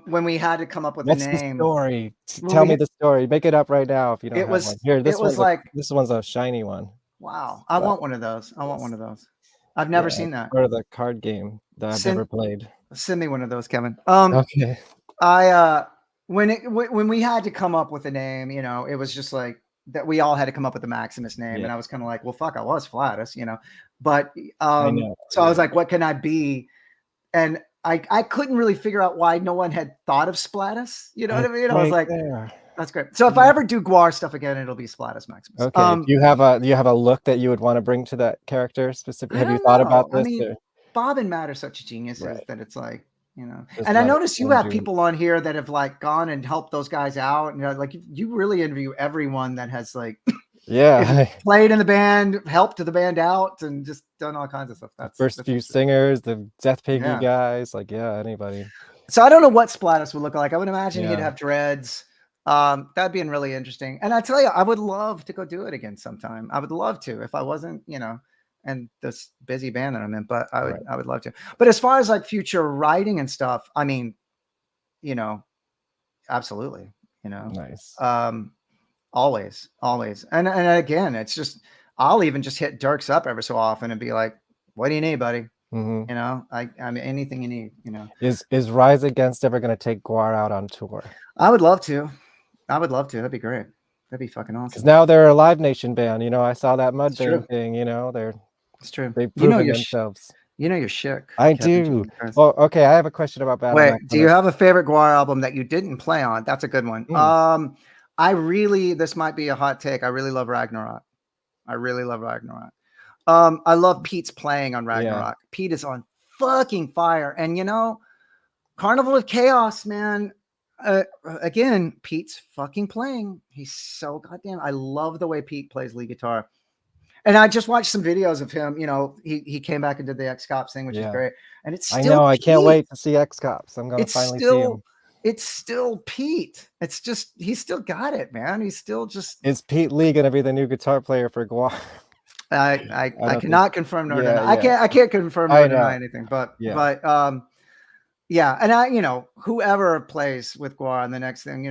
Speaker 17: when we had to come up with a name.
Speaker 16: The story? Tell me the story. Make it up right now if you don't have one. Here, this one's a shiny one.
Speaker 17: Wow, I want one of those. I've never seen that.
Speaker 16: Or the card game that I've never played.
Speaker 17: Send me one of those, Kevin.
Speaker 16: Okay.
Speaker 17: When we had to come up with a name, you know, it was just like that. We all had to come up with the Maximus name, and I was kind of like, well, fuck, I was Flattus, you know. But so I was like, what can I be? And I couldn't really figure out why no one had thought of Splattus. You know what I mean? I was
Speaker 16: right
Speaker 17: like,
Speaker 16: there.
Speaker 17: that's great. So if I ever do Gwar stuff again, it'll be Splattus Maximus.
Speaker 16: Okay. Do you have a look that you would want to bring to that character specifically?
Speaker 17: I
Speaker 16: Have you
Speaker 17: don't
Speaker 16: thought
Speaker 17: know.
Speaker 16: about
Speaker 17: I
Speaker 16: this?
Speaker 17: mean,
Speaker 16: or-
Speaker 17: Bob and Matt are such geniuses
Speaker 16: Right.
Speaker 17: that it's like, you know.
Speaker 16: Just
Speaker 17: And I
Speaker 16: let it
Speaker 17: notice you
Speaker 16: send
Speaker 17: have
Speaker 16: you-
Speaker 17: people on here that have like gone and helped those guys out, and like you really interview everyone that has like
Speaker 16: Yeah.
Speaker 17: played in the band, helped the band out, and just done all kinds of stuff.
Speaker 16: The
Speaker 17: That's
Speaker 16: first
Speaker 17: that's
Speaker 16: few
Speaker 17: interesting.
Speaker 16: singers, the Death Piggy
Speaker 17: Yeah.
Speaker 16: guys, like anybody.
Speaker 17: So I don't know what Splattus would look like. I would imagine he'd
Speaker 16: Yeah.
Speaker 17: have dreads. That'd be really interesting. And I tell you, I would love to go do it again sometime. I would love to if I wasn't, and this busy band that I'm in, but I would love to. But as far as like future writing and stuff, I mean, absolutely,
Speaker 16: Nice.
Speaker 17: always. And again, it's just, I'll even just hit Dirks up every so often and be like, what do you need, buddy?
Speaker 16: Mhm.
Speaker 17: I mean, anything you need,
Speaker 16: Is Rise Against ever going to take Gwar out on tour?
Speaker 17: I would love to. That'd be great. That'd be fucking awesome.
Speaker 16: Because now they're a Live Nation band. I saw that
Speaker 17: It's true.
Speaker 16: Mudvayne thing.
Speaker 17: It's true.
Speaker 16: They've proven
Speaker 17: you're
Speaker 16: themselves.
Speaker 17: You're shook.
Speaker 16: I
Speaker 17: Kevin
Speaker 16: do.
Speaker 17: Jesus.
Speaker 16: Well, okay. I have a question about Battle
Speaker 17: Wait,
Speaker 16: Maximus.
Speaker 17: do you have a favorite Gwar album that you didn't play on? That's a good one. This might be a hot take. I really love Ragnarok. I love Pete's playing on Ragnarok. Pete is on fucking fire. And Carnival of Chaos, man. Again, Pete's fucking playing. He's so goddamn. I love the way Pete plays lead guitar. And I just watched some videos of him. He came back and did the X Cops thing, which is great. And it's still
Speaker 16: I know. I can't
Speaker 17: Pete.
Speaker 16: wait to see X Cops. I'm gonna finally see him.
Speaker 17: It's still Pete. It's just he's still got it, man. He's still just.
Speaker 16: Is Pete Lee gonna be the new guitar player for Gwar?
Speaker 17: I cannot confirm nor deny.
Speaker 16: Yeah.
Speaker 17: I can't confirm nor deny anything. But yeah, and whoever plays with Gwar on the next thing,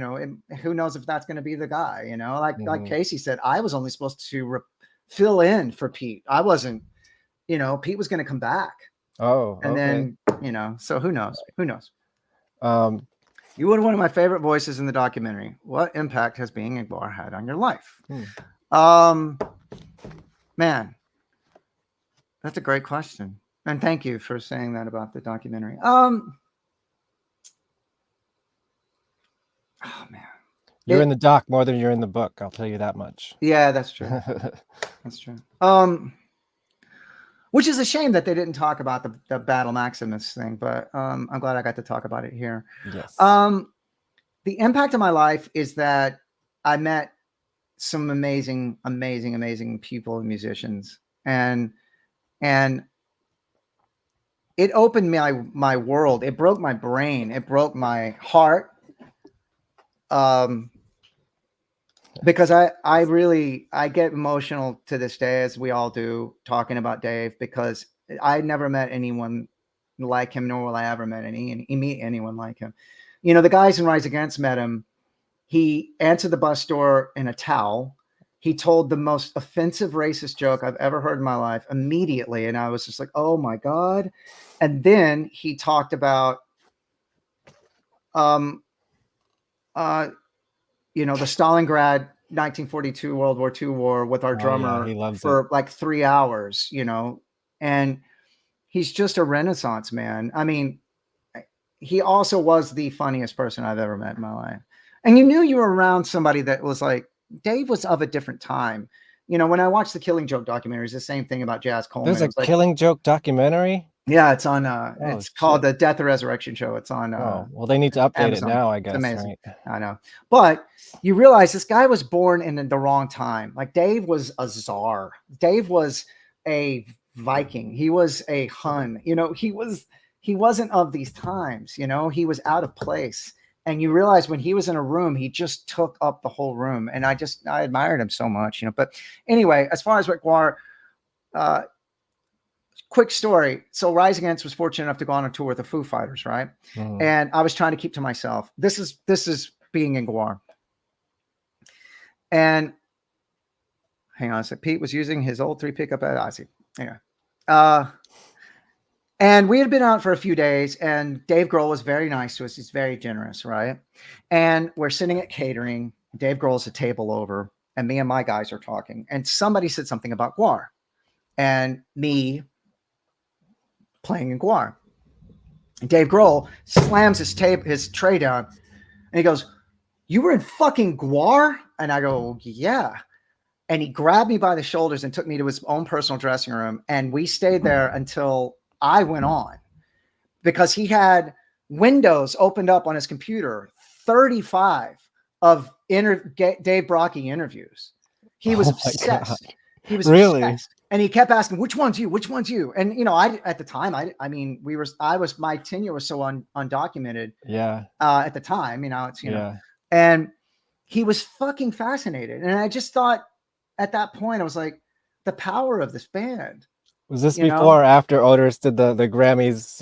Speaker 17: who knows if that's going to be the guy, like Casey said, I was only supposed to fill in for Pete. I wasn't, Pete was going to come back.
Speaker 16: Oh,
Speaker 17: and
Speaker 16: okay.
Speaker 17: then, so who knows? You were one of my favorite voices in the documentary. What impact has being in Gwar had on your life? Man, that's a great question. And thank you for saying that about the documentary. Oh man.
Speaker 16: You're in the doc more than you're in the book. I'll tell you that much.
Speaker 17: Yeah, that's true. That's true. Which is a shame that they didn't talk about the Battle Maximus thing, but I'm glad I got to talk about it here.
Speaker 16: Yes.
Speaker 17: The impact of my life is that I met some amazing people and musicians, and it opened my world. It broke my brain. It broke my heart. Because I get emotional to this day, as we all do, talking about Dave, because I never met anyone like him, nor will I ever meet anyone like him. The guys in Rise Against met him. He answered the bus door in a towel. He told the most offensive racist joke I've ever heard in my life immediately. And I was just like, oh my God. And then he talked about, the Stalingrad 1942 World War II war with our drummer for like 3 hours, and he's just a Renaissance man. I mean, he also was the funniest person I've ever met in my life. And you were around somebody that was like, Dave was of a different time. When I watched the Killing Joke documentary, it's the same thing about Jazz Coleman.
Speaker 16: There's a Killing Joke documentary?
Speaker 17: Yeah, it's on it's called the Death or Resurrection Show. It's on
Speaker 16: well, they need to update
Speaker 17: Amazon.
Speaker 16: it now, I guess.
Speaker 17: It's amazing.
Speaker 16: Right?
Speaker 17: I know. But you realize this guy was born in the wrong time. Like Dave was a czar. Dave was a Viking. He was a Hun. He wasn't of these times, he was out of place. And you realize when he was in a room, he just took up the whole room. And I admired him so much, But anyway, as far as what Gwar, quick story. So Rise Against was fortunate enough to go on a tour with the Foo Fighters, right? And I was trying to keep to myself. This is being in Gwar. And hang on a sec. Pete was using his old 3 pickup at Ozzy. Anyway. And we had been out for a few days, and Dave Grohl was very nice to us. He's very generous, right? And we're sitting at catering. Dave Grohl's a table over, and me and my guys are talking. And somebody said something about Gwar and me playing in Gwar. Dave Grohl slams his tray down, and he goes, "You were in fucking GWAR?" And I go, "Yeah." And he grabbed me by the shoulders and took me to his own personal dressing room, and we stayed there until I went on, because he had windows opened up on his computer, 35 of Dave Brocky interviews. He was obsessed. He was
Speaker 16: really
Speaker 17: obsessed. And he kept asking, which one's you? Which one's you? And, you know, at the time, my tenure was so undocumented.
Speaker 16: Yeah.
Speaker 17: At the time, you know, it's, you know, and he was fucking fascinated. And I just thought at that point, I was like, the power of this band.
Speaker 16: Was this before or after Otis did the Grammys,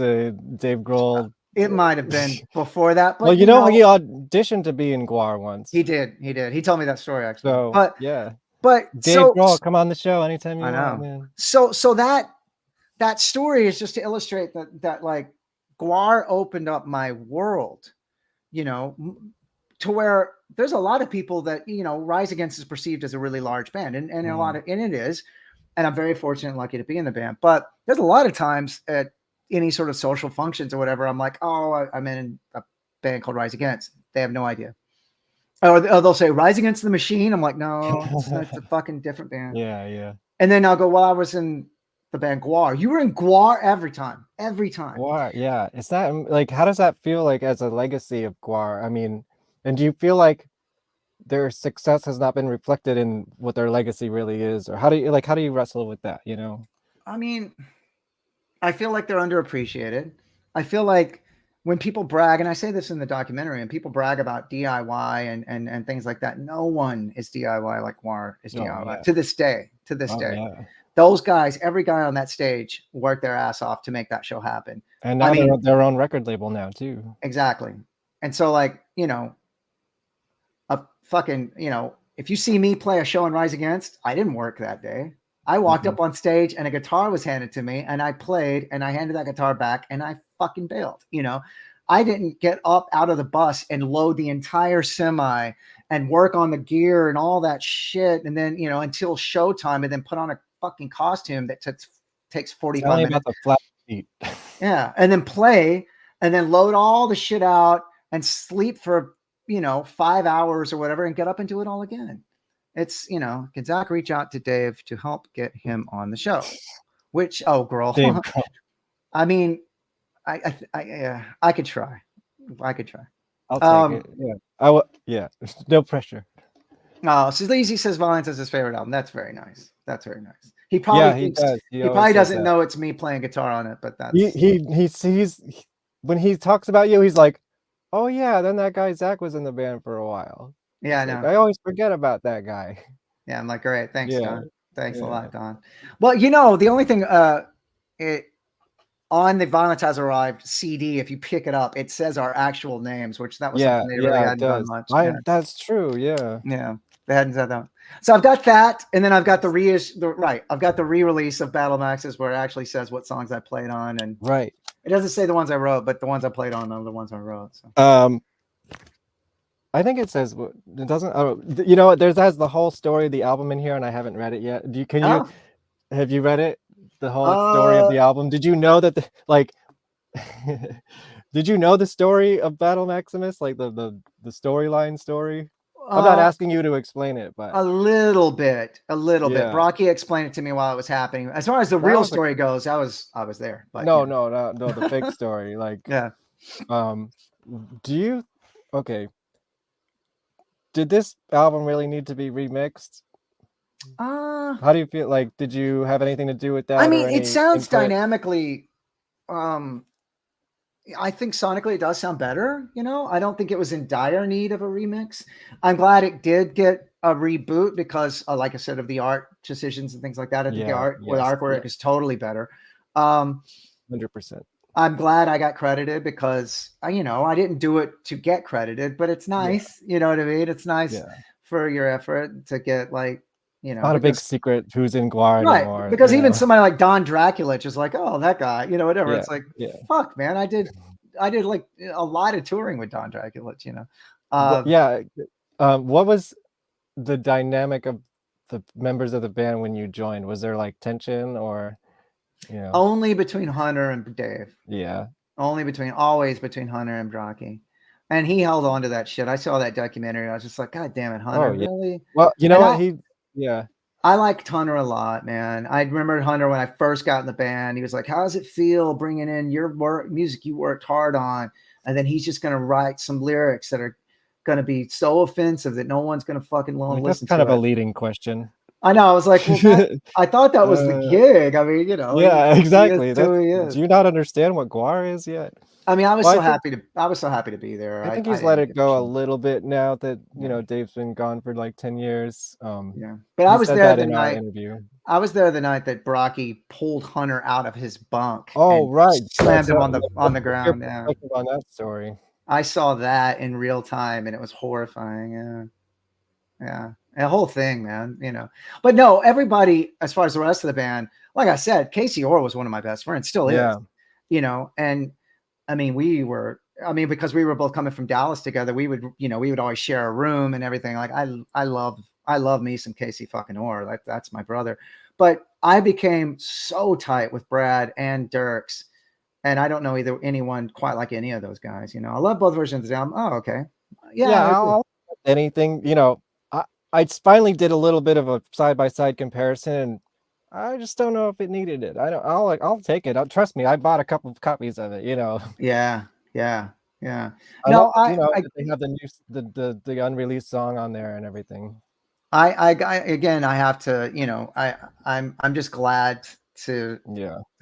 Speaker 16: Dave Grohl?
Speaker 17: It might have been before that. But
Speaker 16: well, you know, he auditioned to be in GWAR once.
Speaker 17: He did. He told me that story, actually.
Speaker 16: So,
Speaker 17: but
Speaker 16: yeah.
Speaker 17: But
Speaker 16: Dave Grohl, come on the show anytime you want, man.
Speaker 17: So that story is just to illustrate that like GWAR opened up my world, you know, to where there's a lot of people that, you know, Rise Against is perceived as a really large band, and a lot of, and it is, and I'm very fortunate and lucky to be in the band. But there's a lot of times at any sort of social functions or whatever, I'm like, oh, I'm in a band called Rise Against. They have no idea. Or they'll say Rise Against the Machine. I'm like, no, it's a fucking different band.
Speaker 16: Yeah.
Speaker 17: And then I'll go, well, I was in the band GWAR. You were in GWAR every time.
Speaker 16: GWAR, yeah. Is that like, how does that feel like as a legacy of GWAR? I mean, and do you feel like their success has not been reflected in what their legacy really is? Or how do you wrestle with that, you know?
Speaker 17: I mean, I feel like they're underappreciated. I feel like when people brag, and I say this in the documentary, and people brag about DIY and things like that, no one is DIY like GWAR is DIY. Yeah. To this day. Yeah. Those guys, every guy on that stage worked their ass off to make that show happen.
Speaker 16: And now they're their own record label now too.
Speaker 17: Exactly. And so, like, you know, a fucking, you know, if you see me play a show in Rise Against, I didn't work that day. I walked up on stage and a guitar was handed to me, and I played, and I handed that guitar back, and I fucking bailed. You know, I didn't get up out of the bus and load the entire semi and work on the gear and all that shit, and then, you know, until showtime, and then put on a fucking costume that takes 45 minutes.
Speaker 16: About the flat feet.
Speaker 17: Yeah, and then play, and then load all the shit out and sleep for, you know, 5 hours or whatever, and get up and do it all again. It's, you know, can Zach reach out to Dave to help get him on the show? Which, oh, girl. I mean, I could try.
Speaker 16: I'll take it. Yeah. Yeah. No pressure.
Speaker 17: No, so Sleazy says Violence is his favorite album. That's very nice. He probably he probably doesn't know it's me playing guitar on it, but that's
Speaker 16: he's when he talks about you, he's like, oh yeah, then that guy Zach was in the band for a while.
Speaker 17: Yeah, I know.
Speaker 16: Like, I always forget about that guy.
Speaker 17: Yeah, I'm like, great, thanks, Don. Thanks a lot, Don. Well, you know, the only thing it on the Violence Has Arrived CD, if you pick it up, it says our actual names, which that was something they really hadn't done much.
Speaker 16: That's true, yeah.
Speaker 17: Yeah, they hadn't said that. So I've got that, and then I've got the re-release of Battle Maxes, where it actually says what songs I played on, and it doesn't say the ones I wrote, but the ones I played on are the ones I wrote. So.
Speaker 16: I think it says it doesn't. Oh, you know what? Has the whole story of the album in here, and I haven't read it yet. Have you read it? The whole story of the album. Did you know that did you know the story of Battle Maximus, like the storyline story? I'm not asking you to explain it, but
Speaker 17: a little bit. Brocky explained it to me while it was happening. As far as the real story goes, I was there. But
Speaker 16: no, the fake story. Like,
Speaker 17: yeah.
Speaker 16: Did this album really need to be remixed? How do you feel? Like, did you have anything to do with that?
Speaker 17: I mean, it sounds dynamically. I think sonically it does sound better. You know, I don't think it was in dire need of a remix. I'm glad it did get a reboot because, like I said, of the art decisions and things like that. I think the artwork is totally better.
Speaker 16: 100%.
Speaker 17: I'm glad I got credited because, you know, I didn't do it to get credited, but it's nice. You know what I mean? It's nice for your effort to get, like, you know.
Speaker 16: Not a big secret who's in GWAR anymore.
Speaker 17: Because even somebody like Don Draculich is like, oh, that guy, you know, whatever. It's like, fuck, man, I did like a lot of touring with Don Draculich, you know.
Speaker 16: What was the dynamic of the members of the band when you joined? Was there like tension or...
Speaker 17: Only between Hunter and Dave.
Speaker 16: Yeah.
Speaker 17: Always between Hunter and Brocky. And he held on to that shit. I saw that documentary. I was just like, God damn it, Hunter, really?
Speaker 16: Well, you know
Speaker 17: And
Speaker 16: what? Yeah.
Speaker 17: I liked Hunter a lot, man. I remember Hunter when I first got in the band. He was like, how does it feel bringing in your music you worked hard on? And then he's just going to write some lyrics that are going to be so offensive that no one's going to fucking listen to it.
Speaker 16: That's kind of a leading question.
Speaker 17: I know. I was like, well, man, I thought that was the gig. I mean,
Speaker 16: Yeah, exactly.
Speaker 17: Do
Speaker 16: you not understand what GWAR is yet?
Speaker 17: I mean, I was so happy to be there.
Speaker 16: I think he's let it go a little bit now that Dave's been gone for like 10 years.
Speaker 17: But I was there the night.
Speaker 16: Interview.
Speaker 17: I was there the night that Brocky pulled Hunter out of his bunk.
Speaker 16: Oh, right.
Speaker 17: Slammed him on the ground. Yeah.
Speaker 16: On that story.
Speaker 17: I saw that in real time, and it was horrifying. Yeah. The whole thing, man. But no, everybody, as far as the rest of the band, like I said, Casey Orr was one of my best friends, still is. And I mean, because we were both coming from Dallas together, we would always share a room and everything. Like I love me some Casey fucking Orr. Like that's my brother. But I became so tight with Brad and Dirks, and I don't know anyone quite like any of those guys. I love both versions of the album. Oh, okay. Yeah.
Speaker 16: I'll anything. I finally did a little bit of a side-by-side comparison, and I just don't know if it needed it. I'll take it. Trust me, I bought a couple of copies of it.
Speaker 17: Yeah.
Speaker 16: They have the unreleased song on there and everything.
Speaker 17: I have to. I'm just glad to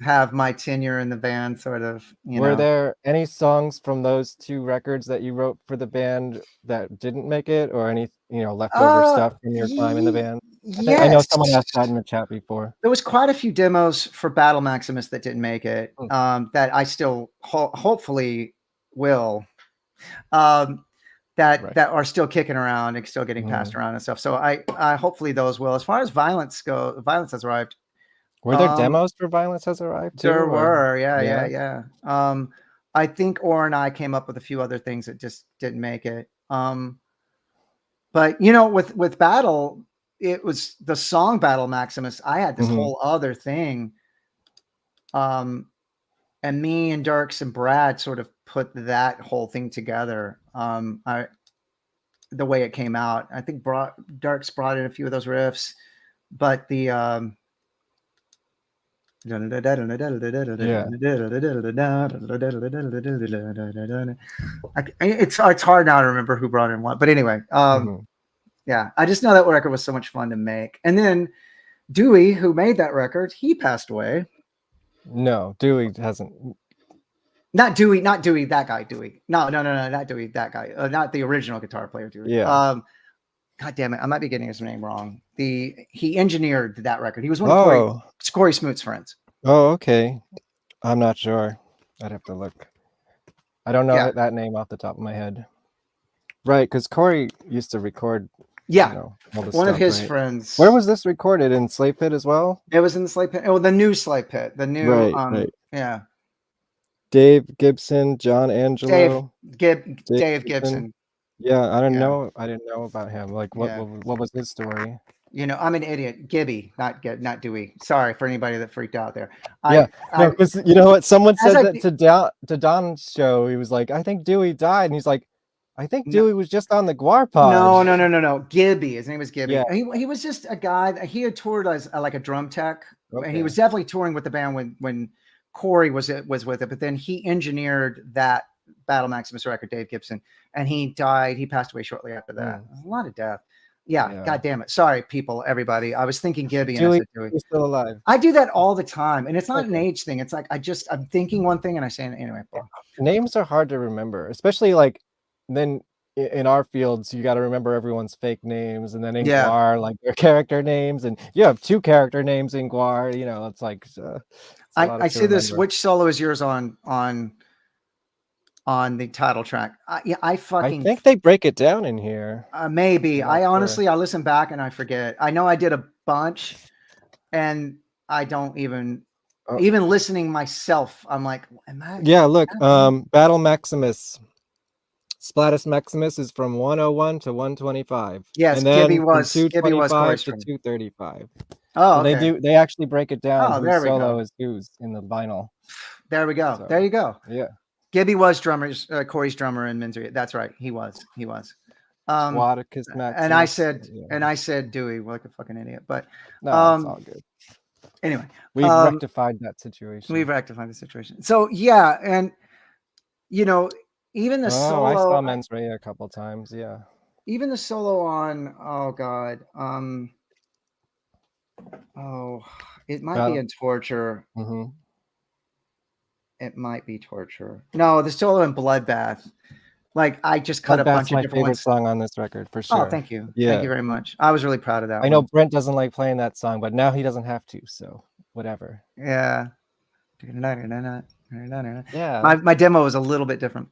Speaker 17: have my tenure in the band. Sort of.
Speaker 16: Were there any songs from those 2 records that you wrote for the band that didn't make it, or any leftover stuff from your time in the band? I know someone asked that in the chat before.
Speaker 17: There was quite a few demos for Battle Maximus that didn't make it, that I still hopefully will, that are still kicking around and still getting passed around and stuff. So I hopefully those will. As far as Violence Has Arrived.
Speaker 16: Were there demos for Violence Has Arrived too?
Speaker 17: There were, yeah. I think Orr and I came up with a few other things that just didn't make it. But with Battle, it was the song Battle Maximus. I had this whole other thing. And me and Dirks and Brad sort of put that whole thing together. The way it came out, I think Dirks brought in a few of those riffs, but the it's hard now to remember who brought in what, but anyway, yeah, I just know that record was so much fun to make. And then Dewey, who made that record, he passed away.
Speaker 16: No, Dewey hasn't.
Speaker 17: Not Dewey, that guy, Dewey. No, not Dewey, that guy. Not the original guitar player, Dewey.
Speaker 16: Yeah.
Speaker 17: God damn it, I might be getting his name wrong. He engineered that record. He was one of Corey Smoot's friends.
Speaker 16: Oh, okay. I'm not sure. I'd have to look. I don't know that name off the top of my head. Right, because Corey used to record.
Speaker 17: Yeah, one of his friends.
Speaker 16: Where was this recorded? In Slave Pit as well?
Speaker 17: It was in the Slave Pit. Oh, the new Slave Pit. The new.
Speaker 16: Right.
Speaker 17: Yeah.
Speaker 16: Dave Gibson, John Angelo.
Speaker 17: Dave Gibson.
Speaker 16: Yeah, I didn't know about him. Like, what was his story?
Speaker 17: I'm an idiot. Gibby, not Dewey. Sorry for anybody that freaked out there.
Speaker 16: Because you know what? Someone said that to Don's show. He was like, "I think Dewey died," and he's like, "I think Dewey was just on the GWARPod."
Speaker 17: No. Gibby. His name was Gibby. Yeah. He was just a guy. He had toured as like a drum tech, and he was definitely touring with the band when Corey was with it. But then he engineered that Battle Maximus record, Dave Gibson, and he died. He passed away shortly after that. A lot of death. Yeah, God damn it. Sorry, people, everybody. I was thinking Gibby and I said Dewey.
Speaker 16: He's still alive.
Speaker 17: I do that all the time. And it's not an age thing. It's like I'm thinking one thing and I say it anyway.
Speaker 16: Names are hard to remember, especially like then in our fields, you got to remember everyone's fake names, and then in GWAR, like their character names, and you have 2 character names in GWAR. It's like
Speaker 17: I see this. Which solo is yours on the title track? I
Speaker 16: think they break it down in here.
Speaker 17: Maybe. I honestly, I listen back and I forget. I know I did a bunch, and I don't even listening myself. I'm like, am I?
Speaker 16: Yeah, look, Battle Maximus. Splattus Maximus is from 101 to 125.
Speaker 17: Yes,
Speaker 16: and then
Speaker 17: Gibby was
Speaker 16: 225 to 235.
Speaker 17: Oh, okay.
Speaker 16: They actually break it down.
Speaker 17: Oh, there we
Speaker 16: solo
Speaker 17: go.
Speaker 16: is who's in the vinyl.
Speaker 17: There we go.
Speaker 16: So,
Speaker 17: there you go.
Speaker 16: Yeah.
Speaker 17: Gibby was drummers, Corey's drummer in Misery. That's right. He was.
Speaker 16: Flattus Maximus.
Speaker 17: And I said Dewey like a fucking idiot. But
Speaker 16: no, it's all good.
Speaker 17: Anyway,
Speaker 16: we've rectified that situation.
Speaker 17: We've rectified the situation. So yeah, and you know, even the solo.
Speaker 16: I saw Mens Rea a couple times. Yeah.
Speaker 17: Even the solo on. Oh God. It might be in Torture.
Speaker 16: Mm-hmm.
Speaker 17: It might be Torture. No, the solo in Bloodbath. Like I just cut a bunch of different
Speaker 16: ones. Song on this record for sure.
Speaker 17: Oh, thank you. Yeah. Thank you very much. I was really proud of that.
Speaker 16: I know Brent doesn't like playing that song, but now he doesn't have to. So whatever.
Speaker 17: Yeah.
Speaker 16: Yeah.
Speaker 17: My demo was a little bit different.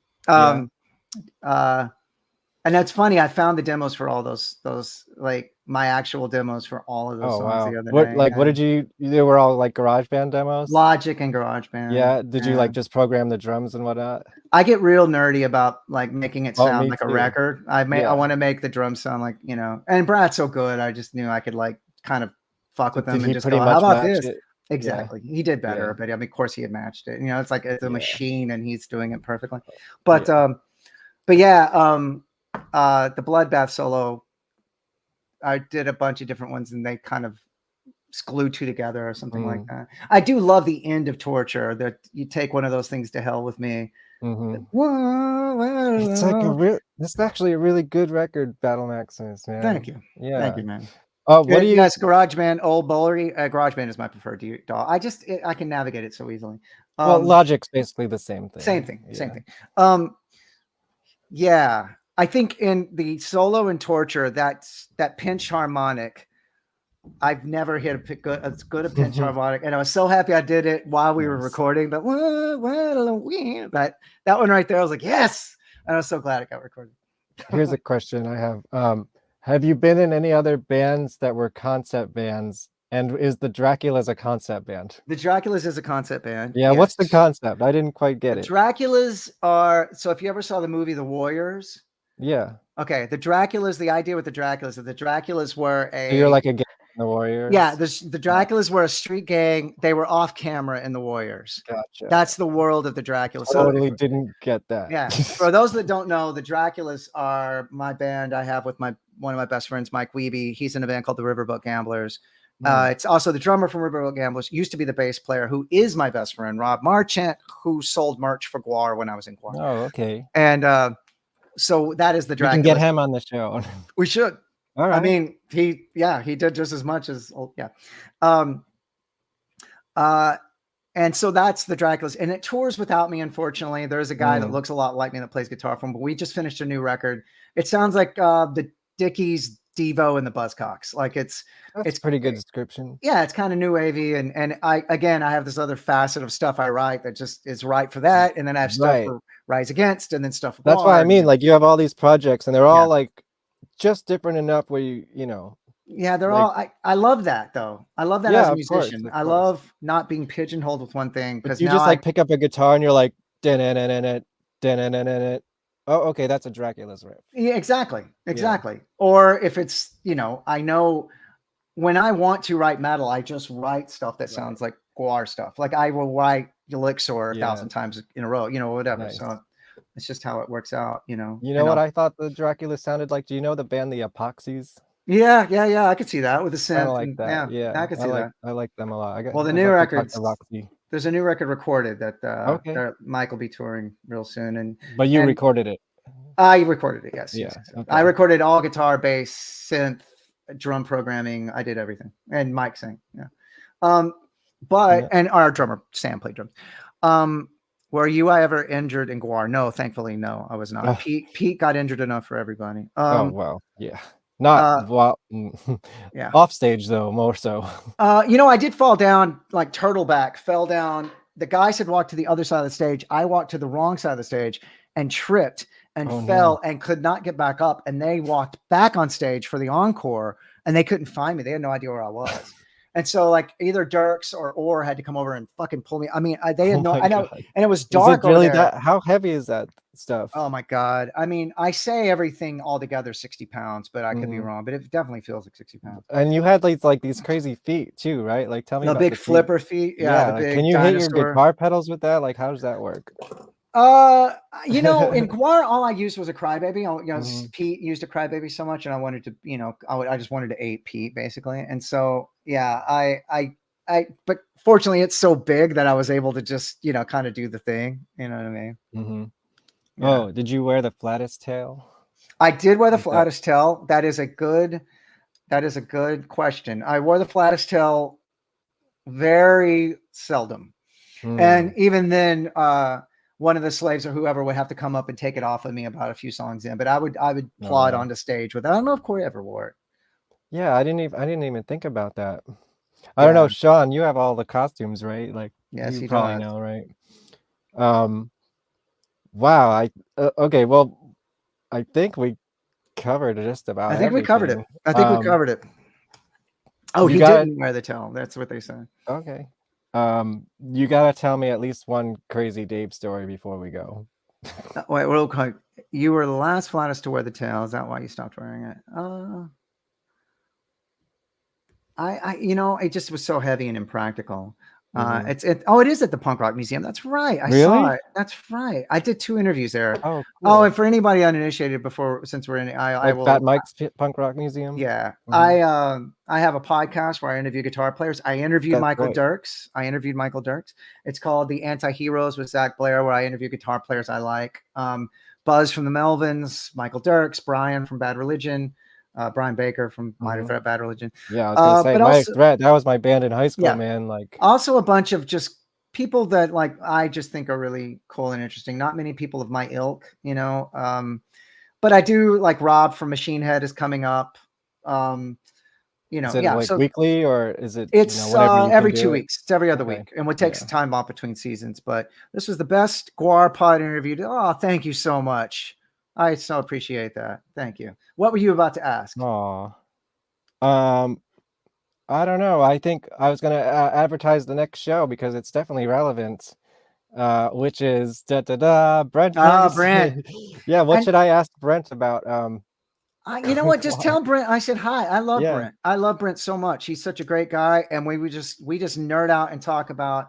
Speaker 17: And that's funny. I found the demos for all those like my actual demos for all of those songs the other day.
Speaker 16: What did you? They were all like GarageBand demos.
Speaker 17: Logic and GarageBand.
Speaker 16: Yeah. Did you like just program the drums and whatnot?
Speaker 17: I get real nerdy about like making it sound like a record. I want to make the drums sound like, you know. And Brad's so good. I just knew I could like kind of fuck with them and just go, how about this? Exactly. Yeah. He did better, but I mean, of course he had matched it. You know, it's like it's a machine and he's doing it perfectly. But the Bloodbath solo, I did a bunch of different ones and they kind of glued two together or something like that. I do love the end of Torture, that you take one of those things to hell with me.
Speaker 16: It's like this is actually a really good record, Battle Maximus, man.
Speaker 17: Thank you.
Speaker 16: Yeah.
Speaker 17: Thank you, man.
Speaker 16: Oh, what do you
Speaker 17: guys? GarageBand, Old Bowlery. GarageBand is my preferred DAW. I can navigate it so easily.
Speaker 16: Well, Logic's basically the same thing.
Speaker 17: Same thing. Yeah. I think in the solo and Torture, that pinch harmonic, I've never hit as good a pinch harmonic, and I was so happy I did it while we were recording. But that one right there, I was like, yes, and I was so glad it got recorded.
Speaker 16: Here's a question I have: have you been in any other bands that were concept bands? And is the Draculas a concept band?
Speaker 17: The Draculas is a concept band.
Speaker 16: Yeah, yes. What's the concept? I didn't quite get it.
Speaker 17: Draculas are, so if you ever saw the movie The Warriors.
Speaker 16: Yeah.
Speaker 17: Okay, the Draculas, the idea with the Draculas is the Draculas were
Speaker 16: So you're like a gang in the Warriors?
Speaker 17: Yeah, the Draculas were a street gang. They were off camera in the Warriors.
Speaker 16: Gotcha.
Speaker 17: That's the world of the Draculas.
Speaker 16: Totally didn't get that.
Speaker 17: Yeah. For those that don't know, the Draculas are my band I have with one of my best friends, Mike Wiebe. He's in a band called the Riverboat Gamblers. It's also the drummer from Riverboat Gamblers, used to be the bass player, who is my best friend, Rob Marchant, who sold merch for GWAR when I was in GWAR.
Speaker 16: Oh, okay.
Speaker 17: And so that is the Dracula.
Speaker 16: We can get him on the show.
Speaker 17: We should.
Speaker 16: All right.
Speaker 17: I mean, he did just as much as and so that's the Draculas, and it tours without me. Unfortunately, there's a guy that looks a lot like me that plays guitar for him, but we just finished a new record. It sounds like the Dickies, Devo, and the Buzzcocks. Like it's
Speaker 16: pretty good description.
Speaker 17: Yeah, it's kind of new wavy, and I have this other facet of stuff I write that just is right for that, and then I have stuff for Rise Against, and then stuff for
Speaker 16: That's why I mean, like, you have all these projects, and they're all like just different enough where you know.
Speaker 17: Yeah, they're all. I love that though. I love that as a musician. I love not being pigeonholed with one thing, because
Speaker 16: you just like pick up a guitar and you're like, oh, okay, that's a Dracula's riff.
Speaker 17: Yeah, exactly. Or if it's, I know when I want to write metal, I just write stuff that sounds like GWAR stuff. Like I will write Elixir 1,000 times in a row, whatever. Nice. So it's just how it works out,
Speaker 16: You know what I thought the Dracula sounded like? Do you know the band The Epoxies?
Speaker 17: Yeah. I could see that with the synth.
Speaker 16: I like that. Yeah,
Speaker 17: I could see that.
Speaker 16: I like them a lot.
Speaker 17: The new records. There's a new record recorded that Mike will be touring real soon.
Speaker 16: But you recorded it.
Speaker 17: I recorded it, yes.
Speaker 16: Yeah.
Speaker 17: Yes.
Speaker 16: Okay.
Speaker 17: I recorded all guitar, bass, synth, drum programming. I did everything. And Mike sang. Yeah. And our drummer, Sam, played drums. Were I ever injured in GWAR? No, thankfully, no, I was not. Pete got injured enough for everybody.
Speaker 16: Oh, well, yeah. Not off stage though, more so.
Speaker 17: I did fall down, like turtleback, fell down. The guys had walked to the other side of the stage. I walked to the wrong side of the stage and tripped and fell and could not get back up. And they walked back on stage for the encore and they couldn't find me. They had no idea where I was. And so like either Dirks or had to come over and fucking pull me. I mean, they had I know. And it was dark.
Speaker 16: Is it really how heavy is that stuff?
Speaker 17: Oh my God. I mean, I say everything all together 60 pounds, but I could be wrong, but it definitely feels like 60 pounds.
Speaker 16: And you had like these crazy feet too, right? Like tell me
Speaker 17: the
Speaker 16: about
Speaker 17: big flipper feet. Yeah.
Speaker 16: Can you hit your guitar pedals with that? Like, how does that work?
Speaker 17: You know, in Guar, all I used was a crybaby. Pete used a crybaby so much, and I wanted to, I just wanted to ape Pete basically. And so, yeah, but fortunately, it's so big that I was able to just, kind of do the thing. You know what I mean?
Speaker 16: Mm-hmm.
Speaker 17: Yeah.
Speaker 16: Oh, did you wear the flattest tail?
Speaker 17: I did wear the flattest tail. That is a good question. I wore the flattest tail very seldom. And even then, one of the slaves or whoever would have to come up and take it off of me about a few songs in, but I would plod onto stage with it. I don't know if Corey ever wore it.
Speaker 16: Yeah, I didn't even think about that. I don't know, Sean, you have all the costumes, right? Like,
Speaker 17: yes,
Speaker 16: you
Speaker 17: he
Speaker 16: probably
Speaker 17: does.
Speaker 16: know, right? Wow. Okay, well, I think we covered just about
Speaker 17: I think we covered it.
Speaker 16: everything.
Speaker 17: I think we covered it. Oh, he didn't wear the tail. That's what they said.
Speaker 16: Okay. You gotta tell me at least one crazy Dave story before we go.
Speaker 17: Wait, real quick. You were the last flattest to wear the tail. Is that why you stopped wearing it? It just was so heavy and impractical. It is at the Punk Rock Museum. That's right. I saw it. That's right. I did 2 interviews there.
Speaker 16: Oh, cool.
Speaker 17: Oh, and for anybody uninitiated, since we're in, I will.
Speaker 16: Fat Mike's Punk Rock Museum.
Speaker 17: Yeah, I have a podcast where I interview guitar players. I interviewed Michael Dirks. It's called The Anti-Heroes with Zach Blair, where I interview guitar players I like. Buzz from the Melvins, Michael Dirks, Brian from Bad Religion. Brian Baker from Minor Threat, Bad Religion.
Speaker 16: Yeah, I was gonna say Minor Threat. That was my band in high school, man. Like,
Speaker 17: also a bunch of just people that I just think are really cool and interesting. Not many people of my ilk, but I do like Rob from Machine Head is coming up.
Speaker 16: Is it weekly or is it?
Speaker 17: It's every 2 weeks. It's every other week, and it takes time off between seasons. But this was the best GWARPod interview. Oh, thank you so much. I so appreciate that. Thank you. What were you about to ask?
Speaker 16: Oh, I don't know. I think I was going to advertise the next show because it's definitely relevant, which is Brent.
Speaker 17: Brent.
Speaker 16: Yeah. What should I ask Brent about?
Speaker 17: You know what? Just tell Brent I said hi. I love Brent. I love Brent so much. He's such a great guy, and we just nerd out and talk about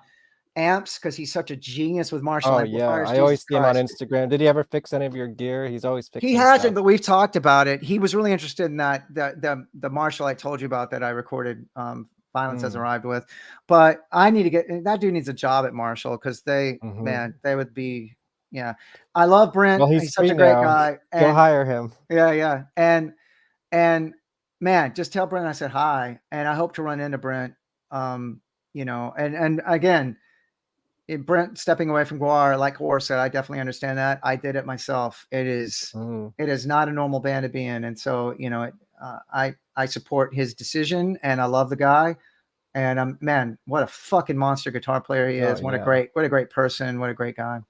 Speaker 17: amps because he's such a genius with Marshall amplifiers.
Speaker 16: I always see him on Instagram. Did he ever fix any of your gear? He's always fixing.
Speaker 17: He hasn't, but we've talked about it. He was really interested in the Marshall I told you about that I recorded. Violence Has Arrived with, but I need to get that dude needs a job at Marshall because they would be. Yeah, I love Brent.
Speaker 16: Well,
Speaker 17: he's such a great guy.
Speaker 16: Go hire him.
Speaker 17: Yeah, and man, just tell Brent I said hi, and I hope to run into Brent. And again. Brent stepping away from GWAR, like Or said, I definitely understand that. I did it myself. It is not a normal band to be in, and so I support his decision, and I love the guy. And man, what a fucking monster guitar player he is! What a great person! What a great guy!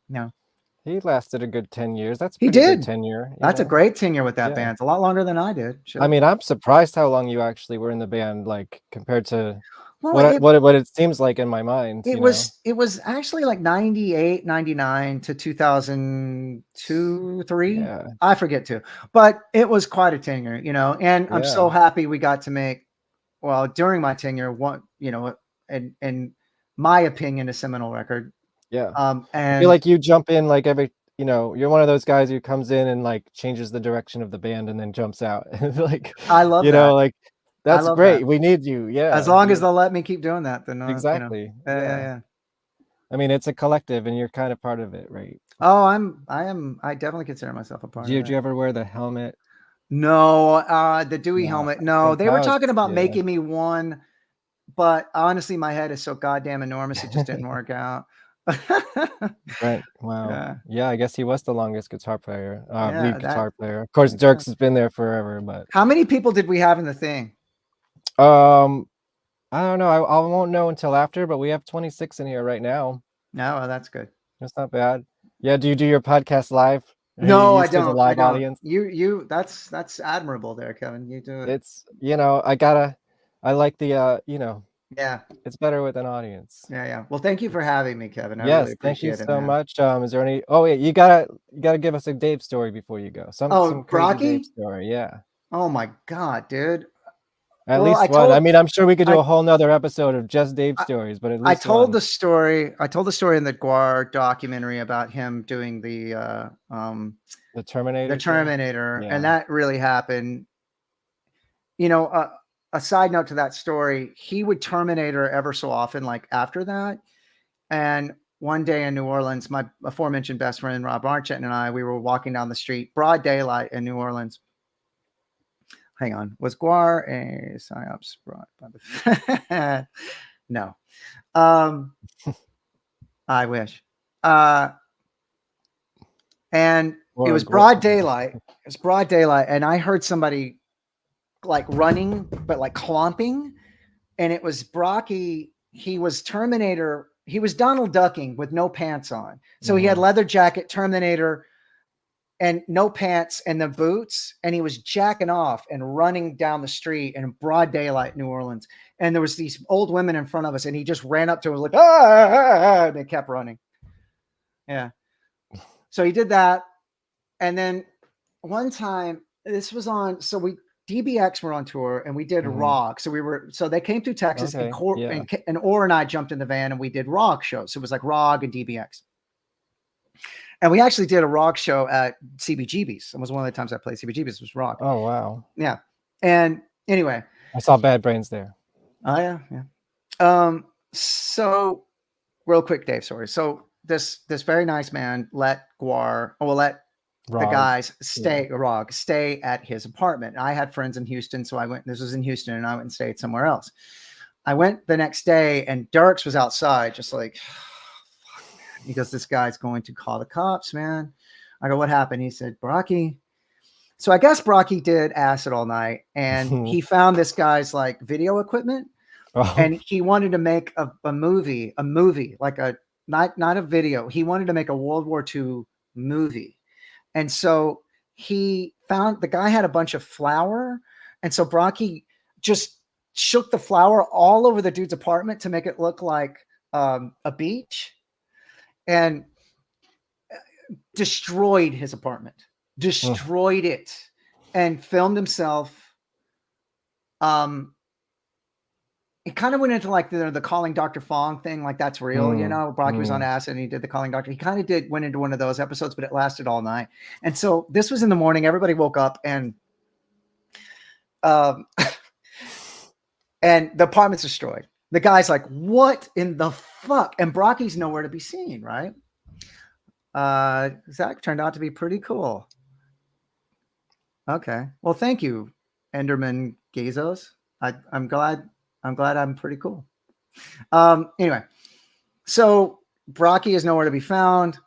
Speaker 16: He lasted a good 10 years. That's
Speaker 17: he
Speaker 16: pretty
Speaker 17: did
Speaker 16: good tenure.
Speaker 17: That's a great tenure with that band. It's a lot longer than I did.
Speaker 16: I mean, I'm surprised how long you actually were in the band, like compared to. What it seems like in my mind.
Speaker 17: It was actually like 98, 99 to 2002, 3.
Speaker 16: Yeah.
Speaker 17: I forget too, but it was quite a tenure, and I'm so happy we got to make, during my tenure, in my opinion, a seminal record.
Speaker 16: Yeah.
Speaker 17: And
Speaker 16: I feel like you jump in like every, you're one of those guys who comes in and like changes the direction of the band and then jumps out. Like,
Speaker 17: I love that.
Speaker 16: Like, that's great. That. We need you. Yeah.
Speaker 17: As long as they'll let me keep doing that, then
Speaker 16: exactly.
Speaker 17: Yeah.
Speaker 16: I mean, it's a collective, and you're kind of part of it, right?
Speaker 17: Oh, I definitely consider myself a part of it.
Speaker 16: Did you ever wear the helmet?
Speaker 17: No, the Dewey helmet. No, they were talking about making me one, but honestly, my head is so goddamn enormous, it just didn't work out.
Speaker 16: Right. Wow. Yeah, I guess he was the longest guitar player, lead guitar player. Of course, Dirks has been there forever, but
Speaker 17: how many people did we have in the thing?
Speaker 16: I don't know. I won't know until after, but we have 26 in here right now.
Speaker 17: No, well, that's good.
Speaker 16: That's not bad. Yeah. Do you do your podcast live?
Speaker 17: No, I don't.
Speaker 16: Live audience.
Speaker 17: You. That's admirable there, Kevin. You do it.
Speaker 16: It's I like the
Speaker 17: Yeah,
Speaker 16: it's better with an audience.
Speaker 17: Yeah. Well, thank you for having me, Kevin. I
Speaker 16: yes,
Speaker 17: really appreciate
Speaker 16: thank you so much. Is there any? Oh wait, you gotta give us a Dave story before you go. Some crazy
Speaker 17: Brocky?
Speaker 16: Dave story. Yeah.
Speaker 17: Oh my God, dude.
Speaker 16: At
Speaker 17: Well,
Speaker 16: least
Speaker 17: I
Speaker 16: one.
Speaker 17: told-
Speaker 16: I mean, I'm sure we could do
Speaker 17: I-
Speaker 16: a whole nother episode of just Dave stories, but at
Speaker 17: I
Speaker 16: least
Speaker 17: told
Speaker 16: one.
Speaker 17: the story. I told the story in the GWAR documentary about him doing the
Speaker 16: Terminator.
Speaker 17: The Terminator,
Speaker 16: Yeah.
Speaker 17: and that really happened. You know, a side note to that story, he would Terminator ever so often, like after that. And one day in New Orleans, my aforementioned best friend Rob Archett and I, we were walking down the street, broad daylight in New Orleans. Hang on, was GWAR a psyops brought by the no. I wish. And
Speaker 16: Or
Speaker 17: it was
Speaker 16: GWAR.
Speaker 17: broad daylight. It was broad daylight, and I heard somebody like running, but like clomping, and it was Brocky. He was Terminator. He was Donald ducking with no pants on. So he had leather jacket, Terminator, and no pants and the boots, and he was jacking off and running down the street in broad daylight, New Orleans. And there was these old women in front of us, and he just ran up to us like, ah, and they kept running. Yeah. So he did that. And then one time, this was on, so DBX were on tour and we did rock. So they came through Texas and Orr and I jumped in the van and we did rock shows. So it was like rock and DBX. And we actually did a rock show at CBGB's. It was one of the times I played CBGB's was rock.
Speaker 16: Oh, wow.
Speaker 17: Yeah. And anyway.
Speaker 16: I saw Bad Brains there.
Speaker 17: Oh, yeah. Yeah. So real quick, Dave, sorry. So this very nice man let the guys stay at his apartment. I had friends in Houston, so I went. This was in Houston, and I went and stayed somewhere else. I went the next day, and Dirks was outside, just like, fuck, man. He goes, "This guy's going to call the cops, man." I go, "What happened?" He said, "Brocky." So I guess Brocky did acid all night, and he found this guy's like video equipment, and he wanted to make a movie, like not a video. He wanted to make a World War II movie. And so he found the guy had a bunch of flour. And so Brocky just shook the flour all over the dude's apartment to make it look like a beach and destroyed his apartment, destroyed it, and filmed himself. It kind of went into like the calling Dr. Fong thing, like that's real, you know. Brocky was on acid and he did the calling doctor. He kind of went into one of those episodes, but it lasted all night. And so this was in the morning. Everybody woke up and and the apartment's destroyed. The guy's like, "What in the fuck?" And Brocky's nowhere to be seen, right? Zach turned out to be pretty cool. Okay. Well, thank you, Enderman Gazos. I'm glad I'm pretty cool. Anyway, so Brocky is nowhere to be found.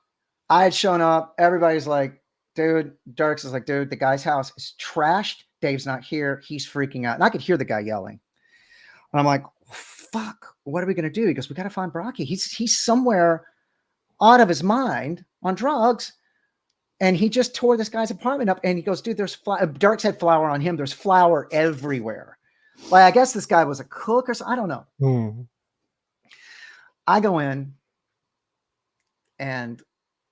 Speaker 17: I had shown up. Everybody's like, dude, Dirks is like, dude, the guy's house is trashed. Dave's not here. He's freaking out. And I could hear the guy yelling. And I'm like, fuck, what are we going to do? He goes, we got to find Brocky. He's somewhere out of his mind on drugs. And he just tore this guy's apartment up. And he goes, dude, Dirks had flour on him. There's flour everywhere. Like, I guess this guy was a cook or something. I don't know. I go in and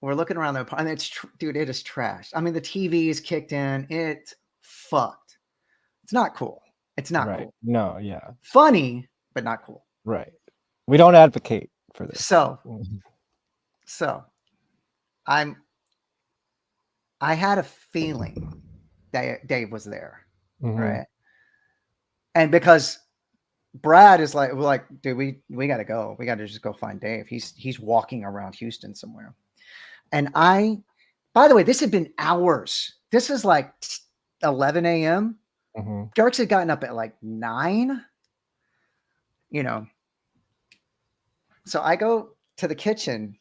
Speaker 17: we're looking around the apartment. It's dude, it is trash. I mean, the TV is kicked in. It's fucked. It's not cool. It's not cool.
Speaker 16: No, yeah.
Speaker 17: Funny, but not cool.
Speaker 16: Right. We don't advocate for this.
Speaker 17: So I had a feeling that Dave was there. Right. And because Brad is like, we're like, dude, we got to go. We got to just go find Dave. He's walking around Houston somewhere. And by the way, this had been hours. This is like 11 a.m. Dirks had gotten up at like 9, you know. So I go to the kitchen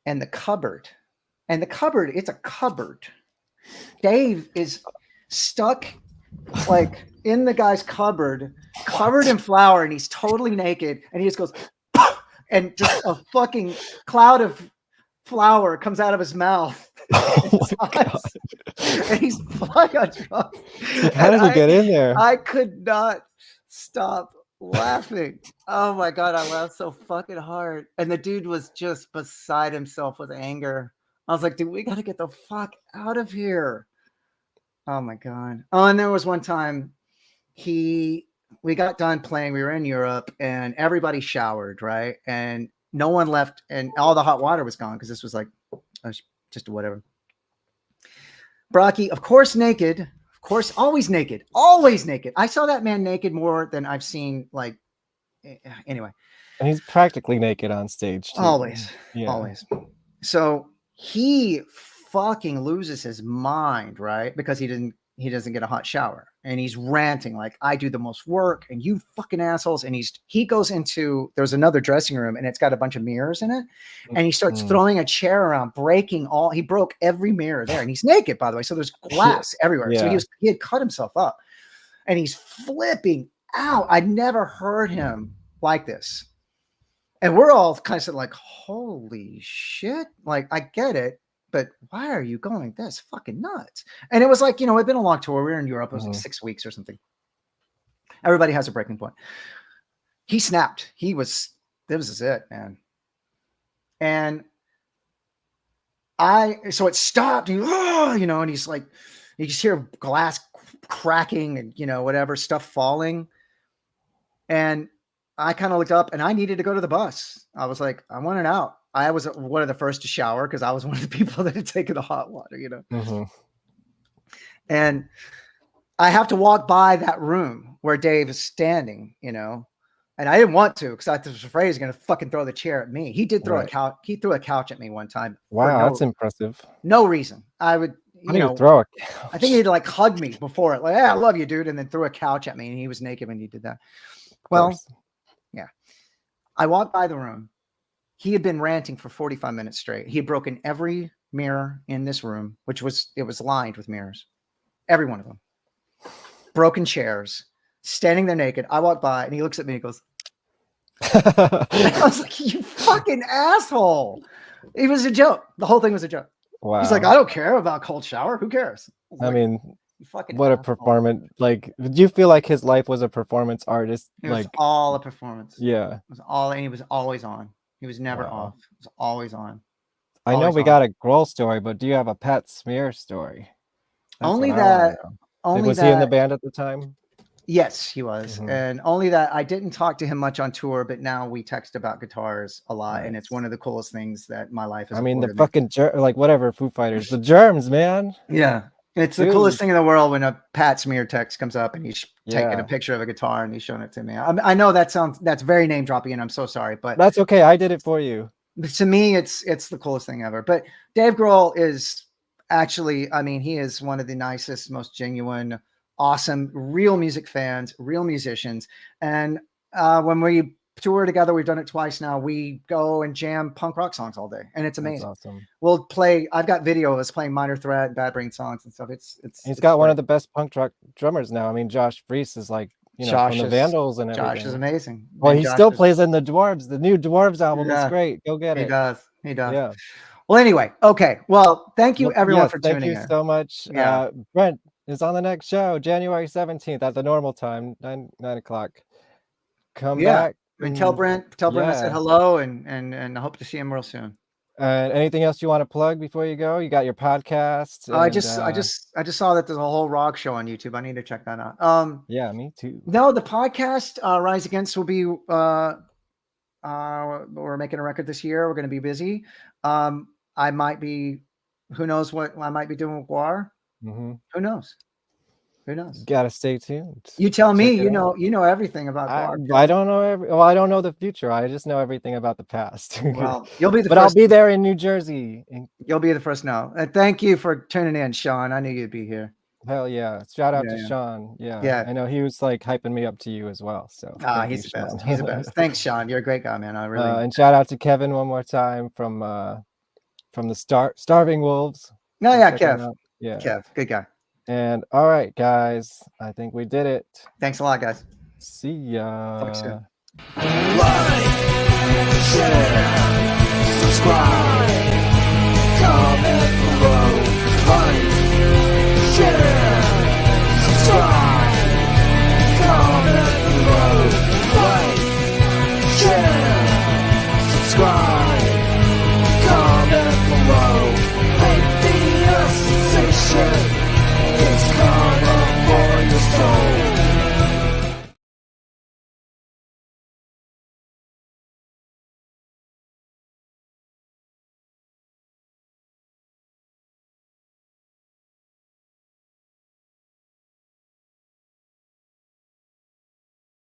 Speaker 17: and the cupboard. And the cupboard, it's a cupboard. Dave is stuck like in the guy's cupboard, covered in flour, and he's totally naked, and he just goes and just a fucking cloud of flour comes out of his mouth. And he's flying on drugs.
Speaker 16: How did he get in there?
Speaker 17: I could not stop laughing. Oh my god, I laughed so fucking hard. And the dude was just beside himself with anger. I was like, dude, we gotta get the fuck out of here. Oh my god. Oh, and there was one time he done playing. We were in Europe, and everybody showered, right? And no one left, and all the hot water was gone because this was like just whatever. Brocky, of course, naked. Of course, always naked. Always naked. I saw that man naked more than I've seen. Like, anyway.
Speaker 16: And he's practically naked on stage, too.
Speaker 17: Always.
Speaker 16: Yeah.
Speaker 17: Always. So he fucking loses his mind, right? Because he doesn't get a hot shower, and he's ranting like, I do the most work and you fucking assholes. And he goes into, there's another dressing room, and it's got a bunch of mirrors in it, and he starts throwing a chair around, he broke every mirror there, and he's naked, by the way, so there's glass everywhere. So he had cut himself up, and he's flipping out. I'd never heard him like this. And we're all kind of like, holy shit. Like, I get it, but why are you going this fucking nuts? And it was like, it'd been a long tour. We were in Europe. It was like 6 weeks or something. Everybody has a breaking point. He snapped. This is it, man. And so it stopped, and he's like, you just hear glass cracking and, whatever, stuff falling. And I kind of looked up, and I needed to go to the bus. I was like, I want it out. I was one of the first to shower because I was one of the people that had taken the hot water, And I have to walk by that room where Dave is standing, and I didn't want to because I was afraid he's going to fucking throw the chair at me. He did throw a couch. He threw a couch at me one time.
Speaker 16: Wow, that's impressive.
Speaker 17: No reason. I would,
Speaker 16: throw a couch.
Speaker 17: I think he'd like hug me before it, like, I love you, dude, and then threw a couch at me, and he was naked when he did that. Well, yeah. I walked by the room. He had been ranting for 45 minutes straight. He had broken every mirror in this room, it was lined with mirrors. Every one of them. Broken chairs, standing there naked. I walked by, and he looks at me and goes, I was like, you fucking asshole. It was a joke. The whole thing was a joke.
Speaker 16: Wow.
Speaker 17: He's like, I don't care about cold shower. Who cares?
Speaker 16: I mean, what a performance. Like, did you feel like his life was a performance artist?
Speaker 17: It was all a performance.
Speaker 16: Yeah.
Speaker 17: It was all, and he was always on. He was never off. He was always on.
Speaker 16: I know we got a Grohl story, but do you have a Pat Smear story?
Speaker 17: Only that.
Speaker 16: Was he in the band at the time?
Speaker 17: Yes, he was. And only that I didn't talk to him much on tour, but now we text about guitars a lot. Nice. And it's one of the coolest things that my life has.
Speaker 16: I mean, the fucking whatever Foo Fighters, the germs, man.
Speaker 17: Yeah. It's the coolest thing in the world when a Pat Smear text comes up and he's taking a picture of a guitar and he's showing it to me. I know that's very name dropping, and I'm so sorry, but
Speaker 16: that's okay. I did it for you.
Speaker 17: To me, it's the coolest thing ever. But Dave Grohl is actually, I mean, he is one of the nicest, most genuine, awesome, real music fans, real musicians. And when we tour together, we've done it twice now, we go and jam punk rock songs all day, and it's amazing. That's awesome. We'll play, I've got video of us playing Minor Threat, Bad Brain songs and stuff. He's
Speaker 16: got one of the best punk rock drummers now. I mean, Josh Freese is like, from the Vandals and everything.
Speaker 17: Josh is amazing.
Speaker 16: Well, he still plays in the Dwarves. The new Dwarves album is great. Go get it.
Speaker 17: He does.
Speaker 16: Yeah.
Speaker 17: Well, anyway, okay. Well, thank you everyone for tuning in.
Speaker 16: Thank you so much. Brent is on the next show, January 17th at the normal time, 9 o'clock. Come back.
Speaker 17: And tell Brent I said hello, and I hope to see him real soon.
Speaker 16: Anything else you want to plug before you go? You got your podcast.
Speaker 17: I just saw that there's a whole rock show on YouTube. I need to check that out.
Speaker 16: Yeah, me too.
Speaker 17: No, the podcast Rise Against will be we're making a record this year. We're going to be busy. I might be, who knows what I might be doing with GWAR. Who knows? Who knows?
Speaker 16: Gotta stay tuned.
Speaker 17: You tell me. You know everything about GWAR.
Speaker 16: I don't know I don't know the future. I just know everything about the past.
Speaker 17: Well, you'll be the
Speaker 16: but
Speaker 17: first.
Speaker 16: I'll be there in New Jersey.
Speaker 17: You'll be the first now. And thank you for tuning in, Sean. I knew you'd be here.
Speaker 16: Hell yeah! Shout out to Sean. Yeah. I know he was like hyping me up to you as well. So
Speaker 17: he's the best. He's the best. Thanks, Sean. You're a great guy, man. I really.
Speaker 16: And shout out to Kevin one more time from the Starving Wolves.
Speaker 17: No, Kev.
Speaker 16: Yeah,
Speaker 17: Kev, good guy.
Speaker 16: And all right, guys, I think we did it.
Speaker 17: Thanks a lot, guys.
Speaker 16: See ya.
Speaker 17: Talk soon.
Speaker 13: Like, share, subscribe, comment.